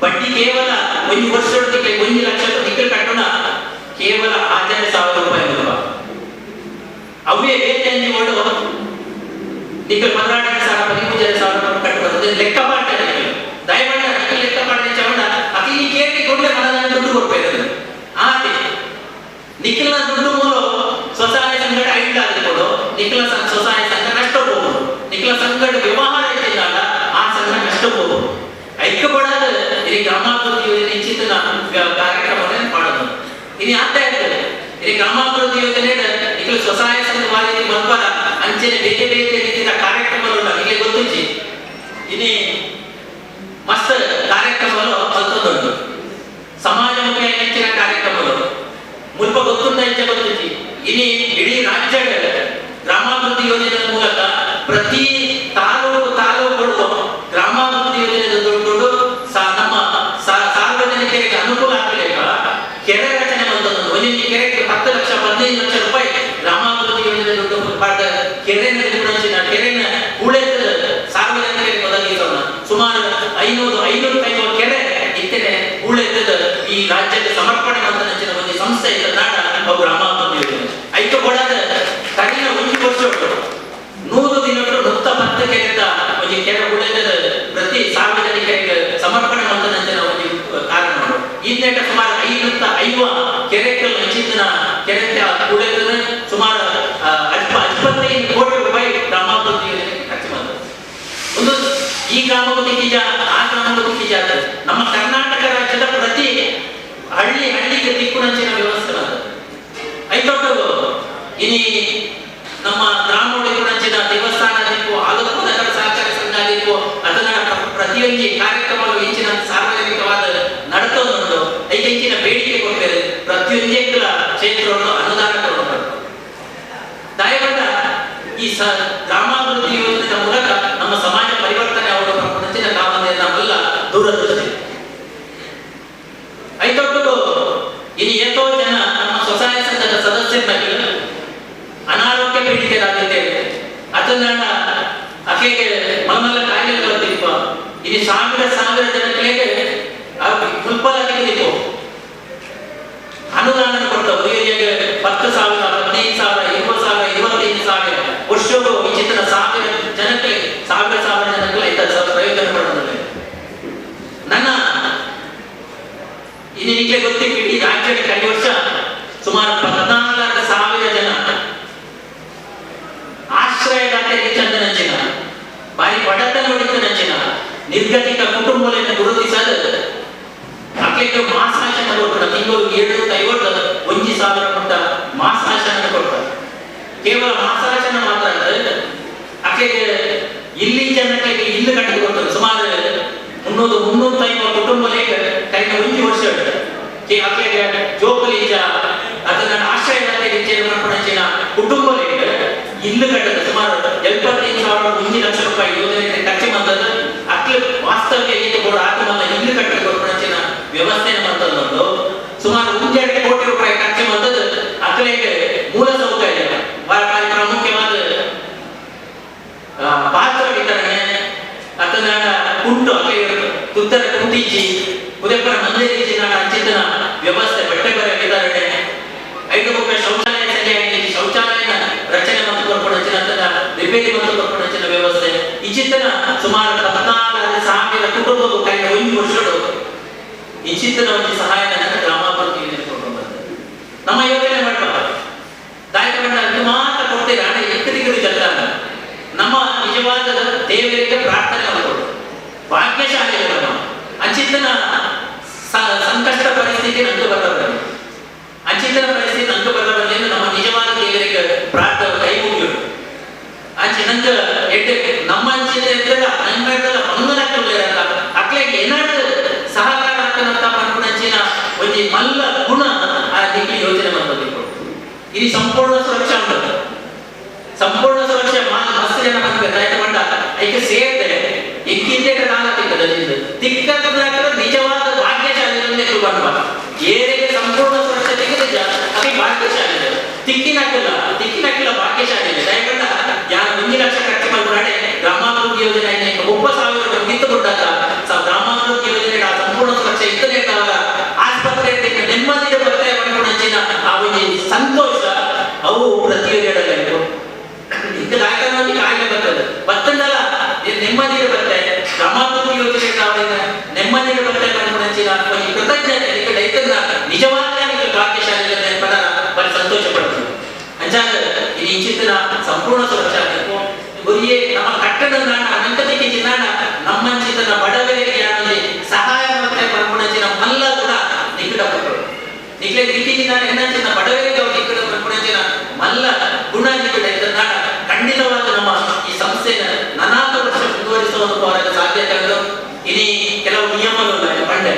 ಬಡ್ಡಿ ಕೇವಲ 1 ವರ್ಷಕ್ಕೆ 1 ಲಕ್ಷಕ್ಕೆ ನಿಖಿಲ ಕಟ್ಟೋಣ ಕೇವಲ 16,000 ರೂಪಾಯಿ ಬರುವ ಅವೇ ಬೇರೆ ಎಂಜಿಗಳು ನಿಖಿಲ 16,000 13,000 ಕಟ್ಟಬಹುದು ಲೆಕ್ಕ ಮಾಡ್ತಾರೆ ದಯಮಾಡಿ ಲೆಕ್ಕ ಮಾಡಿ ಚವಣ ಅತಿ ಕೇಳಿಕೊಂಡ್ರೆ ಮನದ ದುಡ್ಡು ಕೊಡ್ಬೇಕು ಆತಿ ನಿಖಿಲ್ನ ದುಡ್ಡು ಮೂಲ ಗ್ರಾಮಾಭಿವೃದ್ಧಿ ಯೋಜನೆ ಇಲ್ಲಿ ಸ್ವಸಹಾಯ ಸಂಘ ಮಾಹಿತಿ ಮಲ್ಪರ ಅಂಚನೆ ಬೇರೆ ಬೇರೆ ರೀತಿಯ ಕಾರ್ಯಕ್ರಮಗಳು ಇಲ್ಲಿ ಗೊತ್ತಿಚ್ಚಿ ಇಲ್ಲಿ ಮಸ್ತ್ ಕಾರ್ಯಕ್ರಮಗಳು ಮತ್ತೊಂದುಂಟು ಸಮಾಜಮುಖಿ ಹೆಚ್ಚಿನ ಕಾರ್ಯಕ್ರಮಗಳು ಮುಲ್ಪ ಗೊತ್ತುಂಟ ಹೆಚ್ಚ ಗೊತ್ತಿಚ್ಚಿ ಇಲ್ಲಿ ಇಡೀ ರಾಜ್ಯದ ಗ್ರಾಮಾಭಿವೃದ್ಧಿ ಯೋಜನೆ ಮೂಲಕ ಪ್ರತಿ ತಾಲೂಕುಗಳು ಗ್ರಾಮಾಭಿವೃದ್ಧಿ ಯೋಜನೆ ದುಡ್ಡು ನಮ್ಮ ಸಾರ್ವಜನಿಕರಿಗೆ ಅನುಕೂಲ ಆಗಲೇಕ ಕೆರೆ ರಚನೆ ಬಂದದ್ದು ಒಂದು ಕೆರೆಗೆ 10 ಲಕ್ಷ 15 ಲಕ್ಷ ರೂಪಾಯಿ ಗ್ರಾಮಾಭಿವೃದ್ಧಿ ಯೋಜನೆ ದುಡ್ಡು ಕೆರೆ ಕೆರೆನ ಹೂಳೆತ್ತದ ಸಾರ್ವಜನಿಕರಿಗೆ ಒದಗಿಸೋಣ ಸುಮಾರು 500 ಕೆರೆ ಇತ್ತನೆ ಹೂಳೆತ್ತದ ಈ ರಾಜ್ಯದ ಸಮರ್ಪಣೆ ಅಂತ ಒಂದು ಸಂಸ್ಥೆ ಇದ್ದ ನಾಡ ಅವು ಗ್ರಾಮಾಭಿವೃದ್ಧಿ ಯೋಜನೆ ಐದು ಕೊಡದ ಕಡಿನ ಒಂದು ವರ್ಷ 100 ದಿನಗಳು 110 ಕೆರೆದ ಒಂದು ಕೆರೆ ಹೂಳೆತ್ತದ ಪ್ರತಿ ಸಾರ್ವಜನಿಕರಿಗೆ ಸಮರ್ಪಣೆ ಅಂತ ಒಂದು ಕಾರಣ ಇನ್ನೆಟ ಸುಮಾರು 550 ಕೆರೆಗಳು ಹೆಚ್ಚಿನ ಕೆರೆ ಹೂಳೆತ್ತದ ಸುಮಾರು 25 ಕೋಟಿ ರೂಪಾಯಿ ಗ್ರಾಮಾಭಿವೃದ್ಧಿ ಯೋಜನೆಗೆ ಖರ್ಚು ಮಾಡಿದೆ ಒಂದು ಈ ಗ್ರಾಮಕ್ಕೆ ನಿಜ ಆ ಗ್ರಾಮಕ್ಕೆ ನಿಜ ನಮ್ಮ ಕರ್ನಾಟಕ ರಾಜ್ಯದ ಪ್ರತಿ ಹಳ್ಳಿಗೆ ದಿಕ್ಕುನಂಚಿನ ವ್ಯವಸ್ಥೆ ಐದೊಡ್ಡ ಇನಿ ನಮ್ಮ ಗ್ರಾಮೋಳಿಗುಣಂಚಿನ ದೇವಸ್ಥಾನ ದಿಕ್ಕು ಆಲೂರು ನಗರ ಸಹಕಾರಿ ಸಂಘ ದಿಕ್ಕು ಅದನ್ನ ಪ್ರತಿಯೊಂದು ಕಾರ್ಯಕ್ರಮಗಳು ಹೆಚ್ಚಿನ ಸಾರ್ವಜನಿಕವಾದ ನಡತೊಂದು ಹೆಚ್ಚಿನ ಬೇಡಿಕೆ ಕೊಟ್ಟರೆ ಪ್ರತಿಯೊಂದು ಕ್ಷೇತ್ರವನ್ನು ಅನುದಾನ ಕೊಡಬೇಕು ದಯಗೊಂಡ ಈ ಗ್ರಾಮಾಭಿವೃದ್ಧಿ ಯೋಜನೆಯ ಮೂಲಕ ನಮ್ಮ ಸಮಾಜ ಪರಿವರ್ತನೆ ಅವರ ಪ್ರಪಂಚಿನ ಕಾಮನೆ ನಮ್ಮೆಲ್ಲ ದೂರದೃಷ್ಟಿ ಐದೊಟ್ಟು ಇನ್ನು ಎಷ್ಟೋ ಜನ ನಮ್ಮ ಸ್ವಸಹಾಯ ಸಂಘದ ಸದಸ್ಯರಾಗಿ ಅನಾರೋಗ್ಯ ಪೀಡಿತರಾಗಿದ್ದೇವೆ ಅದನ್ನ ಆಕೆಗೆ ಮಲಮಲ್ಲ ಕಾಯಿಲೆ ಬರ್ತಿಪ್ಪ ಇನ್ನು ಸಾವಿರ ಜನಗಳಿಗೆ ಫುಲ್ಪಲಾಗಿದ್ದೀವಿ ಅನುದಾನ ಕೊಡ್ತಾವೆ 10,000 15,000 20,000 25,000 ವರ್ಷಗಳು ಈ ಚಿತ್ರ 1,000 ಜನಕ್ಕೆ 1,000 ಜನಕ್ಕೆ 5,000 ಪ್ರಯೋಜನ ಪಡೆದಿದೆ ನನ್ನ ಇನ್ನಿಗೆ ಗೊತ್ತಿಲ್ಲ ಇಡೀ ರಾಜ್ಯದ ಕಳೆದ ವರ್ಷ ಸುಮಾರು 14,000 ಜನ ಆಶ್ರಯದಾತೆ ಚಂದನಂಚಿನ ಬಾರಿ ಬಡತನ ಹೊಡಿತನಂಚಿನ ನಿರ್ಗತಿಕ ಕುಟುಂಬಗಳನ್ನು ಗುರುತಿಸದ ಮಕ್ಕಳಿಗೆ ಮಾಸಾಶನ ಕೊಡ್ತಾರೆ ತಿಂಗಳು 750 1,000 ಕೊಟ್ಟ ಮಾಸಾಶನ ಕೊಡ್ತಾರೆ ಕೇವಲ ಮಾಸಾಶನ ಮಾತ್ರ ಅಲ್ಲ ಆಕೆಗೆ ಇಲ್ಲಿ ಜನಕ್ಕೆ ಇಲ್ಲಿ ಕಟ್ಟಿ ಕೊಡ್ತಾರೆ ಸುಮಾರು 350 ಕುಟುಂಬಗಳಿಗೆ ಕೈನ 1 ವರ್ಷ ಆಕೆಗೆ ಜೋಕಲಿ ಅದನ್ನ ಆಶ್ರಯದಾತೆಗೆ ಚೇರ್ಮನ್ ಕುಟುಂಬಗಳಿಗೆ ಇಲ್ಲಿ ಕಟ್ಟದ ಸುಮಾರು 75,000 ಲಕ್ಷ ರೂಪಾಯಿ ಯೋಜನೆ ಖರ್ಚು ಬಂದದ್ದು ಅಕ್ಲೆ ವಾಸ್ತವ್ಯ ಏನು ಕೂಡ ಆತ್ಮಲ್ಲ ಇಲ್ಲಿ ಕಟ್ಟದ ಕೊಡ್ಪಣಚಿನ ವ್ಯವಸ್ಥೆ ಬಂದದ್ದು ಸುಮಾರು 1.5 ಕೋಟಿ ರೂಪಾಯಿ ಖರ್ಚು ಬಂದದ್ದು ಅಕ್ಲೆಗೆ ಮೂಲ ಸೌಕರ್ಯ ಭಾರಿ ಪ್ರಾಮುಖ್ಯವಾದ ಪಾತ್ರ ವಿತರಣೆ ಅದನ್ನ ಕುಂಟು ಅಕ್ಲೆ ತುತ್ತರ ಕುಂಟಿಜಿ ಉದಯಪುರ ಮಂದಿರಿಜಿ ನಾಡ ಅಂಚಿತನ ವ್ಯವಸ್ಥೆ ಬಟ್ಟೆ ಬರ ವಿತರಣೆ 5 ರೂಪಾಯಿ ಶೌಚಾಲಯ ಸರಿಯಾಗಿ ಶೌಚಾಲಯನ ರಚನೆ ಮತ್ತು ಕೊರ್ಪಣಚಿನ ರಿಪೇರಿ ಮತ್ತು ಕೊರ್ಪಣಚಿನ ವ್ಯವಸ್ಥೆ ಈ ಚಿತ್ತನ ಸುಮಾರು 14,000 ಕುಟುಂಬಗಳು ಕಳೆದ 1 ವರ್ಷಗಳು ಈ ಚಿತ್ತನ ಒಂದು ಸಹಾಯ ಗ್ರಾಮಾಭಿವೃದ್ಧಿ ಯೋಜನೆ ಕೊಟ್ಟು ಬಂದಿದೆ ನಮ್ಮ ಯೋಜನೆ ಮಾಡಬಾರ್ದು ದಾಯಕ ಅದು ಮಾತ್ರ ಕೊಡ್ತೇವೆ ಹಣ ಎಕ್ಕದಿಗರು ಜಗಳ ನಮ್ಮ ನಿಜವಾದ ದೇವರಿಗೆ ಪ್ರಾರ್ಥನೆ ಮಾಡಿಕೊಡು ಭಾಗ್ಯಶಾಲಿ ಅಂಚಿತ್ತನ ಸಂಕಷ್ಟ ಪರಿಸ್ಥಿತಿ ನಂಗೆ ಬರಬಾರದು ಅಂಚಿತನ ಪರಿಸ್ಥಿತಿ ನಂಗೆ ಬರಬಾರದು ಎಂದು ನಮ್ಮ ನಿಜವಾದ ದೇವರಿಗೆ ಪ್ರಾರ್ಥನೆ ಕೈ ಮುಗಿಯುವುದು ಅಂಚೆ ನಂಗೆ ನಮ್ಮ ಅಂಚಿನ ನಂಗಡದ ಮಂಗನಕ್ಕಲ್ಲ ಅಕ್ಲೆಗೆ ಏನಾದ್ರು ಸಹಕಾರ ಆಗ್ತದಂತ ಪಂಚಿನ ಒಂದು ಮಲ್ಲ ಗುಣ ಆ ದಿಕ್ಕಿ ಯೋಜನೆ ಬಂದಬೇಕು ಇಲ್ಲಿ ಸಂಪೂರ್ಣ ಸುರಕ್ಷಾ ಉಂಟು ಸಂಪೂರ್ಣ ಸುರಕ್ಷೆ ಮಸ್ತ್ ಜನ ಬಂದ್ಬೇಕು ಆಯ್ತು ಮಂಡ ಐಕೆ ಸೇರ್ದೆ ಎಕ್ಕಿಂದೆ ತಿಕ್ಕದ ನಿಜವಾದ ಭಾಗ್ಯಶಾಲಿ ಬರುವ ಏರಿಗೆ ಸಂಪೂರ್ಣ ಸುರಕ್ಷೆ ನಿಜ ಅದು ಭಾಗ್ಯಶಾಲಿ ತಿಕ್ಕಿನಕ್ಕಿಲ್ಲ ಭಾಗ್ಯಶಾಲಿ ಇದೆ ದಯಗೊಂಡ ಯಾರು 1 ಲಕ್ಷ ಖರ್ಚು ಮಾಡಿದ್ರೆ ಗ್ರಾಮಾಭಿವೃದ್ಧಿ ಯೋಜನೆ 30,000 ಗಿತ್ತು ಕೊಟ್ಟಾಗ ಗ್ರಾಮಾಭಿವೃದ್ಧಿ ಯೋಜನೆ ಸಂಪೂರ್ಣ ಸುರಕ್ಷೆ ಇತ್ತನೇ ಆಸ್ಪತ್ರೆ ನೆಮ್ಮದಿಯ ಬರ್ತಾರೆ ಮಾಡಿಕೊಂಡ ಆ ಒಂದು ಸಂತೋಷ ಅವು ಪ್ರತಿಯೊಂದು ಈಗ ದಾಖಲಾಗಿ ಕಾಯಿಲೆ ಬರ್ತದೆ ಬರ್ತದಲ್ಲ ನೆಮ್ಮದಿಯ ಬರ್ತಾರೆ ಗ್ರಾಮಾಭಿವೃದ್ಧಿ ಯೋಜನೆ ನೆಮ್ಮದಿಯ ಬರ್ತಾರೆ ಮಾಡಿಕೊಂಡ ಕೃತಜ್ಞತೆ ನಿಜವಾದ ಭಾಗ್ಯಶಾಲಿ ಪದ ಬರೀ ಸಂತೋಷ ಪಡ್ತೀವಿ ಅಂಚಾಗ ಈ ಚಿತ್ರ ಸಂಪೂರ್ಣ ಸುರಕ್ಷಾ ಗುರಿಯೇ ನಮ್ಮ ಕಟ್ಟಡ ನಾಡ ನಂಕತಿಗೆ ಚಿನ್ನಾಡ ನಮ್ಮ ಚಿತ್ರನ ಬಡವರಿಗೆ ಯಾರಲ್ಲಿ ಸಹಾಯ ಮಾಡ್ತಾರೆ ಪರ್ಪಣಚಿನ ಮಲ್ಲ ಕೂಡ ನಿಕಟ ನಿಕ್ಲೆ ದಿಕ್ಕಿನ ಎನ್ನ ಚಿನ್ನ ಬಡವರಿಗೆ ಅವ್ರು ನಿಕಟ ಸಂಸ್ಥೆನ 40 ವರ್ಷ ಮುಂದುವರಿಸುವಂತ ಅವರಿಗೆ ಸಾಧ್ಯತೆ ಉಂಟು. ಇനി ಕೆಲವು ನಿಯಮಗಳು ಪಂಡೆ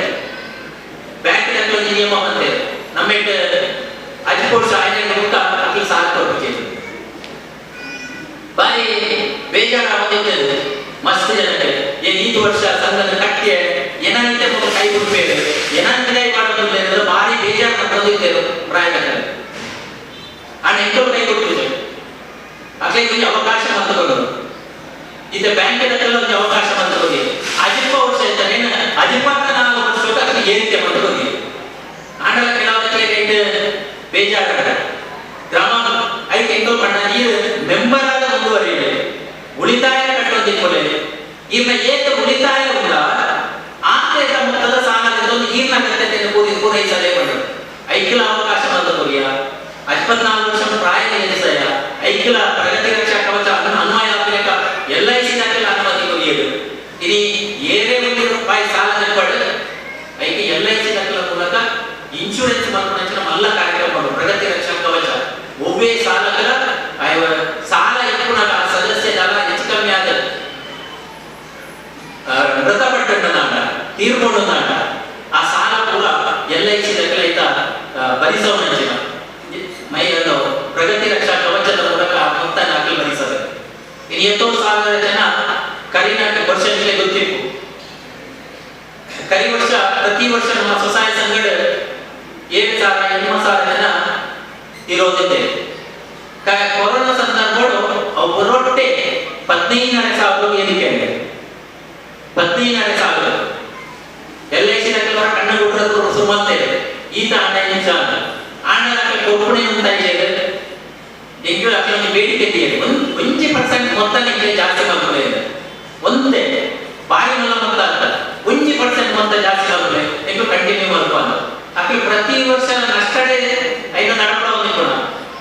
ಬ್ಯಾಂಕ್ ನಿಯಮ ಬಂತೆ ನಮ್ಮೆಟ್ 10 ವರ್ಷ ಆಯ್ಕೆ ಮುಕ್ತ ಅದಕ್ಕೆ ಸಾಲ ಕೊಡ್ಬೇಕು. ಬಾರಿ ಬೇಜಾರಾಗಿದ್ದು ಮಸ್ತ್ ಜನಕ್ಕೆ ಈ ವರ್ಷ ಸಂಘದ ಕಟ್ಟಿ ಏನಾಗಿದೆ ಕೈ ಬಿಡ್ಬೇಕು ಏನಾಗಿದೆ ಮಾಡೋದಿಲ್ಲ ಭಾರಿ ಬೇಜಾರು ಬಂದಿದ್ದೇವೆ ಪ್ರಾಯದಲ್ಲಿ ಆ ಎಂಟು ಕೈ ಕೊಟ್ಟಿದ್ದೇವೆ ಅದೇ ಒಂದು ಅವಕಾಶ ಬಂದುಕೊಳ್ಳೋದು ಇದು ಬ್ಯಾಂಕಿನ ಒಂದು ಅವಕಾಶ ಬಂದುಕೊಳ್ಳಿ 14 ವರ್ಷ ಇರ್ತಾರೆ 14 ವರ್ಷಕ್ಕೆ ಅದಕ್ಕೆ ಏರಿಕೆ ಬಂದುಕೊಳ್ಳಿ ಆಂಡಲ ಕೆಲವಕ್ಕೆ ಬೇಜಾರ ಗ್ರಾಮ ಐದು ಎಂಟು ಬಣ್ಣ ನೀರು ಮೆಂಬರ್ ಆದ ಮುಂದುವರಿಯಿದೆ ಉಳಿತಾಯ ಕಟ್ಟೋದಿಕ್ಕೊಲೆ ಇನ್ನ ಏಕ ಉಳಿತಾಯ ಉಂಟ ಆರ್ಥಿಕ ಮೊತ್ತದ ಸಾಲದಿಂದ ಒಂದು ಈರ್ನ ಅಗತ್ಯತೆಯನ್ನು ಪೂರೈಸಲೇ ಮಾಡೋದು ಐಕ್ಯಲ ಅವಕಾಶ ಬಂದ ಕೊರಿಯ 14 ವರ್ಷ ಪ್ರಾಯ ನಿಲ್ಲಿಸಯ ಐಕ್ಯಲ ಪ್ರಗತಿ ರಕ್ಷಾ ಕವಚ ಅನ್ವಯ ಆಗಬೇಕ LIC ದಾಖಲೆ ಅನುಮತಿ ಕೊರಿಯದು ಇನಿ ಏನೇ ₹1 ಸಾಲ ತೆಗೆದುಕೊಂಡು ಐಕೆ LIC ದಾಖಲೆ ಮೂಲಕ ಇನ್ಶೂರೆನ್ಸ್ ಮಾಡ್ಕೊಂಡ ಮಲ್ಲ ಕಾರ್ಯಕ್ರಮ ಮಾಡೋದು ಪ್ರಗತಿ ರಕ್ಷಾ ಕವಚ ಒಬ್ಬೇ ಸಾಲಗಳ ಸಾಲ ಇಟ್ಕೊಂಡ ಸದಸ್ಯ ಜಾಲ ಹೆಚ್ಚು ಕಮ್ಮಿ ಆದ ಮೃತಪಟ್ಟಂಡ ತೀರ್ಕೊಂಡು ಆ ಸಾಲ ಪೂರ LIC ದಾಖಲೆ ಭರಿಸೋಣ ಮೈಯನ್ನು ಪ್ರಗತಿ ರಕ್ಷಾ ಕವಚದ ಮೂಲಕ ಮೊತ್ತ ದಾಖಲೆ ಭರಿಸಬೇಕು. ಇನ್ನು 70,000 ಜನ ಕರಿನ ವರ್ಷಕ್ಕೆ ಗೊತ್ತಿತ್ತು ಕರಿ ವರ್ಷ ಪ್ರತಿ ವರ್ಷ ನಮ್ಮ ಸ್ವಸಹಾಯ ಸಂಘದ 7,000-8,000 ಜನ ಇರೋದಿದೆ. ಕೊರೋನಾ ಸಂದರ್ಭಗಳು ಅವರೊಟ್ಟೆ 15,500 ಏನಿಕೆ 15,500 LIC ದಾಖಲೆ ಕಣ್ಣ ಬಿಟ್ಟರು ಸುಮ್ಮತ್ತೆ ಈತ ನಿಮಿಷ ಆಂಡಲ ಕೊಡುಪಣೆ ಅಂತ ಇದೆ ಎಂಟು ಅಷ್ಟೊಂದು ಬೇಡಿಕೆ ಇದೆ 1% ಮೊತ್ತ ನಿಮಗೆ ಜಾಸ್ತಿ ಮಾಡ್ಕೊಳ್ಳಿ ಒಂದೇ ಬಾರಿ ಮಲ್ಲ ಮೊತ್ತ ಅಂತ 1% ಮೊತ್ತ ಜಾಸ್ತಿ ಮಾಡ್ಕೊಳ್ಳಿ ಎಂಟು ಕಂಟಿನ್ಯೂ ಮಾಡ್ಕೊಂಡು ಅಕ್ಕೆ ಪ್ರತಿ ವರ್ಷ ನಷ್ಟಡೆ ಐದು ನಡಪಡ ನಿಂಕೋಣ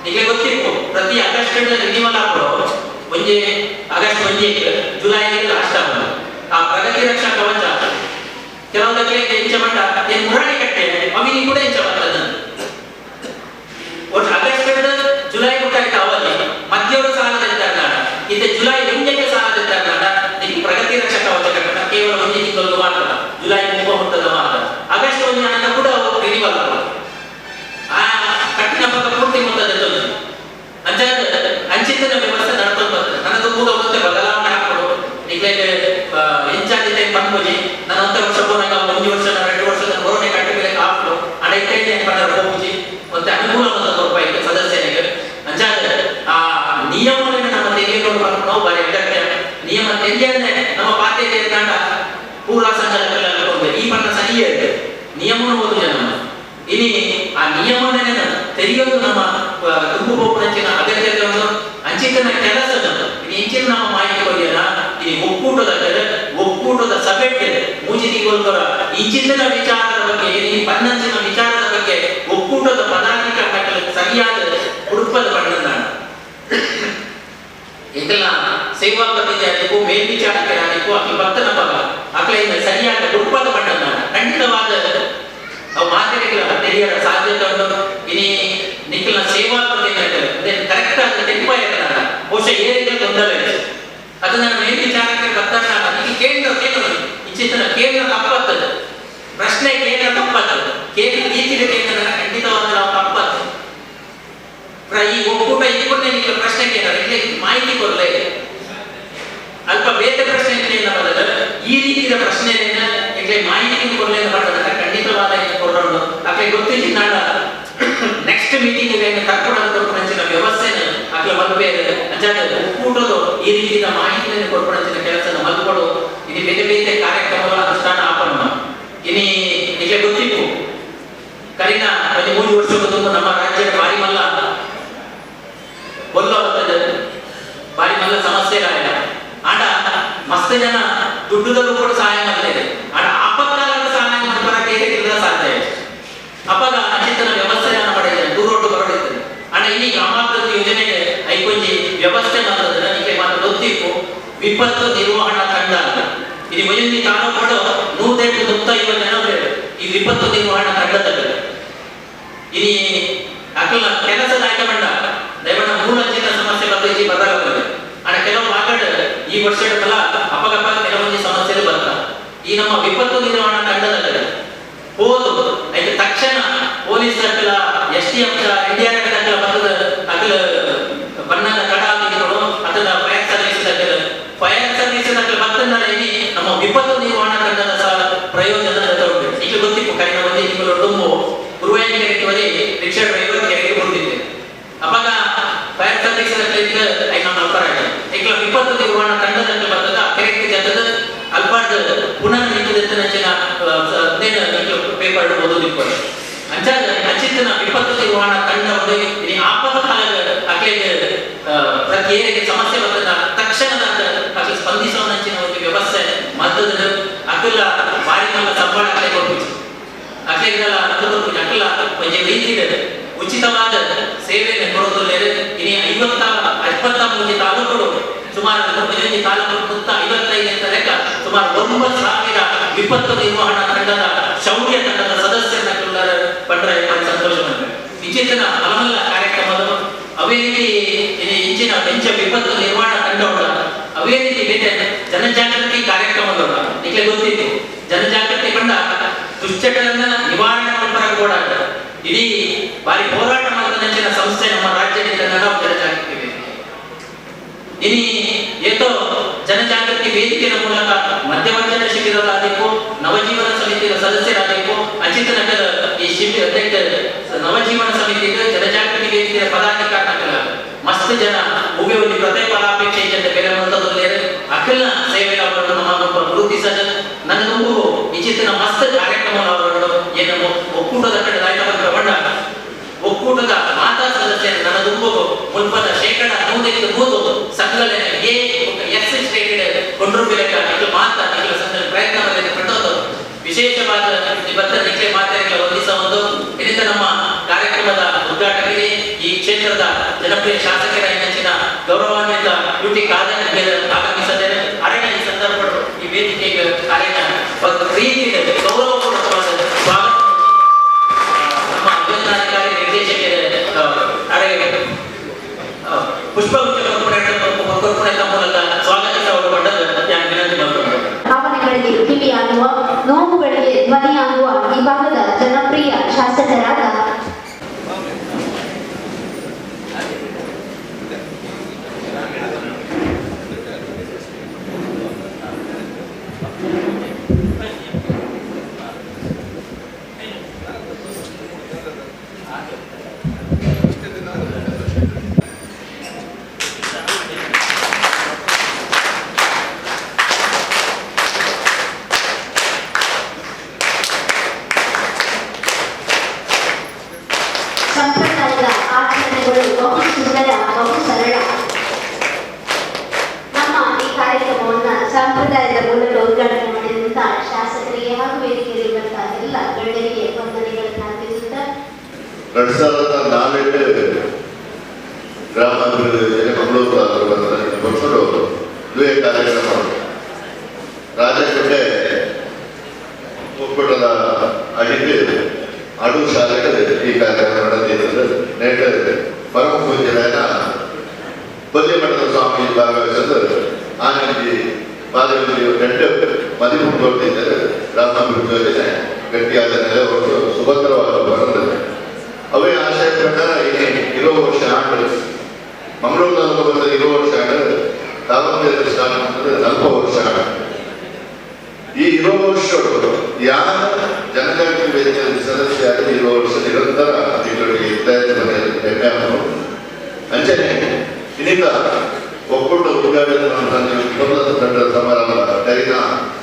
ಈಗ ಗೊತ್ತಿತ್ತು ಪ್ರತಿ ಆಗಸ್ಟ್ ರಿನಿವಲ್ ಹಾಕೋ ಒಂಜೆ ಆಗಸ್ಟ್ 1 ಜುಲೈ ಲಾಸ್ಟ್ ಆಗೋದು ಆ ಪ್ರಗತಿ ರಕ್ಷಾ ಕವಚ ಕೆಲವೊಂದಕ್ಕೆ ಹೆಚ್ಚ ಮಟ್ಟ ಏನು ಮುರಾಣಿ ಕಟ್ಟೆ ಅವಿನಿ ಕೂಡ ಹೆಚ್ಚ ಬರ್ತದೆ ಒಟ್ಟು ಆಗಸ್ಟ್ ಜುಲೈ ಗೊತ್ತಾಯ್ತು ಅವಧಿ ಮಧ್ಯವರ ಸಾಲದಿದ್ದಾಗ ಇದು ಜುಲೈ 1ಕ್ಕೆ ಸಾಲದಿದ್ದಾಗ ನಿಮಗೆ ಪ್ರಗತಿ ರಕ್ಷಾ ಕವಚ ಕಟ್ಟಡ ಕೇವಲ 1 ತಿಂಗಳು ಮಾತ್ರ ಜುಲೈ 30 ಮಾತ್ರ ಆಗಸ್ಟ್ 1 ನಂತರ ಕೂಡ ಅವರು ರಿನಿವಲ್ ಆಗೋದು ಆ ಕಟ್ಟಿನ ಪಕ್ಕ ಪೂರ್ತಿ ಮೊತ್ತದ ಅಂಚಿನ ವ್ಯವಸ್ಥೆ ನಡ್ಕೊಂಡು ಬರ್ತದೆ ನನ್ನದು ಕೂಡ ಮತ್ತೆ ಬದಲಾವಣೆ ಹಾಕೋದು ಈಗ ಹೆಚ್ಚಾಗಿದೆ ಬಂದ್ಬೋಜಿ ನಾನು 1 ವರ್ಷ ಹೋದಾಗ 1 ವರ್ಷ 2 ವರ್ಷದ ಹೊರನೆ ಕಟ್ಟಬೇಕು ಹಾಕಲು ಅಡೈತೈತೆ ಹೋಗುಜಿ ಮತ್ತೆ ಅನುಕೂಲ ರೂಪಾಯಿ ಸದಸ್ಯನಿಗೆ ಅಂಚಾದ ಆ ನಿಯಮವನ್ನು ನಮ್ಮ ತೆಗೆದುಕೊಂಡು ಬಂದು ನಾವು ಬರೀ ಅಗತ್ಯ ನಿಯಮ ತೆಗೆಯನ್ನೇ ನಮ್ಮ ಪಾತ್ರೆ ಕಂಡ ಪೂರಾ ಸಂಘ ಈ ಬಣ್ಣ ಸರಿಯೇ ಇದೆ ನಿಯಮವನ್ನು ಓದು ಜನ ಇನಿ ಆ ನಿಯಮನೇ ತೆರೆಯೋದು ನಮ್ಮ ತುಂಬು ಬೋಪನಂಚಿನ ಅಗತ್ಯತೆ ಒಂದು ಅಂಚಿತನ ಕೆಲಸ ಇಂಚಿನ ನಮ್ಮ ಮಾಹಿತಿ ಕೊಡಿಯಲ್ಲ ಈ ಒಕ್ಕೂಟದ ಸಭೆ ಮೂಜಿ ತಿಂಗಳ ಇಂಚಿನ ವಿಚಾರದ ಬಗ್ಗೆ ಈ ಪನ್ನಂಚಿನ ವಿಚಾರದ ಬಗ್ಗೆ ಒಕ್ಕೂಟದ ಪದಾಧಿಕಾರಿಗಳ ಸರಿಯಾದ ಹುಡುಪದ ಬಣ್ಣದ ಇದೆಲ್ಲ ಸೇವಾ ಪ್ರತಿನಿಧಿಗೂ ಮೇಲ್ವಿಚಾರಕರಾಗಿಗೂ ಅಕ್ಕಿ ಭಕ್ತನ ಪದ ಅಕ್ಕಳಿಂದ ಸರಿಯಾದ ಹುಡುಪದ ಬಣ್ಣದ ಖಂಡಿತವಾದ ಮಾದರಿಗಳ ತೆರೆಯರ ಸಾಧ್ಯತೆ ಉಂಟು ಇನಿ ನಿಖಿಲ ಸೇವಾ ಪ್ರತಿನಿಧಿ ಕರೆಕ್ಟ್ ಆಗಿ ತೆಪ್ಪಾಯಿಲ್ಲ ಬಹುಶಃ ಏನಿದೆ ಗೊಂದಲ ಇದೆ ಅದನ್ನ ಮೇಲ್ವಿಚಾರಕ್ಕೆ ಬರ್ತಾರ ಅದಕ್ಕೆ ಕೇಂದ್ರ ಇಚ್ಚಿತನ ಕೇಂದ್ರ ತಪ್ಪತ್ತದ ಪ್ರಶ್ನೆ ಕೇಂದ್ರ ತಪ್ಪತ್ತದ ಕೇಂದ್ರ ಈಚಿನ ಕೇಂದ್ರ ಖಂಡಿತವಾದ ನಾವು ತಪ್ಪತ್ತು ಈ ಒಕ್ಕೂಟ ಇಬ್ಬರನ್ನೇ ನಿಮಗೆ ಪ್ರಶ್ನೆ ಕೇಂದ್ರ ಮಾಹಿತಿ ಕೊಡಲೇ ಅಲ್ಪ ಬೇರೆ ಪ್ರಶ್ನೆ ಬದಲು ಈ ರೀತಿಯ ಪ್ರಶ್ನೆಯನ್ನ ಮಾಹಿತಿ ಕೊಡಲೇ ಬರ್ತದೆ ಖಂಡಿತವಾದ ಕೊಡೋಣ ಅಕ್ಕೆ ಗೊತ್ತಿಲ್ಲ ನಾಡ ನೆಕ್ಸ್ಟ್ ಮೀಟಿಂಗ್ ಕರ್ಕೊಂಡು ವ್ಯವಸ್ಥೆನ ಅಕ್ಕೆ ಮಲ್ಬೇರೆ ಒಕ್ಕೂಟದು ಈ ರೀತಿಯ ಮಾಹಿತಿಯನ್ನು ಕೊಡ್ಪಡಿಸಿದ ಕೆಲಸ ಮಲ್ಕೊಡು ಇದು ಬೇರೆ ಬೇರೆ ಕಾರ್ಯಕ್ರಮಗಳ ಅನುಷ್ಠಾನ ಆಪನ್ನ ಇನಿ ಈಗ ಗೊತ್ತಿತ್ತು ಕರಿನ 13 ವರ್ಷ ನಮ್ಮ ರಾಜ್ಯದ ಬಾರಿ ಮಲ್ಲ ಬಾರಿ ಮಲ್ಲ ಸಮಸ್ಯೆ ಆಡ ಮಸ್ತ್ ಜನ ದುಡ್ಡುದಲ್ಲೂ ಕೂಡ ಸಹಾಯ ಮಾಡ್ತಾರೆ ಆಡ ಆಪತ್ಕಾಲದ ಸಹಾಯ ಮಾಡ್ಬರಕ್ಕೆ ಸಾಧ್ಯ ಅಪಗ ಅಂಚಿತನ ವ್ಯವಸ್ಥೆ ಮಾಡಿದ್ದಾರೆ ದೂರೋಟು ಬರಡಿದ್ದಾರೆ ಆಡ ಇಲ್ಲಿ ಗ್ರಾಮಾಭಿವೃದ್ಧಿ ಯೋಜನೆಗೆ ಐಕೊಂಜಿ ವ್ಯವಸ್ಥೆ ಮಾಡ್ತದೆ ನನಗೆ ಮಾತ್ರ ಗೊತ್ತಿತ್ತು ವಿಪತ್ತು ನಿರ್ವಹಣಾ ತಂಡ ಇದು ಮುಂದಿನ ತಾಲೂಕು 150 ಜನ ಈ ವಿಪತ್ತು ನಿರ್ವಹಣಾ ತಂಡದಲ್ಲಿ ಇಲ್ಲಿ ಅಕಲ ಕೆಲಸದ ಆಯ್ಕೆ ಮಂಡ ದಯಮಾಡಿ ಮೂಲಂಚಿತ ಸಮಸ್ಯೆ ಬದಲಾಗಿ ಬದಲಾಗುತ್ತದೆ ಆಡ ಕೆಲವು ಭಾಗಗಳು ಈ ವರ್ಷದಲ್ಲ ಅಪಘಾತ ಕೆಲವೊಂದು ಸಮಸ್ಯೆಗಳು ಬರ್ತಾವೆ. ಈ ನಮ್ಮ ವಿಪತ್ತು ನಿರ್ವಹಣಾ ತಂಡದಲ್ಲಿ ಹೋದು ಅದಕ್ಕೆ ತಕ್ಷಣ ಪೊಲೀಸ್ ಅಕ್ಕಲ SDM NDRF ಅಕ್ಕಲ ಬರ್ತದ ಅಕ್ಕಲ ಬಣ್ಣದ ತಡ ಆಗಿರೋದು ಅದನ್ನ ಫೈರ್ ಸರ್ವಿಸ್ ಅಕ್ಕಲ ಬರ್ತಂದ್ರೆ ನಮ್ಮ ವಿಪತ್ತು ನಿರ್ವಹಣಾ ತಂಡದ ಸಹ ಪ್ರಯೋಜನ ತಗೊಳ್ಬೇಕು. ಈಗ ಗೊತ್ತಿತ್ತು ಕರೆನ ಬಂದು ನಿಮ್ಮಲ್ಲಿ ತುಂಬ ಗುರುವಾಯಿನ ಕೆರೆಗೆ ಬರೀ ರಿಕ್ಷಾ ಡ್ರೈವರ್ ಕೆರೆಗೆ ಬಂದಿದ್ದೆ ಅವಾಗ ಫೈರ್ ಸರ್ವಿಸ್ ನಮ್ಮ ಅಲ್ಪರಾಟ ಈಗ ವಿಪತ್ತು ನಿರ್ವಹಣಾ ತಂಡದಲ್ಲಿ ಬರ್ತದ ಕೆರೆಗೆ ಜತದ ಅಲ್ಪಾರ್ದ ಪುನಃ ನಿಂತಿನ ಪೇಪರ್ ಓದೋದಿಪ್ಪ ಅಂಚಾದ ಅಚಿತ್ತನ ವಿಪತ್ತು ನಿರ್ವಹಣಾ ತಂಡ ಒಂದು ಆಪತ್ಕಾಲದ ಅಕ್ಲೆಗೆ ಪ್ರತಿ ಏರಿಯಾಗೆ ಸಮಸ್ಯೆ ಬರ್ತದ ತಕ್ಷಣದ ಅಕ್ಲೆ ಸ್ಪಂದಿಸುವ ನಂಚಿನ ಒಂದು ವ್ಯವಸ್ಥೆ ಮದ್ದದ ಅಕ್ಕೆಲ್ಲ ಬಾರಿ ನಮ್ಮ ಸಂಬಳ ಅಕ್ಲೆ ಕೊಟ್ಟು ಅಕ್ಲೆಗೆಲ್ಲ ಅಕ್ಕೆಲ್ಲ ಒಂದು ರೀತಿಯ ಉಚಿತವಾದ ಸೇವೆಯನ್ನು ಕೊಡೋದಿಲ್ಲ. ಇನಿ 53 ತಾಲೂಕುಗಳು ಸುಮಾರು 15 ತಾಲೂಕು 55 ಅಂತ ಲೆಕ್ಕ ಸುಮಾರು 9,000 ವಿಪತ್ತು ನಿರ್ವಹಣಾ ತಂಡದ ಶೌರ್ಯ ತಂಡದ ಸದಸ್ಯರನ್ನ ಪಂಡ್ರೆ ಸಂತೋಷ ಬಂದ್ರೆ ವಿಚಿತ್ರ ಹಲವಲ್ಲ ಕಾರ್ಯಕ್ರಮಗಳು ಅವೇ ರೀತಿ ಇಂಚಿನ ಬೆಂಚ ವಿಪತ್ತು ನಿರ್ವಹಣಾ ತಂಡವುಳ್ಳ ಅವೇ ರೀತಿ ಬೇರೆ ಜನಜಾಗೃತಿ ಕಾರ್ಯಕ್ರಮಗಳು ನಿಮಗೆ ಗೊತ್ತಿತ್ತು. ಜನಜಾಗೃತಿ ಬಂದ ದುಶ್ಚಟಗಳನ್ನ ನಿವಾರಣೆ ಮಾಡಬಾರ ಕೂಡ ಇಡೀ ಬಾರಿ ಹೋರಾಟ ಮಾಡಿದ ನೆಂಚಿನ ಸಂಸ್ಥೆ ನಮ್ಮ ರಾಜ್ಯದಿಂದ ನಾವು ಜನಜಾಗೃತಿ ಇನಿ ಏತೋ ಜನಜಾಗೃತಿ ವೇದಿಕೆಯ ಮೂಲಕ ಮಧ್ಯವಂಜನ ಶಿಬಿರರಾಗಬೇಕು, ನವಜೀವನ ಸಮಿತಿಯ ಸದಸ್ಯರಾಗಬೇಕು, ಅಚಿತ ನಗರ ಈ ಶಿಬಿರ ನವಜೀವನ ಸಮಿತಿಗೆ ಜನಜಾಗೃತಿ ವೇದಿಕೆಯ ಪದಾಧಿಕಾರಿಗಳ ಮಸ್ತ್ ಜನ ಮುಗಿಯ ಒಂದು ಪ್ರತಿಫಲಾಪೇಕ್ಷೆ ಇದ್ದಂತೆ ಬೇರೆ ಮಂತದಲ್ಲಿ ಅಖಿಲ ಸೇವೆಗಳನ್ನು ನಮ್ಮ ಗುರುತಿಸದ ನನ್ನ ತುಂಬು ಇಚಿತ್ತಿನ ಮಸ್ತ್ ಕಾರ್ಯಕ್ರಮಗಳು ಏನು ಒಕ್ಕೂಟದ ಕಡೆ ದಾಯಕ ಬಂಡ ಒಕ್ಕೂಟದ ಮಾತಾ ಸದಸ್ಯರು ನನ್ನ ತುಂಬು ಮುಲ್ಪದ 100% ಸಂಘಟನೆ ಎಸ್ ಸ್ಟೇಟೆಡ್ ಕೊಂಡ್ರೂಪಿಲಕ ಇದು ಮಾತಾ ನಿಖಿಲ ಸಂಘಟನೆ ಪ್ರಯತ್ನ ಮಾಡಿದ ಕಟ್ಟೋದು ವಿಶೇಷವಾದ ನಿಬದ್ಧ ನಿಖಿಲ ಮಾತೆಗಳ ಒಂದಿಸ ಒಂದು ಇದರಿಂದ ನಮ್ಮ ಕಾರ್ಯಕ್ರಮದ ಉದ್ಘಾಟಕರಿಗೆ ಈ ಕ್ಷೇತ್ರದ ಜನಪ್ರಿಯ ಶಾಸಕರ ನೆಚ್ಚಿನ ಗೌರವಾನ್ವಿತ ಯುಟಿ ಕಾದಂಬರಿ ಆಗಮಿಸಿದ್ದಾರೆ. ಅರಣ್ಯ ಈ ಸಂದರ್ಭಗಳು ಈ ವೇದಿಕೆಗೆ ಅರಣ್ಯ ಒಂದು ಪ್ರೀತಿಯ ಗೌರವಪೂರ್ವಕವಾದ ಸ್ವಾಗತ ನಮ್ಮ ಯೋಜನಾಧಿಕಾರಿ ನಿರ್ದೇಶಕರ ಪುಷ್ಪಗುಚ್ಛ ಕೊರ್ಪೊರೇಟ್ ಮೂಲಕ ಸ್ವಾಗತಿಸಲ್ಪಟ್ಟದ್ದು ನಾನು ವಿನಂತಿ ಮಾಡಿಕೊಂಡೆ. ಭಾವನೆಗಳಿಗೆ ಕಿವಿಯಾಗುವ, ನೋವುಗಳಿಗೆ ಧ್ವನಿಯಾಗುವ ಈ ಭಾಗದ ಜನಪ್ರಿಯ ಶಾಸಕರಾದ ಸಂಪ್ರದಾಯದ ಆಚರಣೆಗಳು ಬಹು ಸುಂದರ, ಬಹು ಸರಳ. ನಮ್ಮ ಈ ಕಾರ್ಯಕ್ರಮವನ್ನು ಸಂಪ್ರದಾಯದ ಮೂಲಕ ಉದ್ಘಾಟನೆ ಮಾಡಿದಂತಹ ಶಾಸಕರಿಗೆ ಹಾಗೂ ವೇದಿಕೆಯಲ್ಲಿರುವಂತಹ ಎಲ್ಲ ಗಣ್ಯರಿಗೆ ವಂದನೆಗಳನ್ನು ಅರ್ಪಿಸುತ್ತಾ 2004 ಗ್ರಾಮಾಭಿವೃದ್ಧಿ ಯೋಜನೆ ಮಂಗಳೂರು ವರ್ಷರು ಇದುವೇ ಕಾರ್ಯಕ್ರಮ ರಾಜಕಟ್ಟೆ ಒಕ್ಕೂಟದ ಅಡಿಗೆ ಅಡು ಶಾಲೆಗಳು ಈ ಕಾರ್ಯಕ್ರಮ ನಡೆದಿದ್ದು ನೇಟ ಪರಮ ಪೂಜ್ಯರಾದ ಬಲ್ಯಮಠದ ಸ್ವಾಮಿ ಭಾಗವಹಿಸಲು ಆನಂದಿ ಪಾದವಿಯಲ್ಲಿ 2 ಮದಿಪುರ ಕೊಟ್ಟಿದ್ದರೆ ಗ್ರಾಮಾಭಿವೃದ್ಧಿ ಯೋಜನೆ ಗಟ್ಟಿಯಾದ ನೆಲೆ ಹೊರಟು ಸುಭದ್ರವಾಗಿ ಬರುತ್ತದೆ. ಅವೇ ಆಶಯ ಪ್ರಕಾರ ಇರೋ ವರ್ಷ ಆಂಡು ಮಂಗಳೂರಿನಲ್ಲಿ ಬಂದ ಇರೋ ವರ್ಷ ಆಂಡು ದಾವಣಗೆರೆ ಸ್ಟಾರ್ಟ್ ಮಾಡಿದ್ರೆ 40 ವರ್ಷ ಆಂಡು ಈ ಇರೋ ವರ್ಷಗಳು ಯಾರ ಜನಜಾಗೃತಿ ವೇದಿಕೆಯಲ್ಲಿ ಸದಸ್ಯರಾಗಿ ಇರುವ ವರ್ಷ ನಿರಂತರ ತಿಂಗಳಿಗೆ ಹೆಮ್ಮೆ ಆಗಬಹುದು. ಅಂಚನೆ ಇದೀಗ ಒಕ್ಕೂಟ ಉದ್ಘಾಟನೆ ತಂಡದ ಸಮಾರಂಭ ಕರಿನ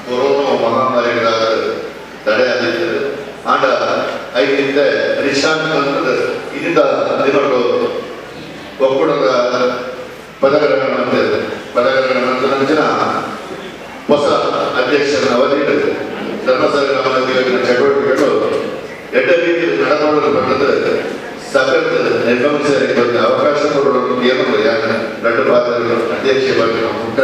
ಕೊರೋನಾ ಮಹಾಮಾರಿಗಳ ತಡೆಯಾಗಿದ್ದು ಆಂಡ ಐದಿಂದ ನಿಶಾಂತ್ ಅಂತಂದ್ರೆ ಇದರಿಂದ ದಿನಗಳು ಒಕ್ಕೂಟದ ಪದಗ್ರಹಣ ನಂತರ ಹೊಸ ಅಧ್ಯಕ್ಷರ ಅವಧಿಯಲ್ಲಿ ಧರ್ಮಸ್ಥಳ ಗ್ರಾಮಾಧಿಕಾರಿಗಳ ಚಟುವಟಿಕೆಗಳು ಎಡ್ಡ ರೀತಿಯಲ್ಲಿ ನಡೆದುಕೊಂಡು ಬಂದರೆ ಸಖತ್ ನಿರ್ಗಮಿಸಲಿಕ್ಕೆ ಅವಕಾಶ ಕೊಡೋದು ಏನು ಯಾಕೆ ದೊಡ್ಡ ಪಾತ್ರಗಳು ಅಧ್ಯಕ್ಷ ಬಗ್ಗೆ ನಾವು ಮುಖ್ಯ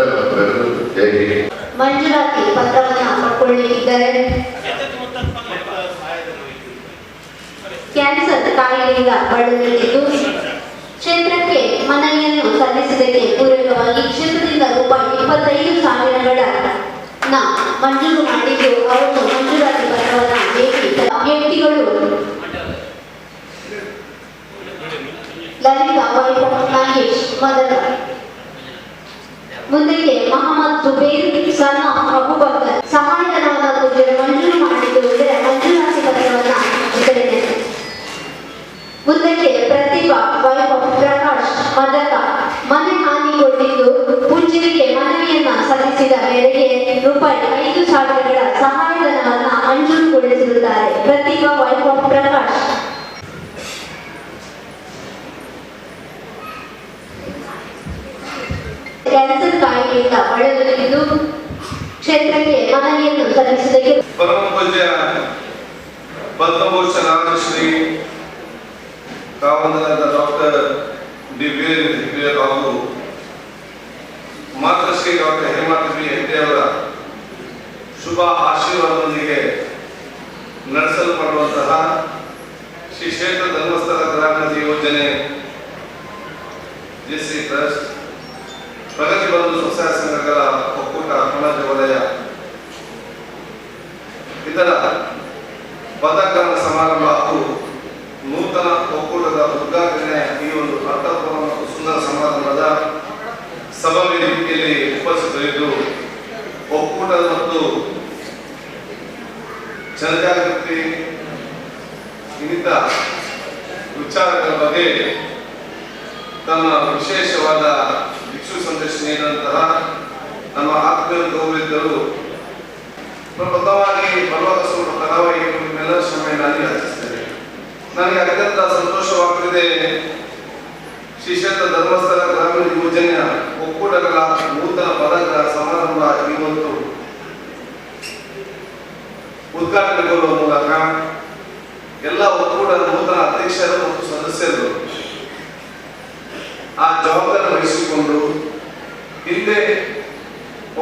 ಹೇಗೆ ಮಂಜುಳಾತಿ ಪತ್ರವನ್ನು ಪಡ್ಕೊಳ್ಳಿದ್ದಾರೆ. ಕ್ಯಾನ್ಸರ್ ಕಾಯಿಲೆಯಿಂದ ಬಳಲುತ್ತಿದ್ದು ಕ್ಷೇತ್ರಕ್ಕೆ ಮನವಿಯನ್ನು ಸಲ್ಲಿಸಿದ್ದಕ್ಕೆ ಪೂರಕವಾಗಿ ಕ್ಷೇತ್ರದಿಂದ ರೂಪಾಯಿ 25,000 ಮಂಜೂರು ಮಾಡಿದ್ದು ಅವರು ಮಂಜೂರಾತಿ ಪತ್ರವನ್ನು ವ್ಯಕ್ತಿಗಳು ಲಲಿತಾ ವೈಭವ್ ನಾಗೇಶ್ ಮೊದಲ ಮುಂದಕ್ಕೆ ಮೊಹಮ್ಮದ್ ಜುಬೇರ್ ಸನ್ ಅಬೂಬಕರ್ ಸಹಾಯಧನವನ್ನು ಮಂಜೂರು ಮಾಡಿದ್ದು ಇದರ ಮಂಜೂರಾತಿ ಪತ್ರವನ್ನು ವಿತರಣೆ. ಮುಂದಕ್ಕೆ ಪ್ರತಿಭಾ ವೈಭವ್ ಪ್ರಕಾಶ್ ಮದಕ ಮನೆ ಹಾನಿಗೊಂಡಿದ್ದು ಪುಂಜಿರಿಗೆ ಮನವಿಯನ್ನ ಸಲ್ಲಿಸಿದ ಮೇರೆಗೆ ₹5,000 ಸಹಾಯಧನವನ್ನ ಮಂಜೂರುಗೊಳಿಸಿರುತ್ತಾರೆ. ಪ್ರತಿಭಾ ವೈಭವ್ ಪ್ರಕಾಶ್. ಕ್ಯಾನ್ಸರ್ ಕಾಯಿಲೆಯಿಂದ ಬಳಲುತ್ತಿದ್ದು ಕ್ಷೇತ್ರಕ್ಕೆ ಮನವಿಯನ್ನು ಸಲ್ಲಿಸಿದ ಪರಮ ಪೂಜ್ಯ ಪದ್ಮಭೂಷಣ ಶ್ರೀ ಕಾವಂದರದ ಡಾಕ್ಟರ್ ಡಿ ವೀರೇಂದ್ರ ಹೆಗ್ಡೆ ಹಾಗೂ ಮಾತೃಶ್ರೀ ಡಾಕ್ಟರ್ ಹೇಮಾದೇವಿ ಹೆಗ್ಡೆ ಅವರ ಶುಭ ಆಶೀರ್ವಾದದೊಂದಿಗೆ ನಡೆಸಲ್ಪಡುವಂತಹ ಶ್ರೀ ಕ್ಷೇತ್ರ ಧರ್ಮಸ್ಥಳ ಗ್ರಾಮಾಭಿವೃದ್ಧಿ ಯೋಜನೆ ಜೆಸಿ ಟ್ರಸ್ಟ್ ಪ್ರಗತಿ ಬಂಧು ಸ್ವಸಹಾಯ ಸಂಘಗಳ ಒಕ್ಕೂಟ ಸಮಾಜ ವಲಯ ಇದರ ಪದಗ್ರಹಣ ಸಮಾರಂಭ ಹಾಗೂ ನೂತನ ಒಕ್ಕೂಟದ ಉದ್ಘಾಟನೆ ಈ ಒಂದು ಅರ್ಥಪೂರ್ಣ ಮತ್ತು ಸುಂದರ ಸಮಾರಂಭದ ಸಭಾ ವೇದಿಕೆಯಲ್ಲಿ ಉಪಸ್ಥಿತರಿದ್ದು ಒಕ್ಕೂಟದ ಮತ್ತು ಜನಜಾಗೃತಿ ಇನ್ನಿತ ವಿಚಾರಗಳ ಬಗ್ಗೆ ತಮ್ಮ ವಿಶೇಷವಾದ ಭಿಕ್ಷು ಸಂದೇಶ ನೀಡಿದಂತಹ ನಮ್ಮ ಆತ್ಮೀಯ ಗೌರವಿದ್ದರು ಪ್ರಥಮವಾಗಿ ಬರುವಾಗ ಸ್ವಲ್ಪ ಕಲಾವಾಗಿ ನಿಮ್ಮೆಲ್ಲರ ಶ್ರಮೆಯನ್ನು ಆಚರಿಸ್ತೇನೆ. ನನಗೆ ಅತ್ಯಂತ ಸಂತೋಷವಾಗುತ್ತಿದೆ. ಶ್ರೀ ಕ್ಷೇತ್ರ ಧರ್ಮಸ್ಥಳ ಗ್ರಾಮೀಣ ಯೋಜನೆಯ ಒಕ್ಕೂಟಗಳ ನೂತನ ಪದಗ್ರಹಣ ಸಮಾರಂಭ ಇವತ್ತು ಉದ್ಘಾಟನೆಗೊಳ್ಳುವ ಮೂಲಕ ಎಲ್ಲ ಒಕ್ಕೂಟದ ನೂತನ ಅಧ್ಯಕ್ಷರು ಮತ್ತು ಸದಸ್ಯರು ಆ ಜವಾಬ್ದಾರಿ ವಹಿಸಿಕೊಂಡು ಹಿಂದೆ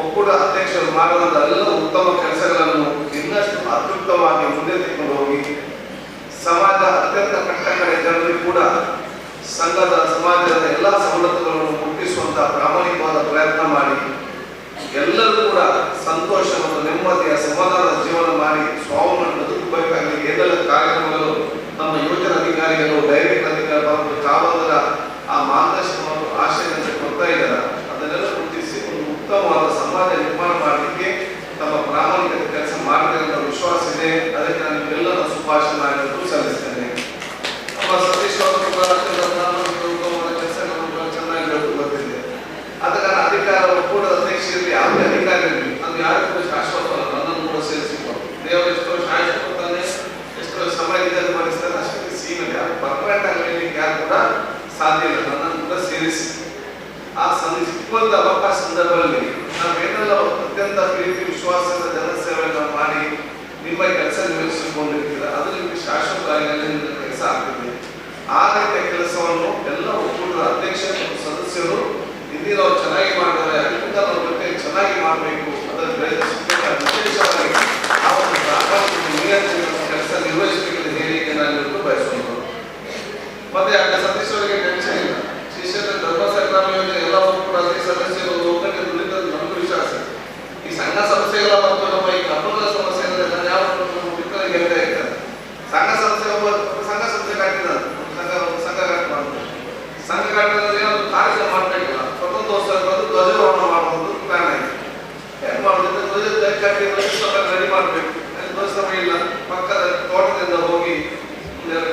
ಒಕ್ಕೂಟ ಅಧ್ಯಕ್ಷರು ಮಾಡುವಂತ ಎಲ್ಲ ಉತ್ತಮ ಕೆಲಸಗಳನ್ನು ಇನ್ನಷ್ಟು ಅತ್ಯುತ್ತಮವಾಗಿ ಮುಂದೆ ತೆಗೆದುಕೊಂಡು ಹೋಗಿ ಸಮಾಜದ ಅತ್ಯಂತ ಕಟ್ಟಕಡೆ ಜನರಿಗೆ ಕೂಡ ಸಂಘದ ಸಮಾಜದ ಎಲ್ಲ ಸವಲತ್ತುಗಳನ್ನು ಮುಟ್ಟಿಸುವಂತಹ ಪ್ರಾಮಾಣಿಕವಾದ ಪ್ರಯತ್ನ ಮಾಡಿ ಎಲ್ಲರೂ ಕೂಡ ಸಂತೋಷ ಮತ್ತು ನೆಮ್ಮದಿಯ ಸಮಾಧಾನದ ಜೀವನ ಮಾಡಿ ಸ್ವಾವಲಂಬನೆ ಬದುಕಬೇಕಾಗಿ ಏನೆಲ್ಲ ಕಾರ್ಯಕ್ರಮಗಳು ನಮ್ಮ ಯೋಜನಾ ಅಧಿಕಾರಿಗಳು ಡೈರೆಕ್ಟ್ ಅಧಿಕಾರಿಗಳು ಕಾವಂದರ ಆ ಮಾರ್ಗದರ್ಶನ ಮತ್ತು ಆಶಯಗಳನ್ನು ಕೊಡ್ತಾ ಇದ್ದಾರೆ. ಅದನ್ನೆಲ್ಲ ಗುರುತಿಸಿ ಒಂದು ಉತ್ತಮವಾದ ಸಮಾಜ ನಿರ್ಮಾಣ ಮಾಡಲಿಕ್ಕೆ ತಮ್ಮ ಪ್ರಾಮಾಣಿಕತೆ ಕೆಲಸ ಮಾಡ್ತಾರೆ ಅನ್ನೋ ವಿಶ್ವಾಸ ಇದೆ. ಅದಕ್ಕೆ ನಾನು ನಿಮ್ಮೆಲ್ಲರ ಶುಭಾಶಯಗಳನ್ನು ಸಲ್ಲಿಸ್ತೇನೆ. ನಮ್ಮ ಸತೀಶ್ ಅವರು ಕೆಲಸಗಳನ್ನು ಚೆನ್ನಾಗಿ ಗೊತ್ತಿದೆ. ಆದ ಕಾರಣ ಅಧಿಕಾರ ಒಕ್ಕೂಟದ ಅಧ್ಯಕ್ಷರಲ್ಲಿ ಯಾವುದೇ ಅಧಿಕಾರಿ ಇರಲಿ ಅದು ಯಾರು ಕೂಡ ಶಾಶ್ವತವಲ್ಲ. ನನ್ನನ್ನು ಕೂಡ ಸೇರಿಸಿಕೊಂಡು ದೇವರು ಎಷ್ಟೋ ಶಾಶ್ವತಾನೆ ಎಷ್ಟೋ ಸಮಯದಲ್ಲಿ ಮಾಡಿಸ್ತಾರೆ ಅಷ್ಟಕ್ಕೆ ಸೀಮಿತ. ಯಾರು ಪರ್ಮನೆಂಟ್ ಆಗಿ ಯಾರು ಕೂಡ ಸಾಧ್ಯ ಇಲ್ಲ. ನನ್ನನ್ನು ಕೂಡ ಸೇರಿಸಿ ಆ ಸಿಕ್ಕುವಂತ ಅವಕಾಶ ಸಂದರ್ಭದಲ್ಲಿ ನಾವೇನೆಲ್ಲ ಅತ್ಯಂತ ಪ್ರೀತಿ ವಿಶ್ವಾಸದ ಜನಸೇವೆಯನ್ನು ಮಾಡಿ ನಿಮ್ಮ ಕೆಲಸ ನಿರ್ವಹಿಸಿಕೊಂಡಿರ್ತೀರ ಅದು ನಿಮಗೆ ಶಾಶ್ವತವಾಗಿ ಕೆಲಸ ಆಗ್ತದೆ. ಆ ರೀತಿಯ ಕೆಲಸವನ್ನು ಎಲ್ಲ ಒಕ್ಕೂಟದ ಅಧ್ಯಕ್ಷರು ಮತ್ತು ಸದಸ್ಯರು ಹಿಂದಿನ ನಾವು ಚೆನ್ನಾಗಿ ಮಾಡಿದರೆ ಅದಕ್ಕಿಂತ ನಾವು ಜೊತೆ ಚೆನ್ನಾಗಿ ಮಾಡಬೇಕು. ಅದರ ವಿಶೇಷವಾಗಿ ಆ ಒಂದು ಕೆಲಸ ನಿರ್ವಹಿಸಬೇಕೆಂದು ಹೇಳಿಕೆ ನಾನು ಬಯಸುವುದು. ಮತ್ತೆ ಅಕ್ಕ ಸತೀಶ್ ಅವರಿಗೆ ಟೆನ್ಷನ್ ಇಲ್ಲ. ಶ್ರೀ ಕ್ಷೇತ್ರ ಧರ್ಮಸ್ಥಳ ಗ್ರಾಮ ಯೋಜನೆ ಎಲ್ಲ ಒಕ್ಕೂಟ ಸದಸ್ಯರು ಒಗ್ಗಟ್ಟಿಗೆ ದುಡಿದ ನಮಗೂ ವಿಶ್ವಾಸ. ಈ ಸಣ್ಣ ಸಮಸ್ಯೆಗಳ ಮತ್ತು ನಮ್ಮ ಈ ಕಬ್ಬಗಳ ಸಮಸ್ಯೆ ಅಂದರೆ ನಾನು ಯಾವ ಮಿತ್ರರಿಗೆ ಹೇಳ್ತಾ ಇರ್ತಾರೆ. ಸಂಘ ಸಂಸ್ಥೆ ಸಂಘ ಸಂಸ್ಥೆ ಕಟ್ಟಿದ್ದಾರೆ ಸಂಘ ಕಟ್ಟಬಾರ್ದು. ಸಂಘ ಕಟ್ಟಿದ್ರೆ ಏನೊಂದು ಕಾರ್ಯಕ್ರಮ ಮಾಡಬೇಕಿಲ್ಲ. ಸ್ವತಂತ್ರೋತ್ಸವ ಬಂದು ಧ್ವಜಾರೋಹಣ ಮಾಡುವುದು ಪ್ಲಾನ್ ಆಗಿದೆ. ಏನು ಮಾಡೋದು ಧ್ವಜ ಕಟ್ಟಿ ರೆಡಿ ಮಾಡಬೇಕು. ಧ್ವಜ ಸಮಯ ಇಲ್ಲ. ಪಕ್ಕದ ತೋಟದಿಂದ ಹೋಗಿ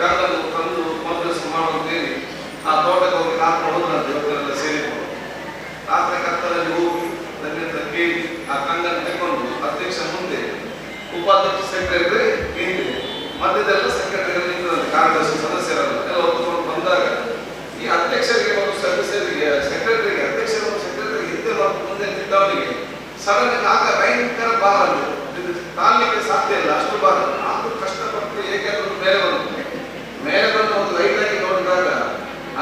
ಕಾಗನ್ನು ತಂದು ಮೊದಲು ಮಾಡುವಂತೇಳಿ ಆ ತೋಟಕ್ಕೆ ಹೋಗಿ ರಾತ್ರಿ ಹೋದ್ರಂತೆ ಇವತ್ತೆಲ್ಲ ಸೇರಿಕೊಂಡು ರಾತ್ರಿ ಕತ್ತಲಲ್ಲಿ ಹೋಗಿ ನನ್ನ ಕೇಳಿ ಆ ಕಂಗನ್ನು ತೆಗೆದುಕೊಂಡು ಅಧ್ಯಕ್ಷ ಮುಂದೆ ಉಪಾಧ್ಯಕ್ಷ ಸೆಕ್ರೆಟರಿ ನಿಂತಿದೆ. ಮಧ್ಯದೆಲ್ಲ ಸೆಕ್ರೆಟರಿ ನಿಂತಿದ್ದಾರೆ. ಕಾರ್ಯದರ್ಶಿ ಸದಸ್ಯರಲ್ಲ ಎಲ್ಲ ಹೊತ್ತುಕೊಂಡು ಬಂದಾಗ ಈ ಅಧ್ಯಕ್ಷರಿಗೆ ಮತ್ತು ಸದಸ್ಯರಿಗೆ ಸೆಕ್ರೆಟರಿಗೆ ಅಧ್ಯಕ್ಷರು ಮತ್ತು ಸೆಕ್ರೆಟರಿಗೆ ಹಿಂದೆ ಮತ್ತು ಮುಂದೆ ನಿಂತವರಿಗೆ ಸಡನ್ ಆಗ ಭಯಂಕರ ಭಾರ ತಾಳ್ಲಿಕ್ಕೆ ಸಾಧ್ಯ ಇಲ್ಲ. ಅಷ್ಟು ಭಾರ ಆದ್ರೂ ಕಷ್ಟಪಟ್ಟು ಏಕೆಂದ್ರೆ ಮೇಲೆ ಬಂದು ಒಂದು ಲೈಟ್ ಆಗಿ ನೋಡಿದಾಗ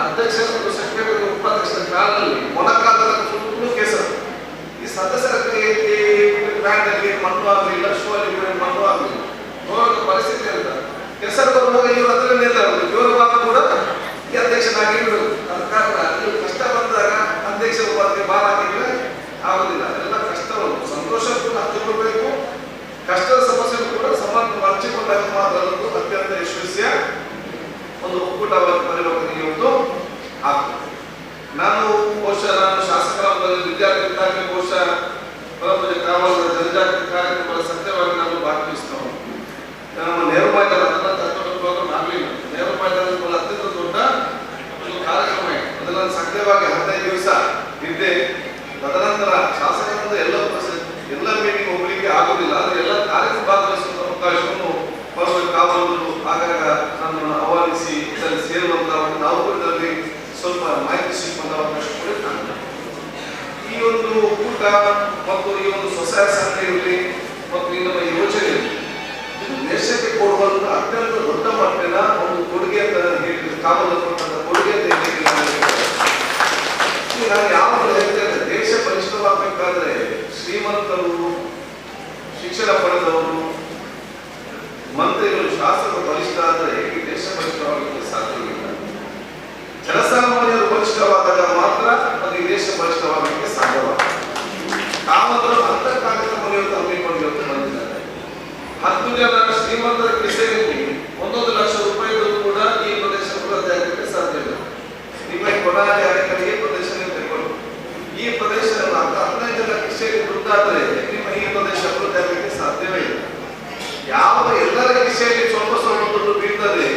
ಅಧ್ಯಕ್ಷ ಮತ್ತು ಸೆಕ್ರೆಟರಿ ಉಪಾಧ್ಯಕ್ಷರ ಕಾಲದಲ್ಲಿ ಮೊಣಕಾಲದ ಫುಲ್ಲು ಕೇಸರು. ಈ ಸದಸ್ಯರ ಬ್ಯಾಂಡಲ್ಲಿ ಮಣ್ಣು ಆಗಲಿ ಲಕ್ಷ್ಮೂ ಮಣ್ಣು ಆಗಲಿ ನೋಡೋ ಪರಿಸ್ಥಿತಿ ಅಂತ ಕೆಸರು ಬರುವಾಗ ಇವರು ಅದರಲ್ಲಿ ನಿಲ್ಲಾರದು. ಇವರು ಭಾಗ ಕೂಡ ಈ ಅಧ್ಯಕ್ಷನಾಗಿ ಬಿಡುವುದು. ಅದ ಕಾರಣ ನೀವು ಕಷ್ಟ ಬಂದಾಗ ಅಧ್ಯಕ್ಷ ಉಪಾಧ್ಯಕ್ಷ ಭಾರ ಹಾಕಿದ್ರೆ ಆಗುದಿಲ್ಲ. ಒಕ್ಕೂಟವಾಗಿ ಪರಿವರ್ತನೆ ಇವತ್ತು ಆಗ್ತದೆ. ನಾನು ಶಾಸಕರ ವಿದ್ಯಾರ್ಥಿ ಬಹುಶಃ ಕಾಮಗಾರಿ ಜನಜಾಗೃತಿ ಕಾರ್ಯಕ್ರಮಗಳ ಸತ್ಯವಾಗಿ ನಾನು ಭಾಗವಹಿಸ್ತೇವೆ. ನಮ್ಮ ನೆಹರು ಮೈದಾನ ಪ್ರೋಗ್ರಾಮ್ ಆಗಲಿಲ್ಲ. ನೆಹರು ಮೈದಾನದ ಅತ್ಯಂತ ದೊಡ್ಡ ಒಂದು ಕಾರ್ಯಕ್ರಮ ಇದೆ. ಅದನ್ನು ಸಕ್ರಿಯವಾಗಿ 15 ದಿವಸ ಇದ್ದೆ. ತದನಂತರ ಶಾಸಕರಿಂದ ಎಲ್ಲ ಮೀಟಿಂಗ್ ಹೋಗ್ಲಿಕ್ಕೆ ಆಗುದಿಲ್ಲ. ಆದರೆ ಎಲ್ಲ ಕಾರ್ಯಕ್ರಮ ಭಾಗವಹಿಸುವ ಅವಕಾಶವನ್ನು ಕಾವಲರು ಆಗಾಗ ನಮ್ಮನ್ನು ಆಹ್ವಾನಿಸಿ ಇದರಲ್ಲಿ ಸೇರುವಂತಹ ನಾವು ಇದರಲ್ಲಿ ಸ್ವಲ್ಪ ಮಾಹಿತಿ ಸಿಗುವಂತ ಅವಕಾಶ ಕೊಡುತ್ತಾರೆ. ಈ ಒಂದು ಒಕ್ಕೂಟ ಮತ್ತು ಈ ಒಂದು ಸ್ವಸಹಾಯ ಸಂಘ ಇರಲಿ ಮತ್ತು ಈ ನಮ್ಮ ಯೋಜನೆ ಇದು ದೇಶಕ್ಕೆ ಕೊಡುವಂತ ಅತ್ಯಂತ ದೊಡ್ಡ ಮಟ್ಟಿನ ಒಂದು ಕೊಡುಗೆ ಅಂತ ಹೇಳಿದ್ರೆ ಕಾಮಗಾರಿ ಕೊಟ್ಟಂತ ಕೊಡುಗೆ ಅಂತ ಹೇಳಿದ್ರೆ ನಾನು ಯಾವಾಗಲೂ ಹೇಳ್ತೇನೆ, ದೇಶ ಬಲಿಷ್ಠವಾಗಬೇಕಾದ್ರೆ ಶ್ರೀಮಂತರು, ಶಿಕ್ಷಣ ಪಡೆದವರು, ಮಂತ್ರಿಗಳು, ಶಾಸಕರು ಬಲಿಷ್ಠ ಆದರೆ ಈ ದೇಶ ಬಲಿಷ್ಠವಾಗಲಿಕ್ಕೆ ಸಾಧ್ಯವಿಲ್ಲ. ಜನಸಾಮಾನ್ಯರು ಬಲಿಷ್ಠವಾದಾಗ ಮಾತ್ರ ಅದು ಈ ದೇಶ ಬಲಿಷ್ಠವಾಗಲಿಕ್ಕೆ ಸಾಧ್ಯವಾಗುತ್ತೆ. ಕಾಮಗಾರಿ ಅಂತ ಕಾರ್ಯಕ್ರಮ ಹಮ್ಮಿಕೊಂಡು ಬಂದಿದ್ದಾರೆ. 10 ಜನ ಶ್ರೀಮಂತರ ಕಿಸೆಯಲ್ಲಿ 1 ಲಕ್ಷ ರೂಪಾಯಿಗಳು ಕೂಡ ಈ ಪ್ರದೇಶ ಅಭಿವೃದ್ಧಿ ಆಗಲಿಕ್ಕೆ ಸಾಧ್ಯವಿಲ್ಲ. ನಿಮ್ಮ ಕೊಡಾಲಿ ಅರೆಕಡೆಗೆ ಪ್ರದೇಶ ತೆಗೆದುಕೊಂಡು ಈ ಪ್ರದೇಶ 15 ಜನ ಕಿಸೆಯಲ್ಲಿ ದುಡ್ಡಾದ್ರೆ ನಿಮ್ಮ ಈ ಪ್ರದೇಶ ಅಭಿವೃದ್ಧಿ ಆಗಲಿಕ್ಕೆ ಸಾಧ್ಯವೇ ಇಲ್ಲ. ಯಾವ ಎಲ್ಲರ ಕಿಸೆಯಲ್ಲಿ ಸ್ವಲ್ಪ ಸ್ವಲ್ಪ ದುಡ್ಡು ಬೀಳ್ತದೆ,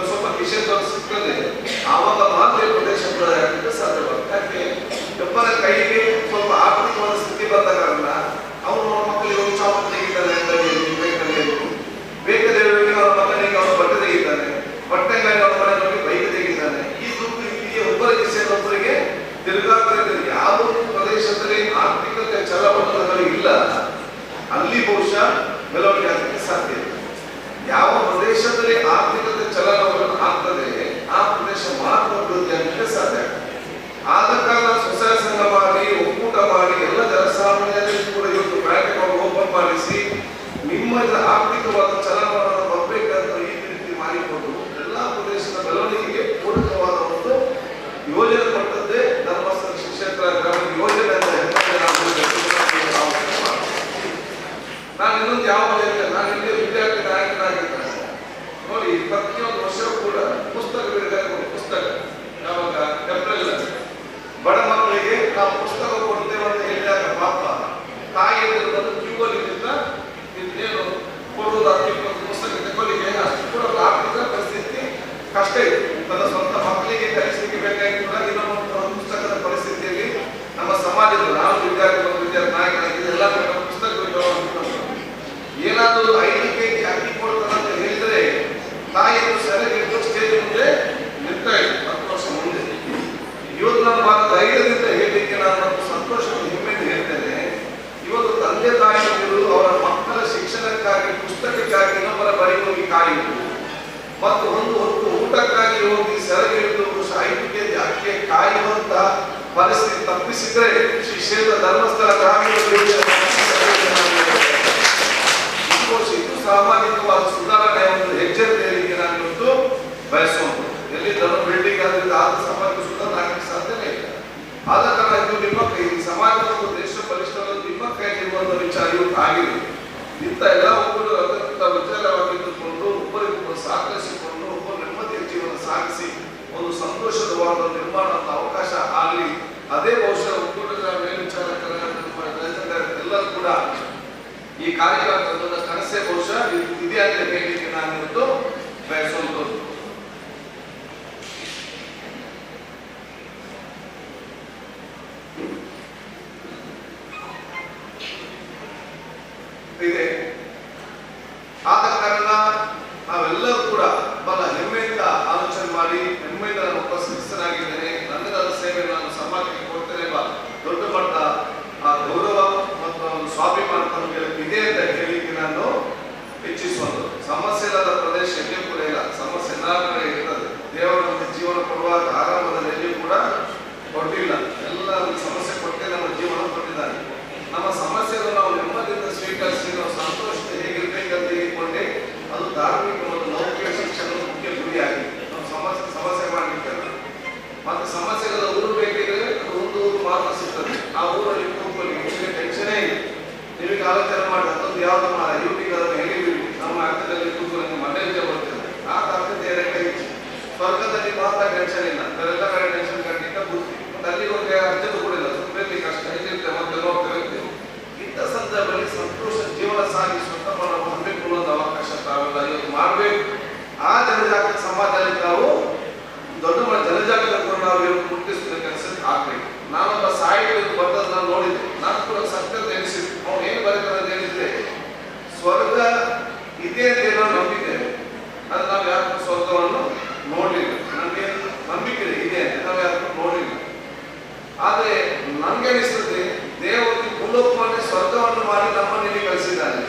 ಸ್ವಲ್ಪ ಕಿಸೆ ಸಿಗ್ತದೆ, ಆವಾಗ ಮಾತ್ರ ಪ್ರದೇಶ ಅಭಿವೃದ್ಧಿ ಆಗಲಿಕ್ಕೆ ಸಾಧ್ಯವಾಗುತ್ತೆ. ಯಾಕೆ ಒಬ್ಬರ ಕೈಗೆ ಸ್ವಲ್ಪ ಆರ್ಥಿಕವಾದ ಸ್ಥಿತಿ ಬಂದ ಕಾರಣ ಅವನು ಮಕ್ಕಳಿಗೆ ಒಂದು ಚಾಪು ತೆಗಿತಾನೆ, ಬೇಕಾದವರಿಗೆ ಅವರ ಮಗನಿಗೆ ಅವನು ಬಟ್ಟೆ ತೆಗಿತಾನೆ, ಬಟ್ಟೆಗಾಗಿ ಅವರ ಮನೆಯಲ್ಲಿ ಬೈಕ್ ತೆಗಿತಾನೆ. ಈ ದುಡ್ಡು ಇಲ್ಲಿ ಒಬ್ಬರ ಕಿಸೆಯಲ್ಲಿ ಒಬ್ಬರಿಗೆ ತಿರುಗಾಗ್ತಾ. ಯಾವ ಪ್ರದೇಶದಲ್ಲಿ ಆರ್ಥಿಕತೆ ಚಲವಲನಗಳು ಇಲ್ಲ ಅಲ್ಲಿ ಬಹುಶಃ ಬೆಳವಣಿಗೆ ಆಗಲಿಕ್ಕೆ ಸಾಧ್ಯ ಇಲ್ಲ. ಯಾವ ಪ್ರದೇಶದಲ್ಲಿ ಆರ್ಥಿಕತೆ ಚಲನವಲನ ಆಗ್ತದೆ ಆ ಪ್ರದೇಶ ಮಾತ್ರ ಅಭಿವೃದ್ಧಿ ಆಗಲಿಕ್ಕೆ ಸಾಧ್ಯ. ಆದ ಕಾರಣ ಸ್ವಸಹಾಯ ಸಂಘ ಮಾಡಿ, ಒಕ್ಕೂಟ ಮಾಡಿ, ಎಲ್ಲ ಜನಸಾಮಾನ್ಯರಿಗೆ ಕೂಡ ಇವತ್ತು ಬ್ಯಾಂಕ್ ಅಕೌಂಟ್ ಓಪನ್ ಮಾಡಿಸಿ ನಿಮ್ಮ ಆರ್ಥಿಕವಾದ ಚಲನವಲನ ಬರಬೇಕಂತ ಈ ರೀತಿ ಮಾಡಿಕೊಂಡು ಎಲ್ಲ ಪ್ರದೇಶದ ಬೆಳವಣಿಗೆಗೆ ಪೂರಕವಾದ ಒಂದು ಯೋಜನೆ ಕೊಟ್ಟದ್ದೇ ಧರ್ಮಸ್ಥಳ ಕ್ಷೇತ್ರ ಗ್ರಾಮೀಣ ಯೋಜನೆ ಅಂತ ನಾನು ಇನ್ನೊಂದು ಯಾವ ನಾನು ಇಲ್ಲಿ ವಿದ್ಯಾರ್ಥಿ ನಾಯಕನಾಗಿದ್ದೇನೆ ನೋಡಿ. ಪ್ರತಿಯೊಂದು ವರ್ಷವೂ ಕೂಡ ಪುಸ್ತಕ ಬಿಡುಗಡೆ ಪುಸ್ತಕ ಯಾವಾಗ ಏಪ್ರಿಲ್ ಬಡ ಮಕ್ಕಳಿಗೆ ನಾವು ಪುಸ್ತಕ ಕೊಡ್ತೇವೆ ಅಂತ ಹೇಳಿದಾಗ ಪಾಪ ತಾಯಿಯರು ಬಂದು ಕ್ಯೂವಲ್ಲಿಂದ ಏನು ಕೊಡುವುದು 20 ಪುಸ್ತಕ ತಗೊಳ್ಳಿಕ್ಕೆ ಅಷ್ಟು ಕೂಡ ಆರ್ಥಿಕ ಪರಿಸ್ಥಿತಿ ಕಷ್ಟ ಇದೆ. ತನ್ನ ಸ್ವಂತ ಮಕ್ಕಳಿಗೆ ಕಲಿಸಲಿಕ್ಕೆ ಬೇಕಾಗಿ ಕೂಡ ಇನ್ನೊಂದು ಪುಸ್ತಕದ ಪರಿಸ್ಥಿತಿಯಲ್ಲಿ ನಮ್ಮ ಸಮಾಜದಲ್ಲಿ ನಾವು ವಿದ್ಯಾರ್ಥಿ ನಾಯಕರಾಗಿದ್ದು ಎಲ್ಲ ಪುಸ್ತಕ ಏನಾದರೂ 5 kg ಅಕ್ಕಿ ಕೊಡ್ತಾರೆ ಅಂತ ಹೇಳಿದ್ರೆ ತಾಯಿಯನ್ನು ಸೆರೆಗಿಟ್ಟು ಸ್ಟೇಜ್ ಮುಂದೆ ನಿಲ್ತಾ ಇತ್ತು 10 ವರ್ಷ ಮುಂದೆ. ಇವತ್ತು ನಮ್ಮ ಧೈರ್ಯದಿಂದ ಹೇಳಲಿಕ್ಕೆ ನಾನು ಸಂತೋಷದ ಹೆಮ್ಮೆಯಿಂದ ಹೇಳ್ತೇನೆ. ಇವತ್ತು ತಂದೆ ತಾಯಿಯರು ಅವರ ಮಕ್ಕಳ ಶಿಕ್ಷಣಕ್ಕಾಗಿ, ಪುಸ್ತಕಕ್ಕಾಗಿ ಇನ್ನೊಬ್ಬರ ಬಳಿ ಹೋಗಿ ಕಾಯುವುದು ಮತ್ತು ಒಂದು ಹೊತ್ತು ಊಟಕ್ಕಾಗಿ ಹೋಗಿ ಸೆರೆಗಿಟ್ಟು 5 kg ಅಕ್ಕಿ ಕಾಯುವಂತಹ ಪರಿಸ್ಥಿತಿ ತಪ್ಪಿಸಿದ್ರೆ ಶ್ರೀ ಕ್ಷೇತ್ರ ಧರ್ಮಸ್ಥಳ ಗ್ರಾಮೀಣ ಇದು ಸಾಮಾಜಿಕವಾದ ಸುಧಾರಣೆ ಒಂದು ಹೆಜ್ಜೆ ಹೇಳಲಿಕ್ಕೆ ನಾನು ಇವತ್ತು ಬಯಸುವಂತ. ಎಲ್ಲಿ ಧರ್ಮ ಬಿಲ್ಡಿಂಗ್ ಆದ್ರಿಂದ ಆದ ಸಮಾಜ ಸುಧಾರಣೆ ಆಗಲಿಕ್ಕೆ ಸಾಧ್ಯನೇ ಇಲ್ಲ. ಆದ ಕಾರಣ ಇದು ನಿಮ್ಮ ಕೈ, ಸಮಾಜ ಮತ್ತು ದೇಶ ಬಲಿಷ್ಠವಾದ ನಿಮ್ಮ ಕೈಲಿರುವಂತ ವಿಚಾರ ಇವತ್ತು ಆಗಿದೆ. ಇಂಥ ಎಲ್ಲ ಒಬ್ಬರು ಅತ್ಯಂತ ವಿಚಾರವಾಗಿದ್ದುಕೊಂಡು ಒಬ್ಬರಿಗೊಬ್ಬರು ಸಹಕರಿಸಿಕೊಂಡು ಒಬ್ಬರು ನೆಮ್ಮದಿಯ ಜೀವನ ಸಾಗಿಸಿ ಒಂದು ಸಂತೋಷದ ವಾತಾವರಣ ನಿರ್ಮಾಣ ಅವಕಾಶ ಆಗಲಿ. ಅದೇ ಬಹುಶಃ ಒಕ್ಕೂಟದ ಮೇಲ್ವಿಚಾರಕರ ಎಲ್ಲರೂ ಕೂಡ ಈ ಕಾರ್ಯಕ್ರಮದ ಕನಸೇ ಬಹುಶಃ ಇದೆ ಅಂತ ಹೇಳಲಿಕ್ಕೆ ನಾನು ಇವತ್ತು ಬಯಸುವಂಥದ್ದು. ಇದೆ. ಆದ ಕಾರಣ ನಾವೆಲ್ಲರೂ ಕೂಡ ಬಹಳ ಹೆಮ್ಮೆಯಿಂದ ಆಲೋಚನೆ ಮಾಡಿ ಹೆಮ್ಮೆಯಿಂದ ನಾನು ಒಬ್ಬ ಸದಸ್ಯನಾಗಿದ್ದೇನೆ, ನನ್ನದಾದ ಸೇವೆ ನಾನು ಸಮಾಜಕ್ಕೆ ಕೊಡ್ತೇನೆ ಎಂಬ ದೊಡ್ಡ ಮಟ್ಟ ಗೌರವ ಮತ್ತು ಸ್ವಾಭಿಮಾನ ಇದೆ ಅಂತ ಹೇಳಲಿಕ್ಕೆ ನಾನು ಇಚ್ಛಿಸುವಂಥದ್ದು. ಸಮಸ್ಯೆ ಇಲ್ಲದ ಪ್ರದೇಶ ಎಲ್ಲಿಯೂ ಕೂಡ ಇಲ್ಲ. ಟೆನ್ಷನ್ ಇಲ್ಲ, ಬೇರೆಲ್ಲ ಕಡೆ ಟೆನ್ಷನ್ ಖಂಡಿತ ಬುದ್ಧಿ. ಮತ್ತೆ ಅಲ್ಲಿ ಹೋಗಿ ಅರ್ಜೆಂಟ್ ಕೂಡ ಇಲ್ಲ, ಸುಮ್ಮನೆ ಕಷ್ಟ ಇಲ್ಲಿರ್ತೇವೆ ಮತ್ತೆ ಹೋಗ್ತೇವೆ. ಇಂಥ ಸಂದರ್ಭದಲ್ಲಿ ಸಂತೋಷ ಜೀವನ ಸಾಗಿಸುವಂತ ಮಾಡಬೇಕು ಅನ್ನೋದು ಅವಕಾಶ ತಾವೆಲ್ಲ ಇವತ್ತು ಮಾಡಬೇಕು. ಆ ಜನಜಾಗೃತಿ ಸಮಾಜದಲ್ಲಿ ನಾವು ದೊಡ್ಡ ಜನಜಾಗೃತಿ ನಾವು ಇವತ್ತು ಮುಟ್ಟಿಸುವ ಕೆಲಸ ಆಗ್ಬೇಕು. ನಾನೊಬ್ಬ ಸಾಹಿತ್ಯ ಬರ್ತದ ನಾನು ನೋಡಿದ್ದೆ, ನಾನು ಕೂಡ ಸತ್ಯದ ಎನಿಸಿದ್ದೆ. ಅವ್ನು ಏನು ಬರೀತಾರೆ ಅಂತ ಹೇಳಿದ್ರೆ, ಸ್ವರ್ಗ ಇದೆ ಅಂತ ಏನೋ ನಂಬಿದ್ದೇವೆ, ಅದು ನಾವು ಯಾರು ಸ್ವರ್ಗವನ್ನು ನೋಡಲಿಲ್ಲ. ನಮಗೆ ನಂಬಿಕೆ ಇದೆ ಅಂತ ನಾವು ಯಾರು ನೋಡಲಿಲ್ಲ. ಆದರೆ ನಮ್ಗೆ ಅನಿಸ್ತದೆ ದೇವರು ಭೂಲೋಕವನ್ನು ಸ್ವರ್ಗವನ್ನು ಮಾಡಿ ನಮ್ಮನ್ನು ಇಲ್ಲಿ ಕಳಿಸಿದ್ದಾನೆ.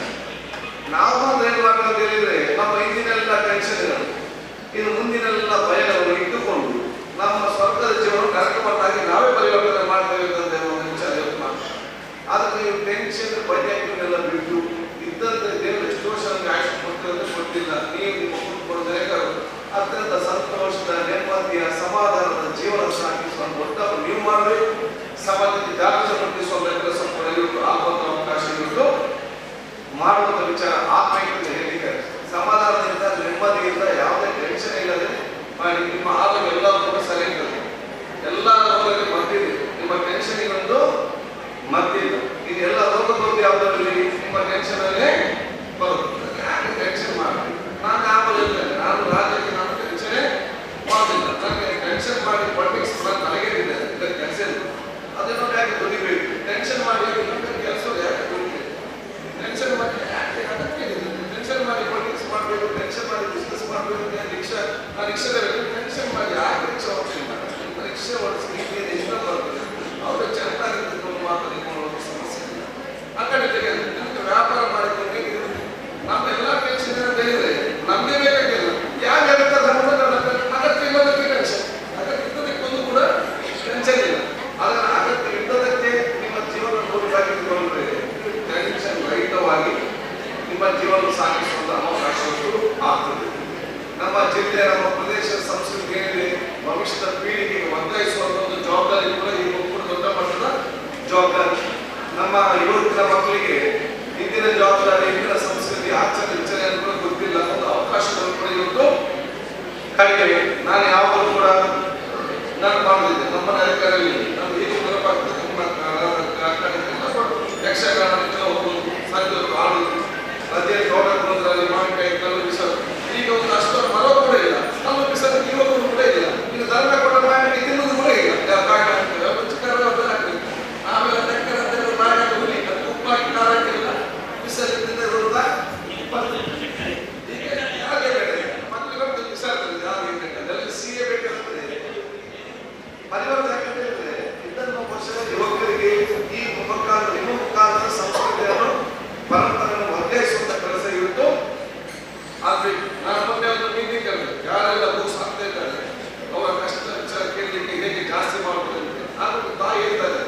ನಾವು ಮಾತ್ರ ಏನು ಮಾಡಬೇಕು ಹೇಳಿದ್ರೆ, ನಮ್ಮ ಹಿಂದಿನೆಲ್ಲ ಟೆನ್ಷನ್ಗಳು ಇನ್ನು ಮುಂದಿನೆಲ್ಲ ಭಯಗಳನ್ನು ಇಟ್ಟುಕೊಂಡು ನಮ್ಮ ಸ್ವರ್ಗದ ಜೀವನ ನರಕವನ್ನಾಗಿ ನಾವೇ ಪರಿವರ್ತನೆ ಮಾಡ್ತೇವೆ ಅಂತ ಒಂದು ವಿಚಾರ ಮಾಡ್ತಾರೆ. ಆದ್ರೆ ನೀವು ಟೆನ್ಷನ್ ಭಯಗಳನ್ನೆಲ್ಲ ಬಿಟ್ಟು ಇದ್ದಂತೆ ದೇವರು ಎಷ್ಟೋ ವರ್ಷ ನಮಗೆ ಆಯುಷ್ ಕೊಡ್ತಿರೋದು ಗೊತ್ತಿಲ್ಲ. ನೀವು ನಿಮ್ಮ ಕುಟುಂಬದ ಜನರು ಅತ್ಯಂತ ಸಂತೋಷದ ನೆಮ್ಮದಿಯ ಸಮಾಧಾನದ ಜೀವನ ಸಾಗಿಸುವ ದೊಡ್ಡ ನೀವು ಮಾಡಬೇಕು. ಸಮಾಜಕ್ಕೆ ಜಾಗೃತಿ ಮೂಡಿಸುವ ಕೆಲಸ ಕೂಡ ಇವತ್ತು ಆಗುವಂತ ಅವಕಾಶ ಇವತ್ತು ಮಾಡುವಂತ ವಿಚಾರ ಆತ್ಮೀಯತೆ ಹೇಳಿಕೆ ಸಮಾಧಾನದಿಂದ ನೆಮ್ಮದಿಯಿಂದ ಯಾವುದೇ ಟೆನ್ಷನ್ ಇಲ್ಲದೆ ಮಾಡಿ ನಿಮ್ಮ ಆರೋಗ್ಯ ಎಲ್ಲರೂ ಕೂಡ ಸರಿ ಇರ್ತದೆ. ಎಲ್ಲ ರೋಗಕ್ಕೆ ಮದ್ದಿದೆ, ನಿಮ್ಮ ಟೆನ್ಷನ್ಗೊಂದು ಮದ್ದಿಲ್ಲ. ಇದು ಎಲ್ಲ ರೋಗದೊಂದು ಯಾವುದರಲ್ಲಿ ನಿಮ್ಮ ಟೆನ್ಷನ್ ಅಲ್ಲೇ ಬರುತ್ತೆ. ಯಾಕೆ ಟೆನ್ಷನ್ ಮಾಡಿ ನಾನು ಯಾವಾಗ ಇರ್ತೇನೆ, ನಾನು ರಾಜ್ಯಕ್ಕೆ ನಾನು ಟೆನ್ಷನ್ ಮಾಡೋದಿಲ್ಲ. ನನಗೆ ಟೆನ್ಷನ್ ಮಾಡಿ ಪಾಲಿಟಿಕ್ಸ್ ನನಗೆ ಇದೆ ಕೆಲಸ ಇಲ್ಲ. ಅದನ್ನು ಯಾಕೆ ದುಡಿಬೇಕು? ಟೆನ್ಷನ್ ಮಾಡಿ ಕೆಲಸ ಯಾಕೆ ದುಡಿಬೇಕು? ಟೆನ್ಷನ್ ಮಾಡಿ ಯಾಕೆ ಅದಕ್ಕೆ ಟೆನ್ಷನ್ ಮಾಡಿ ಪಾಲಿಟಿಕ್ಸ್ ಮಾಡಬೇಕು, ಟೆನ್ಷನ್ ಮಾಡಿ ಬಿಸ್ನೆಸ್ ಮಾಡಬೇಕು, ರಿಕ್ಷಾ ಟೆನ್ಷನ್ ಮಾಡಿ ಯಾಕೆ ರಿಕ್ಷಾ ಓಡಿಸಿಲ್ಲ? ರಿಕ್ಷಾ ಓಡಿಸಿ ಇಷ್ಟ ಬರ್ತದೆ, ಅವರು ಚೆನ್ನಾಗಿ ಮಾತಾಡಿಕೊಳ್ಳುವ ಸಮಸ್ಯೆ ಇಲ್ಲ. ಆ ಕಡೆ ನಮಗೆ ವ್ಯಾಪಾರ ಮಾಡಿಕೊಂಡು ನಮ್ಮ ಎಲ್ಲ ಟೆನ್ಷನ್ ಹೇಳಿದ್ರೆ ನಮಗೆ ಬೇಕಾಗಿಲ್ಲ. ಯಾಕೆ ಅಗತ್ಯ ಇಲ್ಲದಕ್ಕೆ ಟೆನ್ಷನ್, ಅಗತ್ಯ ಇದ್ದದಕ್ಕೊಂದು ಕೂಡ ಟೆನ್ಷನ್ ಇಲ್ಲ. ಅದರ ಅಗತ್ಯ ಇದ್ದದಕ್ಕೆ ನಿಮ್ಮ ಜೀವನ ನೋಡಿಕೊಂಡ್ರೆ ಟೆನ್ಷನ್ ರಹಿತವಾಗಿ ನಿಮ್ಮ ಜೀವನ ಸಾಗಿಸುವಂತ ಅವಕಾಶಗಳು ಆಗ್ತದೆ. ನಮ್ಮ ಜಿಲ್ಲೆ, ನಮ್ಮ ಪ್ರದೇಶ ಸಂಸ್ಕೃತಿ ಏನಿದೆ ಭವಿಷ್ಯದ ಪೀಳಿಗೆಗೆ ವರ್ಗಾಯಿಸುವಂತ ಒಂದು ಜವಾಬ್ದಾರಿ ಕೂಡ ಈ ಕೂಡ ದೊಡ್ಡ ಮಟ್ಟದ ಜವಾಬ್ದಾರಿ. ನಮ್ಮ ಇವತ್ತಿನ ಮಕ್ಕಳಿಗೆ ಇಂದಿನ ಜವಾಬ್ದಾರಿ, ಇಂದಿನ ಸಂಸ್ಕೃತಿ, ಆಚರಣೆ ವಿಚಾರ ಕೂಡ ಗೊತ್ತಿಲ್ಲ. ಒಂದು ಅವಕಾಶಗಳು ಕೂಡ ಇವತ್ತು ಕಡಿಮೆ. ನಾನು ಯಾವಾಗಲೂ ಕೂಡ ನಾನು ಮಾಡಿದ್ದೆ ನಮ್ಮ ನಾಯಕರಲ್ಲಿ ನಮ್ಗೆ ಏನು ನೆನಪಾಗ್ತದೆ, ಯಕ್ಷಗಾನ ಸಾಧ್ಯ ಆಡುದು ಅದೇ ತೋಟ ಕುಂದ್ರಲ್ಲಿ ಮಾವಿನಕಾಯಿ ಕಲ್ಲು ಬಿಸರು. ಈಗ ಒಂದು ಅಷ್ಟೊಂದು ಮರ ಕೂಡ ಇಲ್ಲ, ನಮ್ಮ ಬಿಸರು ಯುವಕರು ಕೂಡ ಇಲ್ಲ. ಇನ್ನು ಧರ್ಮ ಕೊಟ್ಟ ಮಾವಿನಕಾಯಿ ತಿನ್ನೋದು ಕೂಡ ಇಲ್ಲ. ಆಮೇಲೆ ಮಾವಿನ ಹುಲಿ ಉಪ್ಪು ಹಾಕಿ ನಾರಾಕಿಲ್ಲ ಬಿಸಲು ತಿನ್ನೋದ್ರಿಂದ ಈಗ ಯಾರೇ ಬೇಡ ಮಕ್ಕಳು ಬಿಸಾಡ್ತದೆ. ಯಾರಿಗೆ ಸೀರೆ ಬೇಕಾಗ್ತದೆ ಪರಿವರ್ತನೆ ಯಾಕಂತೇಳಿದ್ರೆ ಇದನ್ನು ವರ್ಷದ ಯುವಕರಿಗೆ ಈ ಮುಖಾಂತರ ಸಂಸ್ಕೃತಿಯನ್ನು ಪರಂಪರೆಯನ್ನು ವರ್ಗಾಯಿಸುವಂತ ಕೆಲಸ ಇವತ್ತು ಆಗ್ಬೇಕು. ನಾನು ಮೊನ್ನೆ ಒಂದು ಮೀಟಿಂಗ್ ಕರೆದೆ, ಯಾರೆಲ್ಲ ಬುಕ್ಸ್ ಹಾಕ್ತಾ ಇದ್ದಾರೆ ಅವರ ಕಷ್ಟ ವಿಚಾರ ಕೇಳಲಿಕ್ಕೆ ಹೇಗೆ ಜಾಸ್ತಿ ಮಾಡ್ಬೋದು ಅಂತ. ಆಗ ತಾಯಿ ಹೇಳ್ತಾರೆ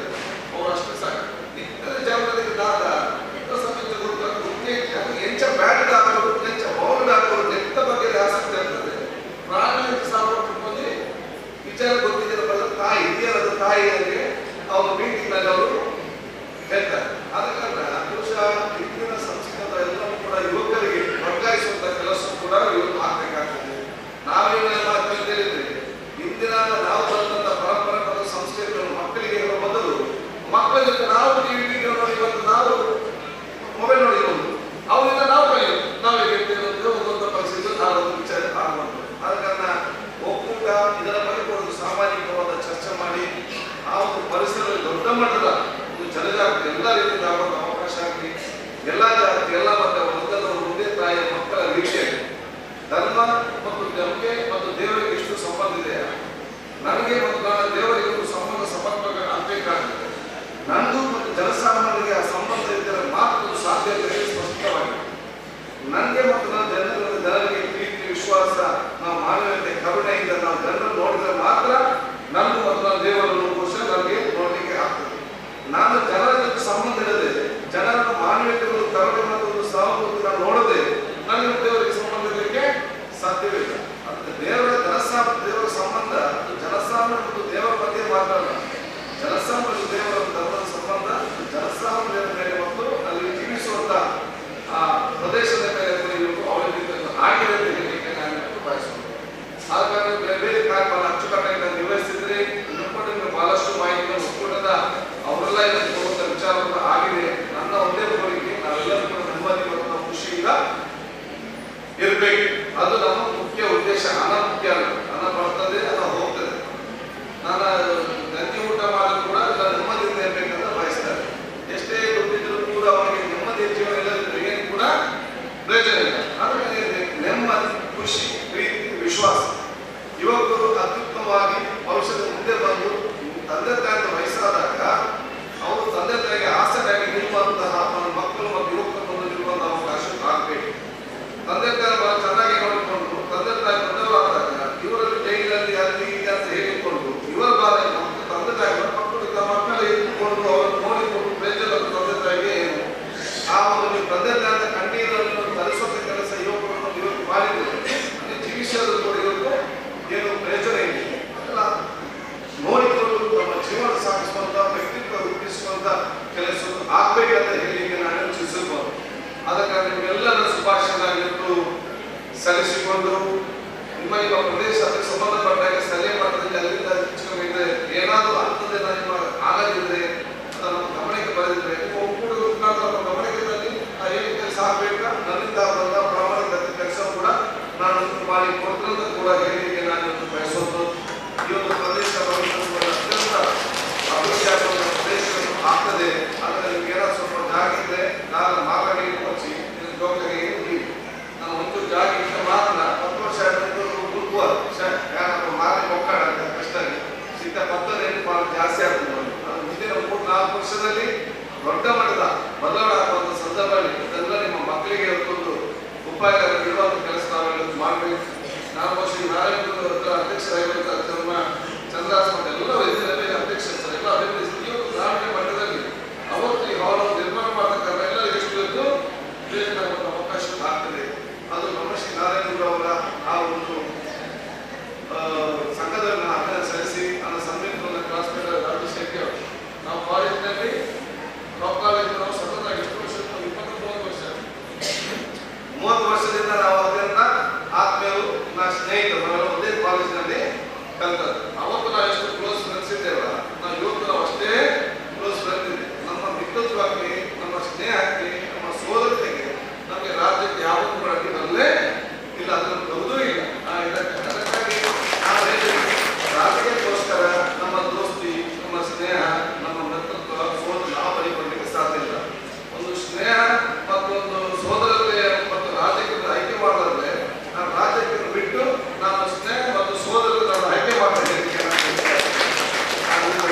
ಅವರು ಅಷ್ಟು ಸಾಕು ಇತರ ಜಾಗದಲ್ಲಿ ದಾದ ಸಮೇತ ಎಂಚ ಬ್ಯಾಟ್ ಹಾಕೋದು, ಎಂಚ ಬೌಲ್ ಹಾಕೋದು, ಎಂತ ಬಗ್ಗೆ ಆಸಕ್ತಿ ಆಗ್ತದೆ. ಪ್ರಾಣಿ ಸಾರ್ವಜನಿಕ ವಿಚಾರ ಗೊತ್ತಿದ್ದ ತಾಯಿ ಇದೆಯಲ್ಲ ತಾಯಿ ಅಂದರೆ ಅವರು ಮೀಟಿಂಗ್ ನಲ್ಲಿ ಅವರು ಹೇಳ್ತಾರೆ. ಆದ ಕಾರಣ ಬಹುಶಃ ಇಂದಿನ ಸಂಸ್ಕೃತ ಎಲ್ಲವೂ ಕೂಡ ಯುವಕರಿಗೆ ವರ್ಗಾಯಿಸುವಂತ ಕೆಲಸ ಕೂಡ ಇವತ್ತು ಆಗ್ಬೇಕಾಗ್ತದೆ. ನಾವೇನೆಲ್ಲ ಹೇಳಿದ್ರೆ ಇಂದಿನ ನಾವು ಬಂದಂತ ಪರಂಪರೆ ಮತ್ತು ಸಂಸ್ಕೃತಿಯನ್ನು ಮಕ್ಕಳಿಗೆ ಹೇಳುವ ಮೊದಲು ಮಕ್ಕಳ ಜೊತೆ ನಾವು ಟಿವಿ ನೋಡಿ ಇವತ್ತು ನಾವು ಮೊಬೈಲ್ ನೋಡಿರೋದು ಅವರಿಂದ ನಾವು ಕಲಿಯೋದು, ನಾವೇ ಒಂದೊಂದು ಪರಿಸ್ಥಿತಿ ನಾವೊಂದು ವಿಚಾರ ಆಗುವಂಥದ್ದು. ಆದ ಕಾರಣ ಒಕ್ಕೂಟ ಇದರ ಬಗ್ಗೆ ಒಂದು ಸಾಮಾಜಿಕವಾದ ಚರ್ಚೆ ಮಾಡಿ ಆ ಒಂದು ಪರಿಸರದಲ್ಲಿ ದೊಡ್ಡ ಮಟ್ಟದ ಒಂದು ಜನಜಾಗೃತಿ ಎಲ್ಲ ರೀತಿಯಿಂದ ಆಗುವಂಥ ಅವಕಾಶ ಆಗಲಿ. ಎಲ್ಲ ಜಾತಿ ಎಲ್ಲ ಮತ ವರ್ಗದವರು ಒಂದೇ ತಾಯಿಯ ಮಕ್ಕಳ ವೀಕ್ಷಣೆ ಧರ್ಮ ಮತ್ತು ನಮಗೆ ಮತ್ತು ದೇವರಿಗೆ ಎಷ್ಟು ಸಂಬಂಧ ಇದೆ, ನನಗೆ ಮತ್ತು ನನ್ನ ದೇವರಿಗೆ ಒಂದು ಸಂಬಂಧ ಸಮರ್ಪಕ ಆಗಬೇಕಾಗ್ತದೆ. ನನಗೂ ಮತ್ತು ಜನಸಾಮಾನ್ಯರಿಗೆ ಆ ಸಂಬಂಧ ಇದ್ದರೆ ಮಾತ್ರ ಸಾಧ್ಯತೆ ಸ್ಪಷ್ಟವಾಗಿದೆ. ನನಗೆ ಮತ್ತು ನನ್ನ ಜನರಿಗೆ ಪ್ರೀತಿ ವಿಶ್ವಾಸ, ನಾವು ಮಾನವೀಯತೆ ಕರುಣೆಯಿಂದ ನಾವು ಜನರನ್ನು ನೋಡಿದರೆ ಮಾತ್ರ ನನಗೂ ಮತ್ತು ನನ್ನ ದೇವರನ್ನು ಬಹುಶಃ ನನಗೆ ನೋಡಲಿಕ್ಕೆ ಆಗ್ತದೆ. ನಾನು ಜನರ ಜೊತೆ ಸಂಬಂಧ ಇರದೆ ಜನರನ್ನು ಮಾನವೀಯತೆಗಳು ಕರುಣೆ ಮತ್ತು ಸಹಮೂರ್ತಿ ನೋಡದೆ ನನಗೆ ದೇವರಿಗೆ ಸಂಬಂಧ ಇರಲಿಕ್ಕೆ ಸಾಧ್ಯವಿಲ್ಲ. ಅದಕ್ಕೆ ದೇವರ ದೇವರ ಸಂಬಂಧ ಜನಸಾಮಾನ್ಯ ಮತ್ತು ದೇವರ ಮಧ್ಯೆ ಮಾತ್ರ ಜನಸಾಮಾನ್ಯ ದೇವರ ಧರ್ಮದ ಸಂಬಂಧ ಜನಸಾಮಾನ್ಯರ ಮೇಲೆ ಮತ್ತು ಅಲ್ಲಿ ಜೀವಿಸುವಂತ ಆ ಪ್ರದೇಶದ ಮೇಲೆ ಅವಲಂಬಿತ ಆಗಿದೆ ಅಂತ ಹೇಳಲಿಕ್ಕೆ ನಾನು ಬಯಸುತ್ತೇನೆ. ಆದ ಕಾರಣ ಬೇರೆ ಬೇರೆ ಕಾರ್ಯಕ್ರಮ ಅಚ್ಚುಕಟ್ಟಾಗಿ ನಾವು ನಿರ್ವಹಿಸಿದ್ರೆ ನಿಮಗೆ ಬಹಳಷ್ಟು ಮಾಹಿತಿಯನ್ನು ಒಕ್ಕೂಟದ ಅವರೆಲ್ಲ ಇದನ್ನು ಕೊಡುವಂತ ವಿಚಾರ ಆಗಿದೆ. ನನ್ನ ಒಂದೇ ಕೋರಿಕೆ, ನಾವೆಲ್ಲರೂ ಕೂಡ ನೆಮ್ಮದಿ ಮತ್ತು ಖುಷಿಯಿಂದ ಇರಬೇಕು. ಅದು ನಮ್ಮ ಮುಖ್ಯ ಉದ್ದೇಶ. ಹಣ ಮುಖ್ಯ ಅಲ್ಲ, ಹಣ ಬರ್ತದೆ, ಹಣ ಹೋಗ್ತದೆ. ನಾನು ಗಂಜಿ ಊಟ ಮಾಡೋದು ಕೂಡ ಎಲ್ಲ ನೆಮ್ಮದಿಯಿಂದ ಇರಬೇಕಂತ ಬಯಸ್ತಾರೆ. ಎಷ್ಟೇ ದುಡ್ಡಿದ್ರು ಕೂಡ ಅವರಿಗೆ ನೆಮ್ಮದಿ ಜೀವನ ಇಲ್ಲದಿದ್ರೆ ಏನು ಕೂಡ ಪ್ರಯೋಜನ ಇಲ್ಲ. ಆದರೆ ನೆಮ್ಮದಿ, ಖುಷಿ, ಪ್ರೀತಿ, ವಿಶ್ವಾಸ, ಯುವಕರು ಅತ್ಯುತ್ತಮವಾಗಿ ಭವಿಷ್ಯದ ಮುಂದೆ ಬಂದು ತಂದೆ ತಾಯಿಯ ವಯಸ್ಸಾದಾಗ ಅವರು ತಂದೆ ತಾಯಿಗೆ ಆಸರೆಯಾಗಿ ನಿಲ್ಲುವಂತಹ ನಮ್ಮ ಮಕ್ಕಳು ಮತ್ತು ಯುವಕರು ಬಂದು ನಿಲ್ಲುವಂತಹ ಅವಕಾಶ ಆಗಬೇಕು. ತಂದೆ ತಾಯಿ ಬಹಳ ಚೆನ್ನಾಗಿ ನೋಡಿಕೊಂಡು ತಂದೆ ತಾಯಿ ದೊಡ್ಡವರಾದಾಗ ಇವರಲ್ಲಿ ಜೈಲಲ್ಲಿ ಅಲ್ಲಿ ಇಲ್ಲಿ ಅಂತ ಹೇಳಿಕೊಂಡು ಇವರ ಬಾಲ ತಂದೆ ತಾಯಿ ಮಕ್ಕಳು ಇಟ್ಟುಕೊಂಡು ಅವರನ್ನು ನೋಡಿಕೊಂಡು ಬೇಜಾರು ತಂದೆ ತಾಯಿಗೆ ಏನು ಆ ಒಂದು ತಂದೆ ತಾಯಿಯ ಕಣ್ಣೀರನ್ನು ತರಿಸುವಂತ ಕೆಲಸ ಯುವಕರನ್ನು ಇವತ್ತು ಮಾಡಿದ್ರು. ಜೀವಿಸೋದು ಕೂಡ ಇವತ್ತು ಏನು ಪ್ರಯೋಜನ ಇದೆ ಅದೆಲ್ಲ ನೋಡಿಕೊಂಡು ನಮ್ಮ ಜೀವನ ಸಾಗಿಸುವಂತ ವ್ಯಕ್ತಿತ್ವ ರೂಪಿಸುವಂತ ಕೆಲಸ ಆಗ್ಬೇಕಂತ ಹೇಳಿ ನಾನು ಯೋಚಿಸಬಹುದು. ಅದಕ್ಕಾಗಿ ನಿಮ್ಮೆಲ್ಲರ ಶುಭಾಶಯಗಳನ್ನು ಸಲ್ಲಿಸಿಕೊಂಡು ನಿಮ್ಮ ಪ್ರದೇಶ ಅದಕ್ಕೆ ಸಂಬಂಧಪಟ್ಟಾಗ ಸ್ಥಳೀಯ ಮಟ್ಟದಲ್ಲಿ ಅಲ್ಲಿಂದ ಹೆಚ್ಚುಕಮ್ಮಿದ್ರೆ ಏನಾದರೂ ಅಂಥದ್ದೇನ ನಿಮ್ಮ ಆಗದಿದ್ರೆ ಅದನ್ನು ನಮ್ಮ ಗಮನಕ್ಕೆ ಬರೆದಿದ್ರೆ ಒಕ್ಕೂಟದ ಮುಖಾಂತರ ನಮ್ಮ ಗಮನಕ್ಕೆ ತಂದು ಏನು ಕೆಲಸ ಆಗಬೇಕಾ ನನ್ನಿಂದ ಬಂದ ಪ್ರಾಮಾಣಿಕ ಕೆಲಸ ಕೂಡ ನಾನು ಮಾಡಿ ಕೊಡ್ತಂತ ಕೂಡ ಹೇಳಿಕೆ ನಾನು ಬಯಸೋದು. ಈ ಒಂದು ಪ್ರದೇಶ ಅತ್ಯಂತ ಅಭಿವೃದ್ಧಿ ಆಗುವಂಥ ಪ್ರದೇಶಗಳು ಆಗ್ತದೆ. ಆದರೆ ನಿಮ್ಗೆ ಏನಾದ್ರು ಸ್ವಲ್ಪ ಜಾಗ ಇದ್ರೆ ನಾನು ಮಾರ್ಗಡಿ ಕೊಚ್ಚಿ ಜೋಕಾಗಿ ನಾನು ಒಂದು ಜಾಗ ಇಷ್ಟ ಮಾತ್ರ 10 ವರ್ಷ ಮಾರಿ ಒಕ್ಕಡ ಅಂತ ಕಷ್ಟ ಸಿಕ್ಕ 10 ಜಾಸ್ತಿ ಆಗ್ತದೆ. ಅದು ಮುಂದಿನ 3-4 ವರ್ಷದಲ್ಲಿ ದೊಡ್ಡ ಮಟ್ಟದ ಬದಲಾವಣೆ ಆಗುವಂಥ ಸಂದರ್ಭದಲ್ಲಿ ಇದೆಲ್ಲ ನಿಮ್ಮ ಮಕ್ಕಳಿಗೆ ಒಂದು ಉಪಾಯ ಇರುವಂಥ ಕೆಲಸ ನಾವೆಲ್ಲ ಮಾಡಬೇಕು. ನಾನು ಶ್ರೀ ನಾರಾಯಣ ಅಧ್ಯಕ್ಷರಾಗಿರುವಂಥ ನಮ್ಮ ಚಂದ್ರಾಸ್ ಮತ್ತು ಎಲ್ಲ ವೈದ್ಯರಲ್ಲಿ ಅಧ್ಯಕ್ಷರು ಎಲ್ಲ ಅಭಿವೃದ್ಧಿ ಗ್ರಾಮೀಣ ಮಟ್ಟದಲ್ಲಿ ಅವತ್ತು ಈ ಹಾಲ್ ನಿರ್ಮಾಣ ಮಾಡತಕ್ಕಂಥ ಎಲ್ಲ ಎಷ್ಟು ಅವಕಾಶ ಆಗ್ತದೆ. ಅದು ನಮ್ಮ ಶ್ರೀ ನಾರಾಯಣ ಅವರ ಆ ಒಂದು ಸಂಘದಲ್ಲಿ ಅಭಿನಂದನೆ ಸಲ್ಲಿಸಿ ನನ್ನ ಸನ್ಮಾನವನ್ನು ಕ್ಲಾಸ್ಮೇಟ್ ರಾಜಶೇಖರ್ ನಾವು ಕಾಲೇಜಿನಲ್ಲಿ ಟಾಪ್ ಕಾಲೇಜ್ ನಾವು ಸತತ ಎಷ್ಟು ವರ್ಷ 23 ವರ್ಷ 30 ವರ್ಷದಿಂದ ನಾವು ಅದರಿಂದ ಆತ್ಮೀಯರು ನನ್ನ ಸ್ನೇಹಿತರು ನಾವೆಲ್ಲ ಒಂದೇ ಕಾಲೇಜಿನಲ್ಲಿ ಕಲಿತದ್ದು. ಅವತ್ತು ನಾವು ಎಷ್ಟು ಕ್ಲೋಸ್ ಫ್ರೆಂಡ್ಸ್ ಇದ್ದೇವ ನಾವು ಇವತ್ತು ನಾವು ಅಷ್ಟೇ ಕ್ಲೋಸ್ ಫ್ರೆಂಡ್ ಇದೆ. ನಮ್ಮ ಮಿತ್ರತ್ವಕ್ಕೆ, ನಮ್ಮ ಸ್ನೇಹಕ್ಕೆ, ನಮ್ಮ ಸೋದರತೆಗೆ ನಮಗೆ ರಾಜ್ಯಕ್ಕೆ ಯಾವತ್ತೂ ಕೂಡ ಅಡ್ಡಿಬರಲೇ ಇಲ್ಲ, ಅದನ್ನು ಬರುವುದೂ ಇಲ್ಲ. ಅದಕ್ಕಾಗಿ ರಾಜಕೀಯಕ್ಕೋಸ್ಕರ ನಮ್ಮ ದೋಸ್ತಿ, ನಮ್ಮ ಸ್ನೇಹ, ನಮ್ಮ ಮಿತ್ರತ್ವ, ಸೋದರ ನಾವು ಬಲಿಕೊಡ್ಲಿಕ್ಕೆ ಸಾಧ್ಯ ಇಲ್ಲ. ಒಂದು ಸ್ನೇಹ ಮತ್ತು ಒಂದು ಸೋದರತೆ ಮತ್ತು ರಾಜಕೀಯದ ಆಯ್ಕೆ ಮಾಡಿದ್ರೆ ನಾನು ರಾಜಕೀಯವನ್ನು ಬಿಟ್ಟು ನಾನು ಸ್ನೇಹ ಮತ್ತು ಸೋದರಗಳನ್ನು ಆಯ್ಕೆ ಮಾಡ್ತಾ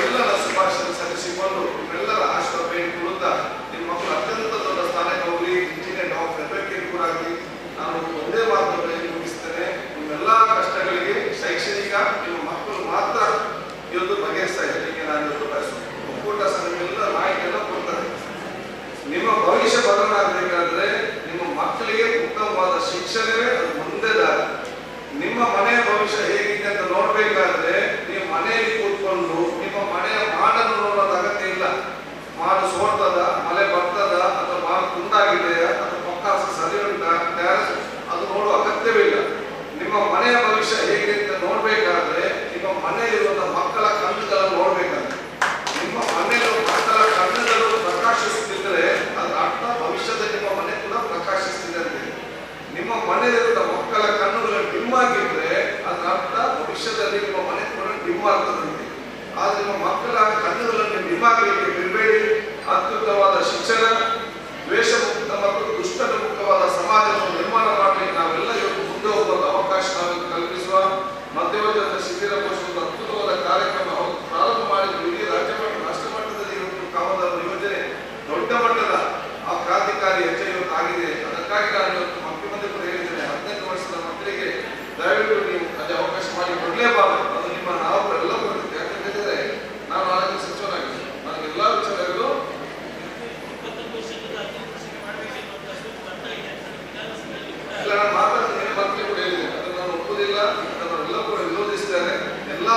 ಎಲ್ಲರ ಶುಭಾಶಯ ಸಲ್ಲಿಸಿಕೊಂಡು ನಿಮ್ಮೆಲ್ಲರ ಆಶೀರ್ವಾದ ಬೇಡಿಕೊಳ್ಳುತ್ತಾ ನಿಮ್ಮ ಮಕ್ಕಳು ಅತ್ಯಂತ ದೊಡ್ಡ ಸ್ಥಾನಕ್ಕೆ ಹೋಗಲಿ, ಇಂಜಿನಿಯರ್, ಡಾಕ್ಟರ್, ಅಡ್ವೊಕೇಟ್ ಕೂಡ ಆಗಲಿ. ನಾನು ಒಂದೇ ಮಾತುಗಳಲ್ಲಿ ಮುಗಿಸ್ತೇನೆ, ನಿಮ್ಮೆಲ್ಲ ಕಷ್ಟಗಳಿಗೆ ಶೈಕ್ಷಣಿಕ ನಿಮ್ಮ ಮಕ್ಕಳು ಮಾತ್ರ ಇವತ್ತು ಬಗೆಹರಿಸ್ತಾ ಇರಲಿಕ್ಕೆ ನಾನು ಇವತ್ತು ಬಯಸುತ್ತೇನೆ. ಒಕ್ಕೂಟ ಸಂಘವೆಲ್ಲ ಮಾಹಿತಿಯೆಲ್ಲ ಕೊಡ್ತಾರೆ. ನಿಮ್ಮ ಭವಿಷ್ಯ ಬದಲಾವಣೆ ಆಗಬೇಕಾದ್ರೆ ನಿಮ್ಮ ಮಕ್ಕಳಿಗೆ ಉತ್ತಮವಾದ ಶಿಕ್ಷಣವೇ ಅದು ಮುಂದೆ ದಾರಿ. ನಿಮ್ಮ ಮನೆಯ ಭವಿಷ್ಯ ಹೇಗಿದೆ ಅಂತ ನೋಡ್ಬೇಕಾದ್ರೆ ನೀವು ಮನೆಯಲ್ಲಿ ಕೂತ್ಕೊಂಡು ನಿಮ್ಮ ಮನೆಯ ಮಾಡನ್ನು ನೋಡೋದು ಅಗತ್ಯ ಇಲ್ಲ. ಮಾಡು ಸೋರ್ತದ, ಮಳೆ ಬರ್ತದ, ಅಥವಾ ಮಾಡು ತುಂಡಾಗಿದೆಯಾ, ಅಥವಾ ಪಕ್ಕಾಸ ಸರಿ ಉಂಟಾ, ಟ್ಯಾರಸ್ ಅದು ನೋಡುವ ಅಗತ್ಯವಿಲ್ಲ. ನಿಮ್ಮ ಮನೆಯ ಭವಿಷ್ಯ ಹೇಗೆ ಅಂತ ನೋಡ್ಬೇಕಾದ್ರೆ ನಿಮ್ಮ ಮನೆಯಲ್ಲಿರುವಂತಹ ಮಕ್ಕಳ ಕಣ್ಣುಗಳನ್ನು ನೋಡ್ಬೇಕಾದ್ರೆ ನಿಮ್ಮ ಮನೆಯಲ್ಲಿರುವ ಮಕ್ಕಳ ಕಣ್ಣುಗಳು ಪ್ರಕಾಶಿಸುತ್ತಿದ್ದರೆ ಅದರ ಅರ್ಥ ಭವಿಷ್ಯದಲ್ಲಿ ನಿಮ್ಮ ಮನೆ ಕೂಡ ಪ್ರಕಾಶಿಸ್ತಿದೆ ಅಂತ. ನಿಮ್ಮ ಮನೆಯಲ್ಲಿರುವ ಮಕ್ಕಳ ಕಣ್ಣುಗಳು ಡಿಮ್ ಆಗಿದ್ರೆ ಅದರ ಅರ್ಥ ಭವಿಷ್ಯದಲ್ಲಿ ನಿಮ್ಮ ಮನೆ ಕೂಡ ಡಿಮ್ ಆಗ್ತದಂತೆ. ಆದ್ರೆ ನಿಮ್ಮ ಮಕ್ಕಳ ಕಣ್ಣುಗಳನ್ನು ಡಿಮ್ ಆಗಲಿಕ್ಕೆ ಬಿಡಬೇಡಿ. ಅತ್ಯುತ್ತಮವಾದ ಶಿಕ್ಷಣ, ದ್ವೇಷ ಮುಕ್ತ ಮತ್ತು ದುಷ್ಟದ ಮುಕ್ತವಾದ ಸಮಾಜವನ್ನು ನಿರ್ಮಾಣ ಮಾಡಲಿಕ್ಕೆ ನಾವೆಲ್ಲ ಇವತ್ತು ಮುಂದೆ ಹೋಗುವ ಅವಕಾಶ ನಾವು ಕಲ್ಪಿಸುವ. ಮಧ್ಯವರ್ತಿ ಶಿಬಿರ ಘೋಷಿಸುವ ಅದ್ಭುತವಾದ ಕಾರ್ಯಕ್ರಮ ಪ್ರಾರಂಭ ಮಾಡಿದ್ರು. ಇಡೀ ರಾಜ್ಯ ಮಟ್ಟ, ರಾಷ್ಟ್ರ ಮಟ್ಟದಲ್ಲಿ ಇವತ್ತು ಕಾಮಗಾರಿ ಯೋಜನೆ ದೊಡ್ಡ ಮಟ್ಟದ ಆ ಕ್ರಾಂತಿಕಾರಿ ಹೆಜ್ಜೆ ಇವತ್ತು ಆಗಿದೆ. ಅದಕ್ಕಾಗಿ ನಾನು ಇವತ್ತು ಮುಖ್ಯಮಂತ್ರಿ ಕೂಡ ಹೇಳಿದ್ದೇನೆ, 18 ವರ್ಷದ ಮಕ್ಕಳಿಗೆ ದಯವಿಟ್ಟು ನೀವು ಅದೇ ಅವಕಾಶ ಮಾಡಿ ಕೊಡಲೇಬಾರದು. ಅದು ನಿಮ್ಮ ನಾವು ಎಲ್ಲ ಬರುತ್ತೆ. ಯಾಕಂತಂದ್ರೆ ನಾನು ಆರೋಗ್ಯ ಸಚಿವನಾಗಿದ್ದೆ, ನನಗೆಲ್ಲ ವಿಚಾರಗಳು ಎಲ್ಲ ನಾನು ಮಾತಾಡ್ತೀನಿ. ಮಂತ್ರಿ ಕೂಡ ಹೇಳಿದ್ದೇನೆ, ಅದನ್ನು ನಾನು ಒಪ್ಪುವುದಿಲ್ಲ, ಅದನ್ನೆಲ್ಲ ಕೂಡ ವಿರೋಧಿಸಿದ್ದಾರೆ. ಎಲ್ಲ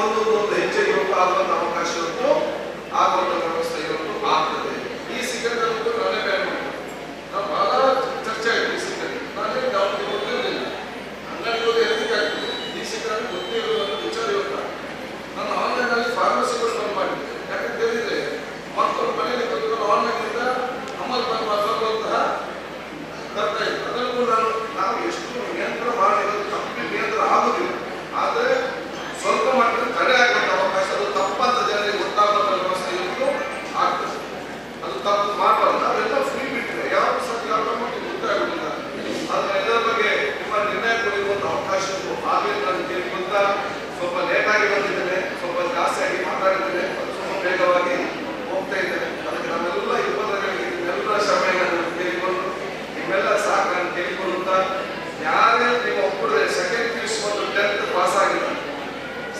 ಒಂದು ಹೆಜ್ಜೆ ಇವತ್ತು ಆಗುವಂತ ಅವಕಾಶ ಇವತ್ತು ಆಗುವಂತ ವ್ಯವಸ್ಥೆ ಇವತ್ತು ಆಗ್ತದೆ. ಈ ಸಿಗರೇಟ್ ಅಂತೂ ನಾನೇ ಬ್ಯಾನ್ ಮಾಡ್ತೀನಿ. ನಾವು ಬಹಳ ಚರ್ಚೆ ಆಯ್ತು ಈ ಸಿಗರೇಟ್. ನಾನೇ ಅವ್ರಿಗೆ ಗೊತ್ತಿರಲಿಲ್ಲ, ಅಂಗಡಿಗೆ ಹೋಗಿ ಎದಕ್ಕೆ ಆಗ್ತದೆ ಈ ಸಿಗರೇಟ್ ಗೊತ್ತಿರುವಂತ ವಿಚಾರ ಇವತ್ತು ನಾನು ಆನ್ಲೈನಲ್ಲಿ ಫಾರ್ಮಸಿಗಳು ಬಂದ್ ಮಾಡಿದ್ದೆ. ಯಾಕಂತ ಹೇಳಿದ್ರೆ ಮಕ್ಕಳು ಮನೆಯಲ್ಲಿ ಬಂದು ಆನ್ಲೈನಿಂದ ಅಮಲ್ ಬರುವಂತಹ ಬರ್ತಾ ಇತ್ತು. ಅದನ್ನು ನಾವು ಎಷ್ಟು ನಿಯಂತ್ರಣ ಮಾಡಿರೋದು ಕಂಪ್ಲೀಟ್ ನಿಯಂತ್ರಣ ಆಗುದಿಲ್ಲ, ಆದರೆ ಸ್ವಲ್ಪ ಮಟ್ಟಿಗೆ ತಡೆ ಆಗುವಂತ ಅವಕಾಶ ಅದು ತಪ್ಪಂತ ಜನರಿಗೆ ಗೊತ್ತಾಗುವಂತ ವ್ಯವಸ್ಥೆ ಇವತ್ತು ಆಗ್ತದೆ. ಅದು ತಪ್ಪು ಮಾಡಬಾರ್ದು. ಅವೆಲ್ಲ ಫ್ರೀ ಬಿಟ್ಟರೆ ಯಾವ ಸತಿ ಯಾವ ಮಟ್ಟಿಗೆ ಗೊತ್ತಾಗುದಿಲ್ಲ. ಆದ್ರೆ ಇದರ ಬಗ್ಗೆ ನಿಮ್ಮ ನಿರ್ಣಯ ಕೊಡುವಂತ ಅವಕಾಶ ಆಗಲಿ ನಾನು ಕೇಳಿಕೊಂತ ಸ್ವಲ್ಪ ಲೇಟ್ ಆಗಿ ಬಂದಿದ್ದೇನೆ, ಸ್ವಲ್ಪ ಜಾಸ್ತಿ ಆಗಿ ಮಾತಾಡಿದ್ದೇನೆ, ಸ್ವಲ್ಪ ಬೇಗವಾಗಿ ಹೋಗ್ತಾ ಇದ್ದೇನೆ. ಅದಕ್ಕೆ ನಮ್ಮೆಲ್ಲ ಯುವಕರಿಗೆ ನಿಮ್ಮೆಲ್ಲ ಶ್ರಮೆಯನ್ನು ಕೇಳಿಕೊಂಡು ನಿಮ್ಮೆಲ್ಲ ಸಹಕಾರ ಕೇಳಿಕೊಳ್ಳುತ್ತಾ ಯಾರೇ ನಿಮ್ಮ ಒಬ್ಬರೇ ಸೆಕೆಂಡ್ PUC ಮತ್ತು 10th ಪಾಸ್ ಆಗಿಲ್ಲ,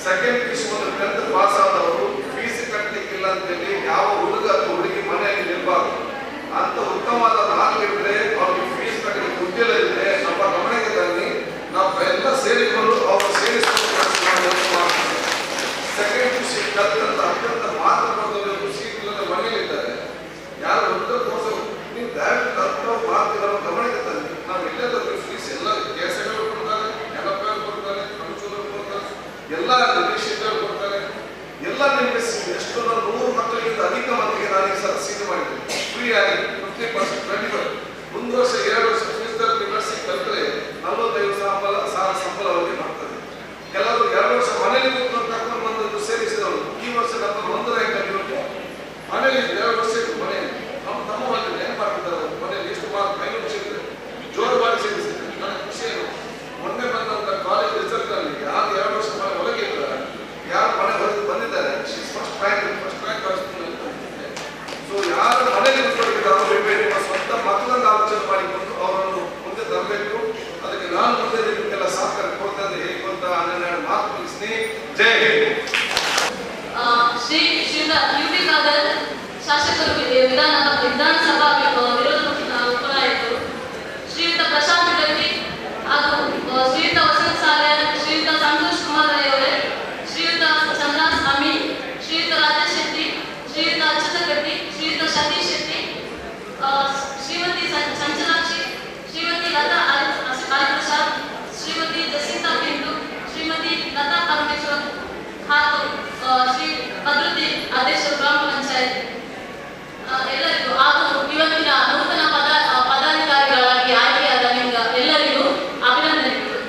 ಸೆಕೆಂಡ್ PUC ಮತ್ತು 10th ಪಾಸ್ ಆದವರು ಫೀಸ್ ಕಟ್ಟಲಿಕ್ಕಿಲ್ಲ ಅಂತೇಳಿ ಯಾವ ಹುಡುಗ ಅಥವಾ ಹುಡುಗಿ ಮನೆಯಲ್ಲಿ ನಿಲ್ಬಾರ್ದು. ಅಂತ ಉತ್ತಮವಾದ ನಾಲ್ಕಿದ್ರೆ ಅವ್ರಿಗೆ ಫೀಸ್ ಕಟ್ಟಲಿಕ್ಕೆ ಉದ್ಯೋಗ ಇದ್ರೆ ನಮ್ಮ ಗಮನಕ್ಕೆ ತನ್ನಿ. ನಾವು ಎಲ್ಲ ಸೇರಿಕೊಂಡು ಅವರು ಸೇರಿಸಿಕೊಂಡು ಸೆಕೆಂಡ್ PUC ಕಲಿತಂತ ಅತ್ಯಂತ ಮಾತ್ರ ಬಂದವರು ಸೀಟ್ ಇಲ್ಲದೆ ಮನೆಯಲ್ಲಿದ್ದಾರೆ. ಯಾರು ಹುಡುಗ ಕೋರ್ಸ್ ನೀವು ದಯವಿಟ್ಟು ಕಲ್ತವ್ರು ಮಾಡ್ತಿರೋ ಗಮನಕ್ಕೆ ತನ್ನಿ. ನಾವು ಎಲ್ಲೆಲ್ಲ ಫೀಸ್ ಎಲ್ಲ ಕೆಎಸ್ಎಗಳು ಕೊಡ್ತಾರೆ, NFL ಕೊಡ್ತಾರೆ, ಕಮಿಷನರ್ ಕೊಡ್ತಾರೆ, ಎಲ್ಲ ನಿರ್ದೇಶಕರು ಕೊಡ್ತಾರೆ, ಎಲ್ಲ ನಿಮಗೆ ಎಷ್ಟು 100 ಮಕ್ಕಳಿಗಿಂತ ಅಧಿಕ ಮಂದಿಗೆ ನಾನು ಈ ಸಲ ಸೀಟ್ ಮಾಡಿದ್ದೇನೆ ಫ್ರೀ ಆಗಿ 50%, 25. ಒಂದು ವರ್ಷ 2 ವರ್ಷ ಫೀಸ್ ಯೂನಿವರ್ಸಿಟಿ ಕಲಿತರೆ 45,000 ಸಂಬಳ ಅವರಿಗೆ ಮಾಡ್ತಾರೆ. ಕೆಲವರು 2 ವರ್ಷ ಮನೆಯಲ್ಲಿ ಕೂತ್ಕೊಂಡು ಕರ್ಕೊಂಡು ಬಂದದ್ದು ಸೇರಿಸಿದವರು ಈ ವರ್ಷ ನಮ್ಮ 1 ರ್ಯಾಂಕ್ ಅಲ್ಲಿ ಮನೆಯಲ್ಲಿ 2 ವರ್ಷ ಇತ್ತು ಮನೆಯಲ್ಲಿ ನಮ್ಮ ತಮ್ಮ ಮನೆಯಲ್ಲಿ ಏನು ಮಾಡ್ತಿದ್ದಾರೆ ಮನೆಯಲ್ಲಿ ಎಷ್ಟು ಮಾರ್ಕ್ ಮೈನೂರು ಸಿಗುತ್ತೆ ಜೋರು ಮಾಡಿ ಸೇರಿಸಿದ್ದಾರೆ. ನನಗೆ ಖುಷಿ ಏನು ಮೊನ್ನೆ ಬಂದಂತ ಕಾಲೇಜ್ ರಿಸಲ್ಟ್ ಅಲ್ಲಿ ಯಾರು 2 ವರ್ಷ ಮನೆ ಒಳಗೆ ಇದ್ದಾರೆ, ಯಾರು ಮನೆ ಹೊರಗೆ ಬಂದಿದ್ದಾರೆ ಫಸ್ಟ್ ರ್ಯಾಂಕ್ ಸೊ ಯಾರು ಮನೆಯಲ್ಲಿ ಕೂತ್ಕೊಂಡಿದ್ದಾರೆ ಬಿಡಬೇಡಿ, ನಿಮ್ಮ ಸ್ವಂತ ಮಕ್ಕಳನ್ನು ಆಲೋಚನೆ ಮಾಡಿಕೊಂಡು ಅವರನ್ನು ಮುಂದೆ ತರಬೇಕು. ಅದಕ್ಕೆ ನಾನು ಮುಂದೆ ನಿಮಗೆಲ್ಲ ಸಹಕಾರ ಕೊಡ್ತೇನೆ ಹೇಳಿಕೊಂತ ನನ್ನ ಮಾತು ಮುಗಿಸ್ತೀನಿ. ಜೈ ಹಿಂದ್. ಶ್ರೀಯುತ UP ಖಾದರ್ ಶಾಸಕರು ವಿಧಾನಸಭಾ ವಿರೋಧ ಪಕ್ಷದ ಉಪನಾಯಕರು, ಶ್ರೀಯುತ ಪ್ರಶಾಂತ್ ಗಟ್ಟಿ ಹಾಗೂ ಶ್ರೀಯುತ ವಸಂತ್ ಸಾಲ್ಯಾನ್, ಶ್ರೀಯುತ ಸಂತೋಷ್ ಕುಮಾರ್ ರೈ ಅವರೇ, ಶ್ರೀಯುತ ಚಂದ್ರಾಸ್ ಅಮೀನ್, ಶ್ರೀಯುತ ರಾಜೇಶ್ ಶೆಟ್ಟಿ, ಶ್ರೀಯುತ ಅಚ್ಯುತ ಗಟ್ಟಿ, ಶ್ರೀಯುತ ಸತೀಶ್ ಶೆಟ್ಟಿ, ಶ್ರೀಮತಿ ಚಂಚಲಾಕ್ಷಿ, ಶ್ರೀಮತಿ ಲತಾ ಹರಿಪ್ರಸಾದ್, ಶ್ರೀಮತಿ ಜಸಿಂತಾ ಪಿಂಟು, ಶ್ರೀಮತಿ ಲತಾ ಪರಮೇಶ್ವರ್ ಹಾಗೂ ಶ್ರೀ ಭದ್ರುದ್ದೀನ್ ಅಧ್ಯಕ್ಷರು ಗ್ರಾಮ ಪಂಚಾಯತ್ ಎಲ್ಲರಿಗೂ ಹಾಗೂ ಇವತ್ತಿನ ನೂತನ ಪದಾಧಿಕಾರಿಗಳಾಗಿ ಆಯ್ಕೆಯಾದ ಎಲ್ಲರಿಗೂ ಅಭಿನಂದನೆಗಳು.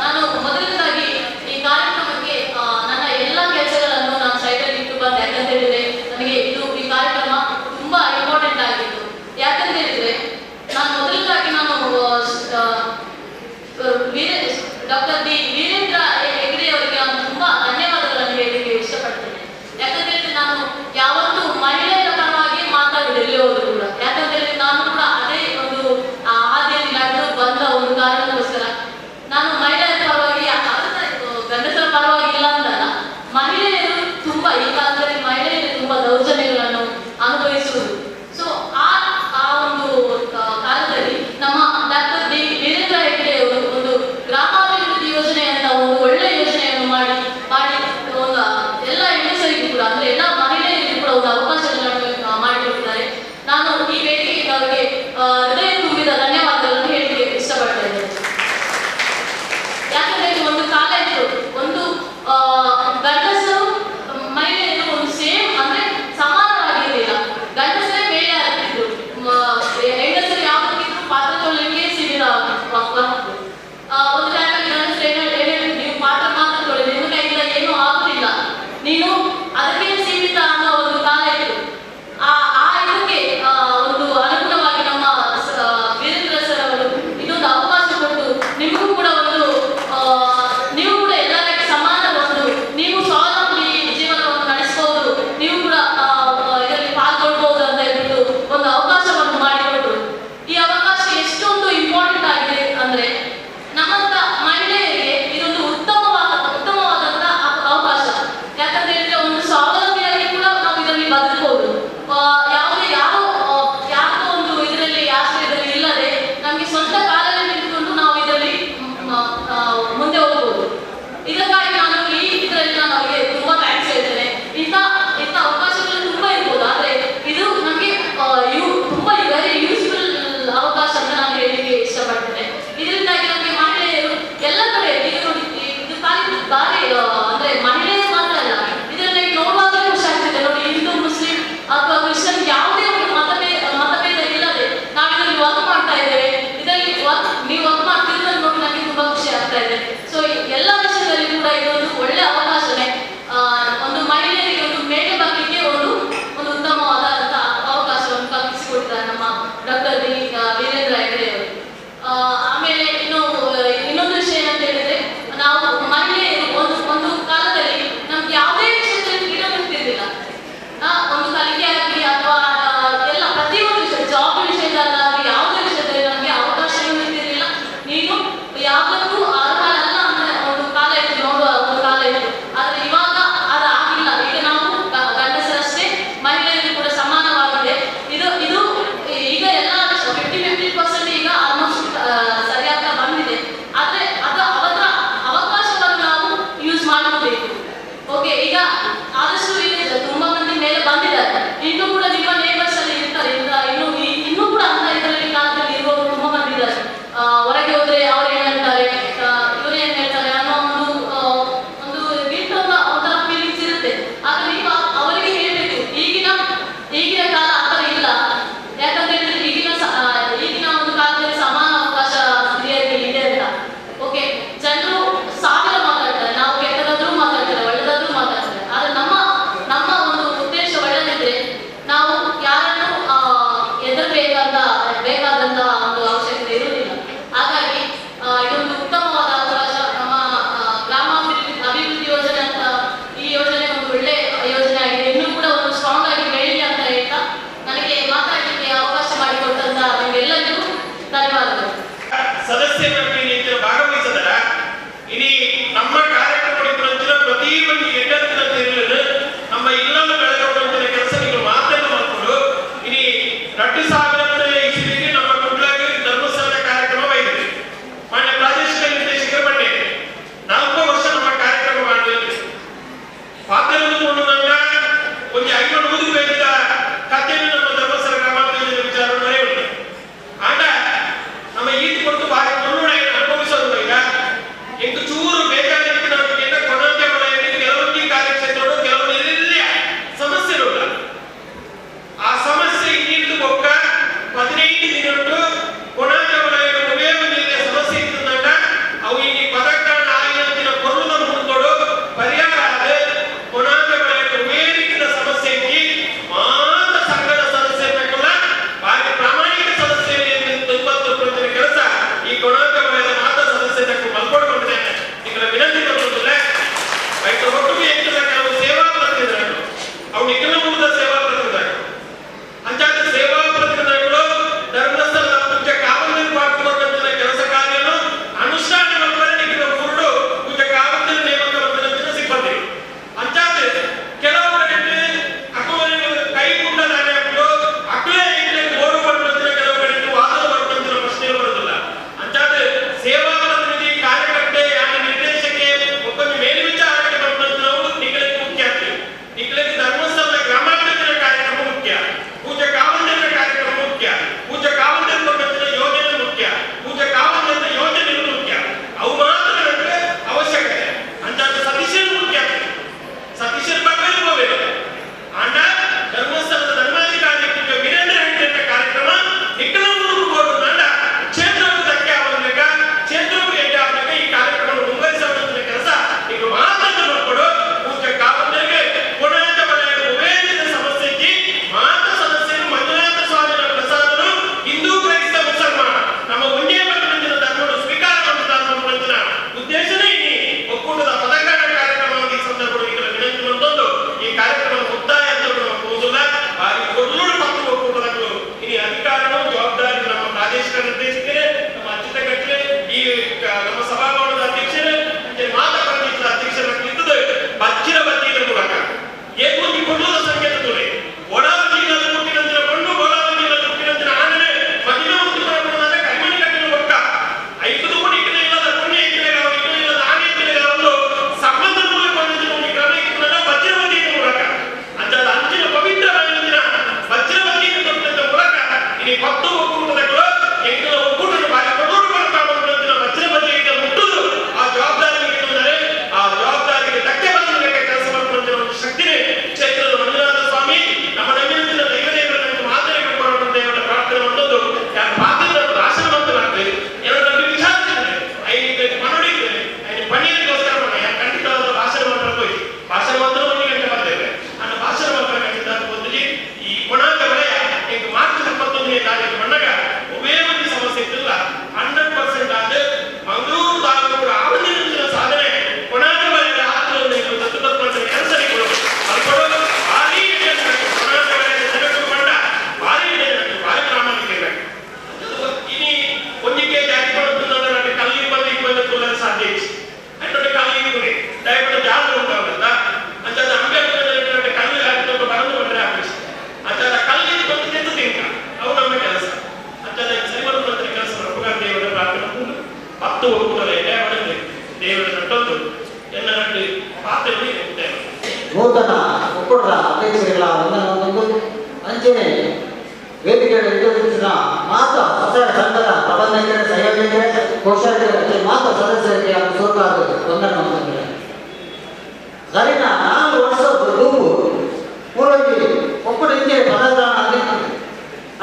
ನಾನು ಮೊದಲನೇದಾಗಿ ಈ ಕಾರ್ಯಕ್ರಮಕ್ಕೆ ನನ್ನ ಎಲ್ಲ ಕೆಲಸಗಳನ್ನು ನಾನು ಸೈಡಲ್ಲಿ ಇಟ್ಟು ಬಂದೆ. ಯಾಕಂತ ಹೇಳಿದ್ರೆ ನನಗೆ ಈ ಕಾರ್ಯಕ್ರಮ ತುಂಬಾ ಇಂಪಾರ್ಟೆಂಟ್ ಆಗಿತ್ತು. ಯಾಕಂತ ಹೇಳಿದ್ರೆ ನಾನು ಮೊದಲನೇದಾಗಿ ಡಾಕ್ಟರ್ ಡಿ ವೀರೇಂದ್ರ ಹೆಗ್ಡೆ ಅವರಿಗೆ ನಾನು ತುಂಬಾ ಧನ್ಯವಾದಗಳನ್ನು ಹೇಳಲಿಕ್ಕೆ ಇಷ್ಟಪಡ್ತೇನೆ. ಯಾಕಂತ ಹೇಳಿದ್ರೆ ನಾನು ಯಾವತ್ತೂ ಮಹಿಳೆಯರ ಪರವಾಗಿ ಓಕೆ, ಈಗ ಆದಷ್ಟು ಈಗ ತುಂಬಾ ಮಂದಿ ಮೇಲೆ ಬಂದಿದ್ದಾರೆ. ಇನ್ನೂ ಕೂಡ ನಿಮ್ಮ ನೇಬರ್ಸ್ ಅಲ್ಲಿ ಇರ್ತಾರೆ, ಇನ್ನೂ ಕೂಡ ಅಂತ ಇದರಲ್ಲಿ ಕಾಲದಲ್ಲಿ ಇರುವವರು ತುಂಬಾ ಮಂದಿ ಇದ್ದಾರೆ. ಹೊರಗೆ ಹೋದ್ರೆ ಅವ್ರು ಏನ್ ಹೇಳ್ತಾರೆ, ಇವ್ರು ಏನ್ ಹೇಳ್ತಾರೆ ಅನ್ನೋ ಒಂದು ಗಿಲ್ಟ್ ಒಂಥರ ಫೀಲಿಂಗ್ಸ್ ಇರುತ್ತೆ. ಆಗ ನೀವು ಅವರಿಗೆ ಹೇಳ್ಬೇಕು, ಈಗಿನ ಕಾಲ ಆ ಥರ ಇಲ್ಲ. ಯಾಕಂದ್ರೆ ಈಗಿನ ಒಂದು ಕಾಲದಲ್ಲಿ ಸಮಾನ ಅವಕಾಶ ಸ್ತ್ರೀಯರಿಗೆ ಇದೆ ಅಂತ. ಓಕೆ, ಜನರು ಸಾವಿರ ಮಾತಾಡ್ತಾರೆ, ನಾವು ಕೆಟ್ಟದಾದ್ರೂ ಮಾತಾಡ್ತಾರೆ, ಒಳ್ಳೆದಾದ್ರೂ ಮಾತಾಡ್ತಾರೆ. ಆದ್ರೆ ನಮ್ಮ ಒಂದು ಉದ್ದೇಶ ಒಳ್ಳೆದಿದ್ರೆ ನಾವು ಯಾರನ್ನು ಬೇಕಾದಂತ ಒಂದು ಅವಶ್ಯಕತೆ ಇರುವುದಿಲ್ಲ. ಹಾಗಾಗಿ ಇದೊಂದು ಉತ್ತಮವಾದ ಅವಕಾಶ. ನಮ್ಮ ಗ್ರಾಮಾಭಿವೃದ್ಧಿ ಯೋಜನೆ ಅಂತ ಈ ಯೋಜನೆ ಒಂದು ಒಳ್ಳೆ ಯೋಜನೆ ಆಗಿದೆ. ಇನ್ನೂ ಕೂಡ ಒಂದು ಸ್ಟ್ರಾಂಗ್ ಆಗಿ ಬೆಳೀಲಿ ಅಂತ ಹೇಳ್ತಾ ನನಗೆ ಮಾತಾಡಲಿಕ್ಕೆ ಅವಕಾಶ ಮಾಡಿಕೊಟ್ಟಂತ ನಿಮ್ಗೆಲ್ಲರಿಗೂ ಧನ್ಯವಾದಗಳು. ಸದಸ್ಯರಾಗಿ ಭಾಗವಹಿಸಿದರ ಇಡೀ ನಮ್ಮ ಕಾರ್ಯಕ್ರಮಗಳ ಪ್ರತಿ ಒಂದು ಎಡ್ಡತ್ತಿನ ತಿರುಳು ನಮ್ಮ ಇಲ್ಲನ್ನು ಬೆಳೆದುಕೊಂಡ ಕೆಲಸ ನೀವು ಮಾತನ್ನು ಮಾಡಿಕೊಂಡು ಇಡೀ 2000 ಇಸ್ವಿಗೆ ನಮ್ಮ ಕುಡ್ಲಾಗಿ ಧರ್ಮಸ್ಥಳದ ಕಾರ್ಯಕ್ರಮವಾಗಿದೆ. ಮಾನ್ಯ ಪ್ರಾದೇಶಿಕ ನಿರ್ದೇಶಕರ ಬಂಡೆ 4 ವರ್ಷ ನಮ್ಮ ಕಾರ್ಯಕ್ರಮ ಮಾಡಿದ್ವಿ. ಪಾತ್ರವನ್ನು ಕೊಂಡಾಗ ಒಂದು 500 ಪೇಜಿನ ಕಥೆಯನ್ನು ನಮ್ಮ ಧರ್ಮಸ್ಥಳ ಗ್ರಾಮಾಭಿವೃದ್ಧಿ ವಿಚಾರ ಬರೆಯುವುದು. ಆಗ ನಮ್ಮ ಈದ್ ಕೊಟ್ಟು ಭಾರಿ ಮುನ್ನುಡಿಯನ್ನು ಅನುಭವಿಸೋದು. ಈಗ ಎಂಟು ಚೂರು ಬೇಕಾಗಿತ್ತು ನಮಗೆ ಕೊನಾಂತ್ಯ ವಲಯದಲ್ಲಿ ಕೆಲವೊಂದು ಕಾರ್ಯಕ್ಷೇತ್ರಗಳು ಕೆಲವೊಂದು ಸಮಸ್ಯೆಗಳು. ಆ ಸಮಸ್ಯೆ ಇನ್ನಿದ್ದು ಒಕ್ಕ 15 ದಿನಗಳು ಕೊನಾಂತ್ಯ ವಲಯದ ಮುಗಿಯ ಬಂದಿದೆ ಸಮಸ್ಯೆ ಇದ್ದಾಗ ಅವು ಈ ಪದಕಗಳನ್ನ ಆಗಿನ ಕೊರಲದ ಮುಂದೋಡು ಪರಿಹಾರ ಆದ ಕೊನಾಂತ್ಯ ವಲಯದ ಮೇಲಿನ ಸಮಸ್ಯೆ ಮಾತ್ರ ಸಂಘದ ಸದಸ್ಯರನ್ನ ಭಾರಿ ಪ್ರಾಮಾಣಿಕ ಸದಸ್ಯರು 90% ಕೆಲಸ ಈ ಕೊನಾಂತ್ಯ ವಲಯದ ಮಾತ್ರ ಸದಸ್ಯರನ್ನು ಮಲ್ಕೊಳ್ಕೊಂಡಿದ್ದೇನೆ. ಈಗ ವಿನಂತಿ ಕೊಡುವುದಿಲ್ಲ ರೈತರ ಒಟ್ಟಿಗೆ ಹೆಚ್ಚಿನ ಕೆಲವು ಸೇವಾ ಪ್ರತಿನಿಧಿಗಳು ಅವು ನಿಖಿಲ ಮೂಲದ ಸೇವಾ ಪ್ರತಿನಿಧಿಗಳು ಅಂಚಾದ ಸೇವಾ ಪ್ರತಿನಿಧಿಗಳು ಧರ್ಮಸ್ಥಳದ ಪೂಜೆ ಕಾವಲಿನ ಪಾಲ್ಗೊಂಡಂತಹ ಕೆಲಸ ಕಾರ್ಯವನ್ನು ಅನುಷ್ಠಾನಗೊಳಿಸುವ ನಿಖಿಲ ಮೂರು ಪೂಜೆ ಕಾವಲಿನ ನೇಮಕಗೊಂಡಂತಹ ಸಿಬ್ಬಂದಿ ಅಂಚಾದ ಕೆಲವು ಕಡೆ ಅಕ್ಕವರಿಗೆ ಕೈ ಕುಂಡದಾನೆ ಹಾಕಲು ಅಕ್ಕಲೇ ಓಡು ಬರುವಂತಹ ಕೆಲವು ಕಡೆ ವಾದ ಬರುವಂತಹ ಪ್ರಶ್ನೆ ಬರುವುದಿಲ್ಲ. ಅಂಚಾದ ಸೇವಾ ಪ್ರತಿನಿಧಿ ಕಾರ್ಯಕರ್ತೆ ನಿರ್ದೇಶಕ್ಕೆ ಒಬ್ಬರು ಮೇಲ್ವಿಚಾರಕ್ಕೆ ಬಂದಂತವರು ನಿಖಿಲಕ್ಕೆ ಮುಖ್ಯ ಆಗ್ತದೆ. ನಿಖಿಲಕ್ಕೆ ಧರ್ಮಸ್ಥಳದ ಗ್ರಾಮಾಭಿವೃದ್ಧಿ ಕಾರ್ಯಕ್ರಮ ಮುಖ್ಯ, ಪೂಜೆ ಕಾವಲಿನ ಕಾರ್ಯಕ್ರಮ ಮುಖ್ಯ, ಪೂಜೆ ಕಾವಲಿನ ಕೊಟ್ಟಂತಹ ಯೋಜನೆ ಮುಖ್ಯ, ಪೂಜೆ ಕಾವಲಿನ ಯೋಜನೆ ಮುಖ್ಯ. ಅವು ಮಾತ್ರ ನಮಗೆ ಅವಶ್ಯಕತೆ. ಅಂಚಾದ ಸತೀಶರು ಮುಖ್ಯ ಆಗ್ತದೆ. ಸತೀಶರ ಬಗ್ಗೆ ಇರಬೇಕು. ಆಂಡ ಧರ್ಮಸ್ಥಳದ ಧರ್ಮಾಧಿಕಾರಿ ವೀರೇಂದ್ರ ಹೆಗ್ಡೆ ಕಾರ್ಯಕ್ರಮ ನಿಖಿಲ ಮೂರು ನಾಡ ಕ್ಷೇತ್ರಕ್ಕೆ ಧಕ್ಕೆ ಆಗಲಿಕ್ಕ ಕ್ಷೇತ್ರಕ್ಕೆ ಹೆಡ್ಡೆ ಆಗಲಿಕ್ಕ ಈ ಕಾರ್ಯಕ್ರಮ ಮುಂದುವರಿಸುವಂತಹ ಕೆಲಸ ಈಗ ಮಾತ್ರ ನೋಡ್ಕೊಡು. ಪೂಜೆ ಕಾವಲಿಗೆ ಕೊನಾಂತ್ಯ ವಲಯದ ಉಪೇಕ್ಷಿತ ಸಮಸ್ಯೆಗೆ ಮಾತ್ರ ಸದಸ್ಯರು ಮಂಜುನಾಥ ಸ್ವಾಮಿಯ ಪ್ರಸಾದನು ಹಿಂದೂ ಕ್ರೈಸ್ತ ಮುಸಲ್ಮಾನ ನಮ್ಮ ಒಂದೇ ಪ್ರತಿನಿಧಿನ ಧರ್ಮವನ್ನು ಸ್ವೀಕಾರ ಮಾಡುವಂತಹ ಉದ್ದೇಶನೇ ಈ ಒಕ್ಕೂಟದ ಪದಕಗಳ ಕಾರ್ಯಕ್ರಮವಾಗಿ ಈ ಸಂದರ್ಭದಲ್ಲಿ ಈಗ ವಿನಂತಿ ಬಂದೊಂದು ಈ ಕಾರ್ಯಕ್ರಮದ ಮುಕ್ತಾಯ ಅಂತ ಹೋಗುದಿಲ್ಲ. ಭಾರಿ ಕೊಲ್ಲೂರು ಮತ್ತು ಒಕ್ಕೂಟದಗಳು ಇನಿ ಅಧಿಕಾರಗಳು ಜವಾಬ್ದಾರಿ ನಮ್ಮ ಪ್ರಾದೇಶಿಕ ನಿರ್ದೇಶಕರೇ, ನಮ್ಮ ಅಚ್ಯುತ ಕಟ್ಲೆ, ಈ ನಮ್ಮ ಸಭಾಭವನದ ಅಧ್ಯಕ್ಷರೇ, ಮಾತನಾಡಿದ ಅಧ್ಯಕ್ಷರಾಗಿದ್ದುದು ಬಚ್ಚಿರ ಬತ್ತಿಗಳ ಮೂಲಕ ಏಕೊಂದು ಕೊಲ್ಲೂರ ಸಂಕೇತ ತೋರಿ ಒಳಾವಧಿಯಲ್ಲಿ ಹುಟ್ಟಿದಂತಿನ ಕೊಂಡು ಒಳಾವಧಿಯಲ್ಲಿ ಹುಟ್ಟಿದಂತಿನ ಆನೆ ಮದಿನ ಒಂದು ಪ್ರಮಾಣದ ಕೈಮಣಿ ಕಟ್ಟಿನ ಒಕ್ಕ 5 ಕೋಟಿ ಇಲ್ಲದ ಪುಣ್ಯ ಇಲ್ಲದ ಆನೆ ಇಲ್ಲದ ಸಂಬಂಧ ಮೂಲಕ ಕ್ರಮ ಇಟ್ಟುಕೊಂಡ ವಜ್ರವತಿಯ ಮೂಲಕ ಅಂಚಾದ ಅಂಚಿನ ಪವಿತ್ರವಾದ ವಜ್ರವತಿಯನ್ನು ಕೊಟ್ಟಂತ ಮೂಲಕ ಇಲ್ಲಿ 10 ಒಕ್ಕೂಟಗಳು ಎಂಟು ಒಕ್ಕೂಟಗಳು ಭಾರಿ ಕೊಡೋಡು ಬರ್ತಾ ವಜ್ರವತಿಯಿಂದ ಮುಟ್ಟುದು ಆ ಜವಾಬ್ದಾರಿ ನೀಡಿದರೆ ಆ ಜವಾಬ್ದಾರಿಗೆ ಧಕ್ಕೆ ಬಂದ ಕೆಲಸ ಮಾಡುವಂತಹ ಒಂದು ಶಕ್ತಿನೇ ಕ್ಷೇತ್ರದ ಮಂಜುನಾಥ ಸ್ವಾಮಿ ನಮ್ಮ ನಮ್ಮಿನ ದೈವದೇವರನ್ನು ಮಾದರಿ ಕೊಡುವಂತಹ ದೇವರ ಪ್ರಾರ್ಥನೆ ಮಾಡೋದು ಯಾರು ಪಾತ್ರ ರಾಶನ ಮಂತ್ರಾಗ್ತದೆ ಎರಡು ವಿಚಾರಿಸಿದ್ರೆ ಐದು ಮನೋಡಿದ್ರೆ ಐದು ಪಣಿಯರಿಗೋಸ್ಕರ ಖಂಡಿತವಾದ ಭಾಷಣ ಮಾತ್ರ ಹೋಗಿ ಭಾಷಣ ಮಾತ್ರ 1 ಗಂಟೆ ಬರ್ತೇವೆ ನನ್ನ ಭಾಷಣ ಮಾತ್ರ ಖಂಡಿತ ಬಂದಿಗೆ ಈ ಕೊನಾಂತ್ಯ ವಲಯ ಈಗ ಮಾರ್ಚ್ 21ನೇ ತಾರೀಕು ಬಂದಾಗ ಒಬ್ಬೇ ಒಂದು ಸಮಸ್ಯೆ ಇದ್ದಿಲ್ಲ 100% ಆದ ಮಂಗಳೂರು ತಾಲೂಕು ಆವಧಿನ ಸಾಧನೆ ಕೊನಾಂತ್ಯ ವಲಯದ ಆತ್ಮವನ್ನು ದತ್ತುಪತ್ರ ಕೆಲಸ ಮಾಡಿಕೊಡು ಭಾರಿ ಕೊನಾಂತ್ಯ ವಲಯದ ಜನರು ಬಂದ ಭಾರಿ ಭಾರಿ ಪ್ರಾಮಾಣಿಕ ಇರಬೇಕು. ಇನಿ ಒಂದಿಗೆ ಜಾರಿ ಮಾಡುತ್ತಿದ್ದ ಕಲ್ಲಿಗೆ ಬಂದು ಸಾಧ್ಯ ಇದೆ ಅನ್ನೋದು ಕಲ್ಲಿಗೆ ದಯವಿಟ್ಟು ಜಾಗ ಉಂಟಾಗುತ್ತಾ ಅಂಚಾದ ಅಂಬೇಡ್ಕರ್ ಕಲ್ಲು ಹಾಕಿಕೊಂಡು ಬರಲು ಬಂದರೆ ಆಫೀಸ್ ಅಂಚಾದ ಕಲ್ಲಿಗೆ ಬಂದು ತೆಗೆದು ತಿಂಕ ಅವು ನಮ್ಮ ಕೆಲಸ ಅಂಚಾದ ಸರಿಮಂತ್ರ ಕೆಲಸ ದೇವರ ಪ್ರಾರ್ಥನೆ 10 ಒಕ್ಕೂಟದ ಎಡೆ ಹೊಡೆದು ದೇವರ ನಟ್ಟೊಂದು ಎಲ್ಲ ಪಾತ್ರೆ ನೂತನ ಒಕ್ಕೂಟದ ಅಧ್ಯಕ್ಷರುಗಳ ವಂದನವನ್ನು ಅಂಚನೆ ವೇದಿಕೆಯಲ್ಲಿ ನಿರ್ವಹಿಸಿದ ಮಾತ ಸ್ವಸಹಾಯ ಸಂಘದ ಪ್ರಬಂಧಕರ ಸಂಯೋಜಕರೇ ಕೋಶಾಧಿಕಾರಿ ಮಾತ ಸದಸ್ಯರಿಗೆ ಹಾಗೂ ಸರ್ಕಾರದ ವಂದನವನ್ನು ಸರಿನ 4 ವರ್ಷದ ಗುಂಪು ಪೂರ್ವಜಿ ಒಕ್ಕೂಟ ಇಂಜಿನ ಪದಾಧಿಕಾರಿ ಆಗಿತ್ತು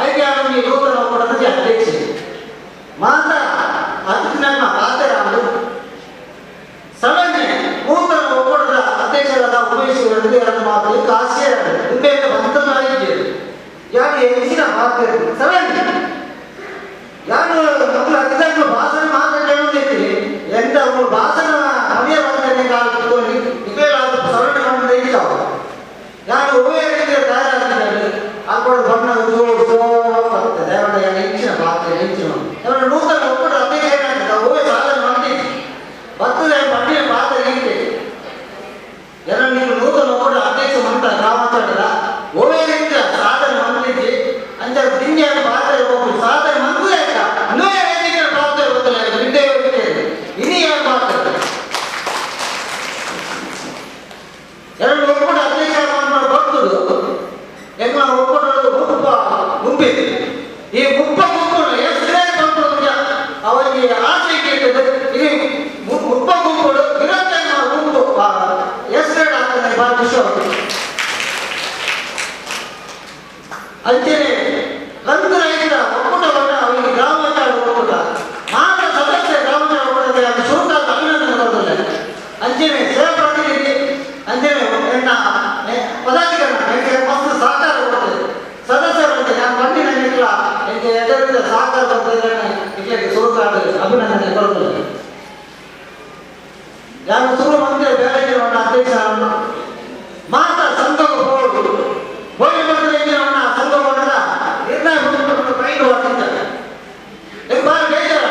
ಐಕೆ ಆಗಿ ನೂತನ ಒಕ್ಕೂಟದ ಅಧ್ಯಕ್ಷ ಮಾತ ಅತಿಥಿನ ಪಾತ್ರರಾದ ಸಭೆ ನೂತನ ಒಕ್ಕೂಟದ ಅಧ್ಯಕ್ಷರಾದ ಉಮೇಶ್ ಎರಡು ಮಾತು ಕಾಶ್ಯ ಉಮೇಶ ಬಂಧನಾಗಿದ್ದರು ಯಾರು ಹೆಚ್ಚಿನ ಪಾತ್ರ ಸಭೆ ಯಾರು ಮಕ್ಕಳು ಅತಿಥಿಗಳು ಭಾಷಣ ಮಾತಾಡೋದೈತಿ ಎಂತ ಭಾಷಣ ಅವೇ ಬಂದರೆ ಕಾಲು ನಿಖೇಲಾದ ಸವರಣ ಮಾಡಿದ ಇದ್ದಾವ ಯಾರು ಉಭಯರಿಗೆ ತಯಾರಾಗಿದ್ದಾರೆ ಅಲ್ಪಡ ಬಣ್ಣ ಬರ್ತದೆ ಅವರ ಹೆಚ್ಚಿನ ಪಾತ್ರ ಹೆಚ್ಚಿನ ಅವರ ನೂತನ ಒಕ್ಕೂಟ ಅಧ್ಯಕ್ಷ ಏನಾಗ್ತದೆ ಉಭಯ ಸಾಧನೆ ಮಾಡ್ತೀವಿ ಬರ್ತದೆ ಪಟ್ಟಿಯ ಪಾತ್ರ ಹೀಗೆ ಎಲ್ಲ ನೀವು ನೂತನ ಒಕ್ಕೂಟ ಅಧ್ಯಕ್ಷ ಮಂತ್ರ ಗ್ರಾಮಾಂತರದ ಉಭಯರಿಂದ ಸಾಧನೆ ಮಾಡ್ತಿದ್ವಿ ಅಂತ ತಿಂಡಿಯ ಪಾತ್ರ ಹೋಗಿ ಸಾಧನೆ ಮಂತ್ರ ಇನ್ನೂ ವೇದಿಕೆ ಪಾತ್ರ ಗೊತ್ತಿಲ್ಲ ಬಿಡ್ಡೆ ಇನಿ ಯಾರು ಪಾತ್ರ ಎರಡು ಒಕ್ಕೂಟ ಅಧ್ಯಕ್ಷ ಬರ್ತದು ಹೆಂಗ ಒಕ್ಕೂಟದ ಗುಂಪಿದೆ ಈ ಗುಂಪ ಎಷ್ಟೇ ಬಂತು ಅವರಿಗೆ ಆಸೆ ಕೇಳಿದೆ ಈ ಗುಂಪ ಗುಂಪುಗಳು ವಿರೋಧ ಗುಂಪು ಎಷ್ಟೇ ಆಗ್ತದೆ ಬಹಳ ಖುಷಿ ಆಗುತ್ತೆ ಅಂಚನೆ ಕಂದು ರೈತರ ಒಕ್ಕೂಟವನ್ನು ಅವರಿಗೆ ಗ್ರಾಮಾಂತರ ಒಕ್ಕೂಟ ಮಾತ್ರ ಸದಸ್ಯ ಗ್ರಾಮಾಂತರ ಒಕ್ಕೂಟದ ಶುರುಕಾದ ಅಭಿನಂದನೆ ಬರುವುದಿಲ್ಲ ಅಂಚನೆ ಸೇವಾ ಪ್ರತಿನಿಧಿ ಅಂಚನೆ ಎನ್ನ ಪದಾಧಿಕಾರಿ ಮಸ್ತ್ ಸಹಕಾರ ಕೊಡ್ತದೆ ಸದಸ್ಯರಂತೆ ನಾನು ಬಂದಿನ ನಿಲ್ಲ എനിക്ക് ಎದುರಿದ ಸಹಕಾರ ಕೊಡ್ತಿದ್ದೇನೆ ಇಟ್ಲಿಕ್ಕೆ ಶುರುಕಾದ ಅಭಿನಂದನೆ ಬರುವುದಿಲ್ಲ ನಾನು ಶುರು ಮಂದಿರ ಬೇರೆ ಅಧ್ಯಕ್ಷರನ್ನು ಮಾತ್ರ ಸಂಘವು ಹೋಗುವುದು ಹೋಗಿ ಬಂದರೆ ಇಂಜಿನವನ್ನ ಸಂಘ ಮಾಡಲ್ಲ ನಿರ್ಣಯ ಬೈದು ಬರ್ತಿದ್ದಾರೆ ಬಾರಿ ಬೇಜಾರ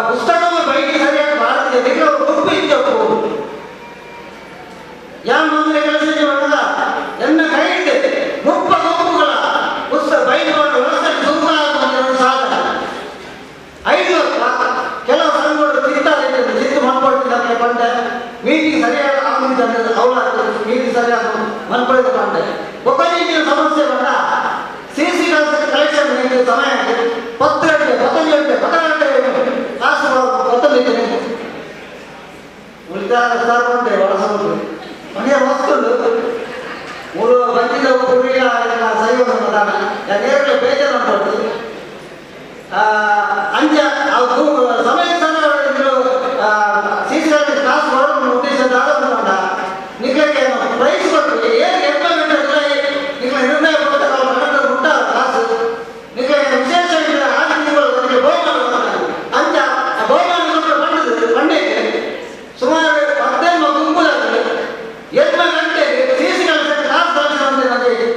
ಪುಸ್ತಕವು ಬೈಟಿ ಸರಿಯಾಗಿ ಭಾರತೀಯ ದಿಗ್ಲ ಗುಂಪು ಇದ್ದವು ಯಾವ ಮಂದಿರ ಕೆಲಸ ಮಾಡಲ್ಲ ಎನ್ನ ಕೈ ಇದೆ ಮುಪ್ಪ ಗುಂಪುಗಳ ಪುಸ್ತಕ ಬೈದು ವ್ಯವಸ್ಥೆ ಸುಂದರ ಸಾಧನ 5 ಕೆಲವು ಸಂಘಗಳು ಚಿತ್ತು ಮಾಡ್ಕೊಳ್ತಿದ್ದಾರೆ ಬಂಡೆ ಮೀಟಿಂಗ್ ಸರಿಯಾದ ಆಗುತ್ತಿದ್ದ ಅವಳ ಮೀಟಿಂಗ್ ಸರಿಯಾದ ಮನ್ಪಡೆದ ಬಂಡೆ ಒಬ್ಬರಿಗೆ ಸಮಸ್ಯೆ ಬಂದ ಸಿಸಿ ಕಲೆಕ್ಷನ್ ಸಮಯ 10 ಗಂಟೆ 15 ಗಂಟೆ ಕಾಸು ಗೊತ್ತಿದ್ದೇನೆ ಉಳಿದ ಬಂದೆ ಒಳಸಂದ್ರೆ ಮನೆಯ ವಸ್ತುಗಳು 3 ಬಂದಿದ್ದ ಒಬ್ಬರಿಗೆ ಸಹಯೋಗ ಪ್ರದಾನ ನೇರಳೆ ಬೇಜಾರು ಮಾಡ್ಕೊಡ್ತು ಅಂಚ ಸಮಯ ಸಿಸಿ ಕಾಸು ಬರೋದು ಉದ್ದೇಶದ ಆರಂಭ ನಿಖಕ್ಕೆ ಪ್ರೈಸ್ ಕೊಟ್ಟು ಏನು ಎಂಪ್ಲಾಯ್ಮೆಂಟ್ ನಿಖ ನಿರ್ಣಯ ಕೊಡ್ತಾರೆ ಮುಟ್ಟ ಕಾಸು ನಿಖ ವಿಶೇಷ ಆಗಿ ನನಗೆ ಬಹುಮಾನ ಅಂಚ ಬಹುಮಾನ ಕೊಟ್ಟು ಬಂಡಿಗೆ ಸುಮಾರು 15 ಗುಂಪುದಾಗಲಿ 8 ಗಂಟೆಗೆ ಸಿಸಿ ಕಾಸು ಕಳಿಸುವಂತೆ ನನಗೆ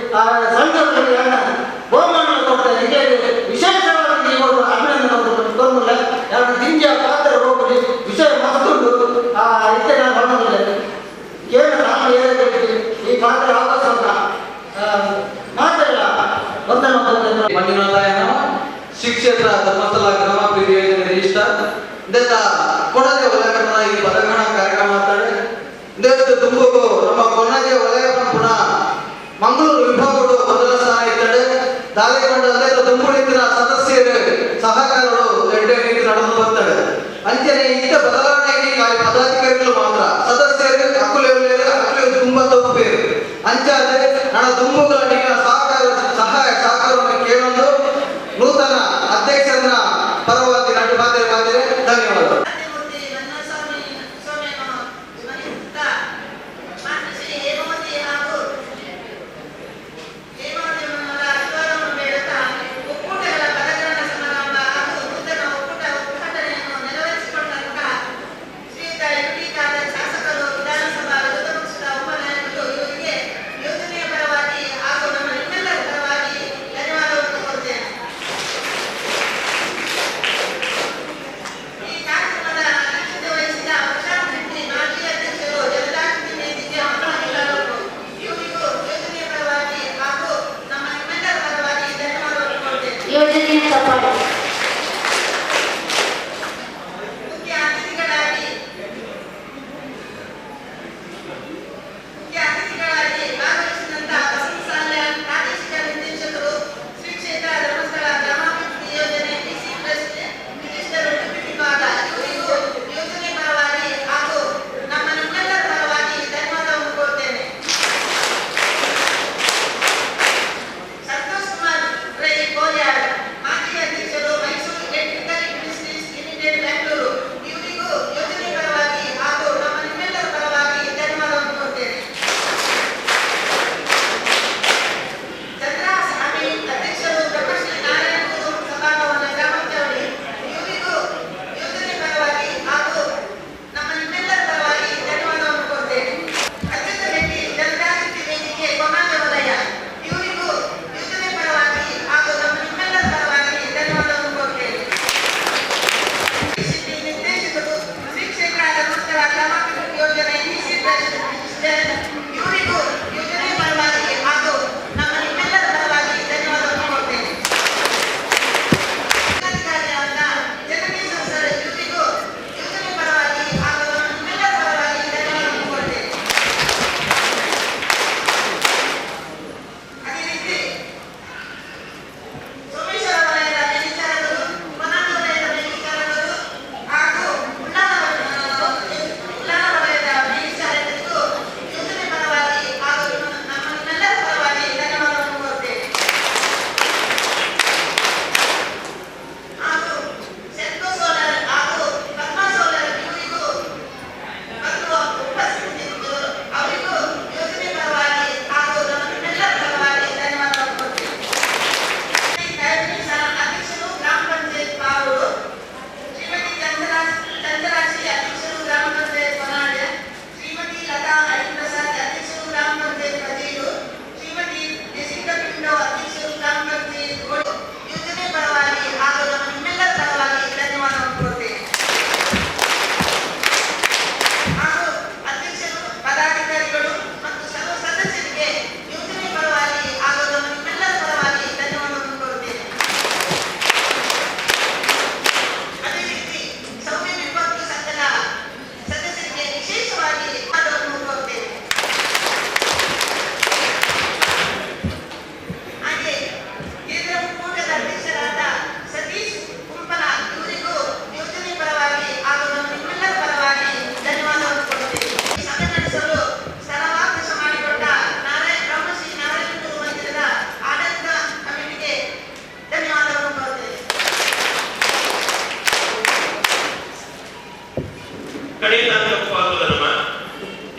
ಸಂಘಗಳಿಗೆ ಬಹುಮಾನ ಕೊಡ್ತಾರೆ ನಿಖ ವಿಶೇಷವಾಗಿ ಇವರು ಅಭಿನಂದನೆ ತೊಂದಿಲ್ಲ ಎರಡು ತಿಂಡಿಯ ಪಾತ್ರ ಹೋಗಿ ವಿಷಯ ಮತ್ತೊಂದು ಇದಕ್ಕೆ ನಾನು ಬಂದಿಲ್ಲ ಕೇಳ ನಾನು ಹೇಳಿದ್ದೀನಿ ಈ ಪಾತ್ರ ಅವಕಾಶ ಅಂತ ಮಾತಾಡಲ್ಲ ಮಂಜುನಾಥಾಯನ ಶಿಕ್ಷೇತ್ರ ಧರ್ಮಸ್ಥಳ ಗ್ರಾಮಾಭಿವೃದ್ಧಿ ಯೋಜನೆ ರಿಜಿಸ್ಟರ್ ಇಂದ ಕೊಣಾಜೆ ವಲಯಕರಣ ಈ ಪದಗ್ರಹಣ ಕಾರ್ಯಕ್ರಮ ಮಾಡ್ತಾರೆ ಇಂದ ತುಂಬು ನಮ್ಮ ಕೊಣಾಜೆ ವಲಯಕರಣ ಪುನಃ ಮಂಗಳೂರು ವಿಭಾಗಗಳು ಮೊದಲ ಸ್ಥಾನ ಇರ್ತದೆ ದಾಲೆಗೊಂಡ ತುಂಬುಳಿನ ಸದಸ್ಯರು ಸಹಕಾರಗಳು ಎರಡೇ ರೀತಿ ನಡೆದು ಬರ್ತಾರೆ ಅಂಚನೆ ಇಂಥ ಬದಲಾವಣೆಗೆ ಖಾಲಿ ಪದಾಧಿಕಾರಿಗಳು ಮಾತ್ರ ಸದಸ್ಯರು ಅಕುಲೆ ತುಂಬಾ ತಪ್ಪೇರು ಅಂಚಾದೆ ನನ್ನ ದುಂಬುಗಳ ಸಹಾಯ ಸಹಕಾರವನ್ನು ಕೇಳಲು ನೂತನ ಅಧ್ಯಕ್ಷರನ್ನ ಪರವಾಗಿ ನಡು ಮಾತಿರೆ ಧನ್ಯವಾದಗಳು.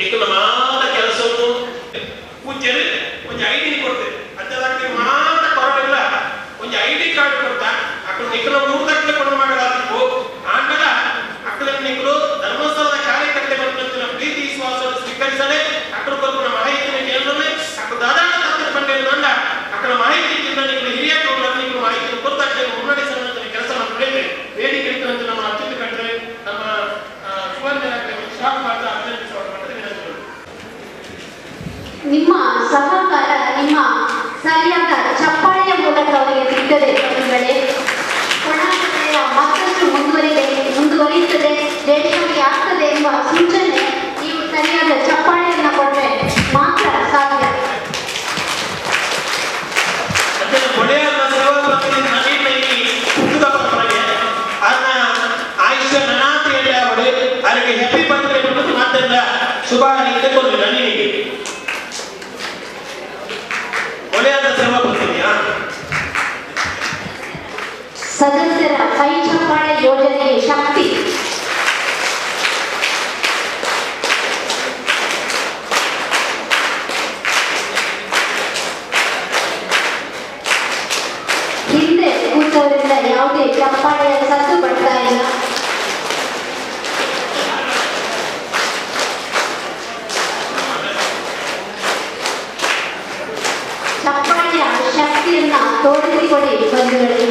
ನಿಖಿಲ ಮಾತ ಕೆಲಸವನ್ನು ಪೂಜ್ಯರು ಒಂದು ಐಡಿ ಕೊಡ್ತೇವೆ ಅದಕ್ಕೆ ಮಾತ ಕೊರವಿಲ್ಲ ಒಂದು ಐಡಿ ಕಾರ್ಡ್ ಕೊಡ್ತಾ ಅಕ್ಕಳು ನಿಖಿಲ 3 ಲಕ್ಷ ಕೊಂಡು ಮಾಡಲಾಗಿತ್ತು ಆಮೇಲೆ ಅಕ್ಕಳ ನಿಖಲು ಧರ್ಮಸ್ಥಳದ ಕಾರ್ಯಕರ್ತೆ ಬಂದ ಪ್ರೀತಿ ವಿಶ್ವಾಸ ಸ್ವೀಕರಿಸದೆ ಅಕ್ಕಳು ಕೊಡುವ ಮಾಹಿತಿಯನ್ನು ಕೇಳಿದ್ರೆ ಅಕ್ಕಳು ದಾದಾಣ ತತ್ವ ಬಂದ ಅಕ್ಕಳ ಮಾಹಿತಿ ನಿಖಲು ಹಿರಿಯ ನಿಖಲು ಮಾಹಿತಿಯನ್ನು ಕೊಡ್ತಾ ಮುನ್ನಡೆಸುವಂತ ಕೆಲಸ ಮಾಡಿದ್ರೆ ವೇದಿಕೆ ಅಂತ ನಮ್ಮ ಅತ್ಯುತ್ತ ಕಂಡ್ರೆ ನಮ್ಮ ಸ್ಟಾರ್ಟ್ ಮಾಡ್ತಾ ನಿಮ್ಮ ಸಹಕಾರ ನಿಮ್ಮ ಸರಿಯಾದ ಚಪ್ಪಾಳೆಯ ಮೂಲಕ ಅವರಿಗೆ ಸಿಗ್ತದೆ ಬಂಧುಗಳೇ. ಕೊಣಾಜೆಯ ಮತ್ತಷ್ಟು ಮುಂದುವರಿಯುತ್ತದೆ, ದೇಶಕ್ಕೆ ಆಗ್ತದೆ ಎಂಬ ಸೂಚನೆ ನೀವು ಸರಿಯಾದ ಚಪ್ಪಾಳೆಯನ್ನ ಕೊಟ್ಟರೆ ಮಾತ್ರ ಸಾಧ್ಯ. ಹ್ಯಾಪಿ ಬರ್ತ್ಡೇ ಬಂದು ಮಾತ್ರ ಶುಭ ತೆಗೆದುಕೊಂಡು ನನಗೆ ಒಳ್ಳೆಯಾದ ಸೇವಾ ಬರ್ತೀನಿಯಾ ಸದಸ್ಯರ ಕೈ ಚಪ್ಪಾಳೆ ಯೋಜನೆಗೆ ಶಕ್ತಿ. ಹಿಂದೆ ಕೂತವರಿಂದ ಯಾವುದೇ ಚಪ್ಪಾಳೆಯ ಸದ್ದು ಬರ್ತಾ ಇಲ್ಲ. ಚಪ್ಪಾಳೆಯ ಶಕ್ತಿಯನ್ನ ತೋರಿಸಿಕೊಡಿ ಬಂಧುಗಳೇ.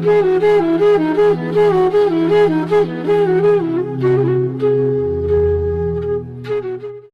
Thank you.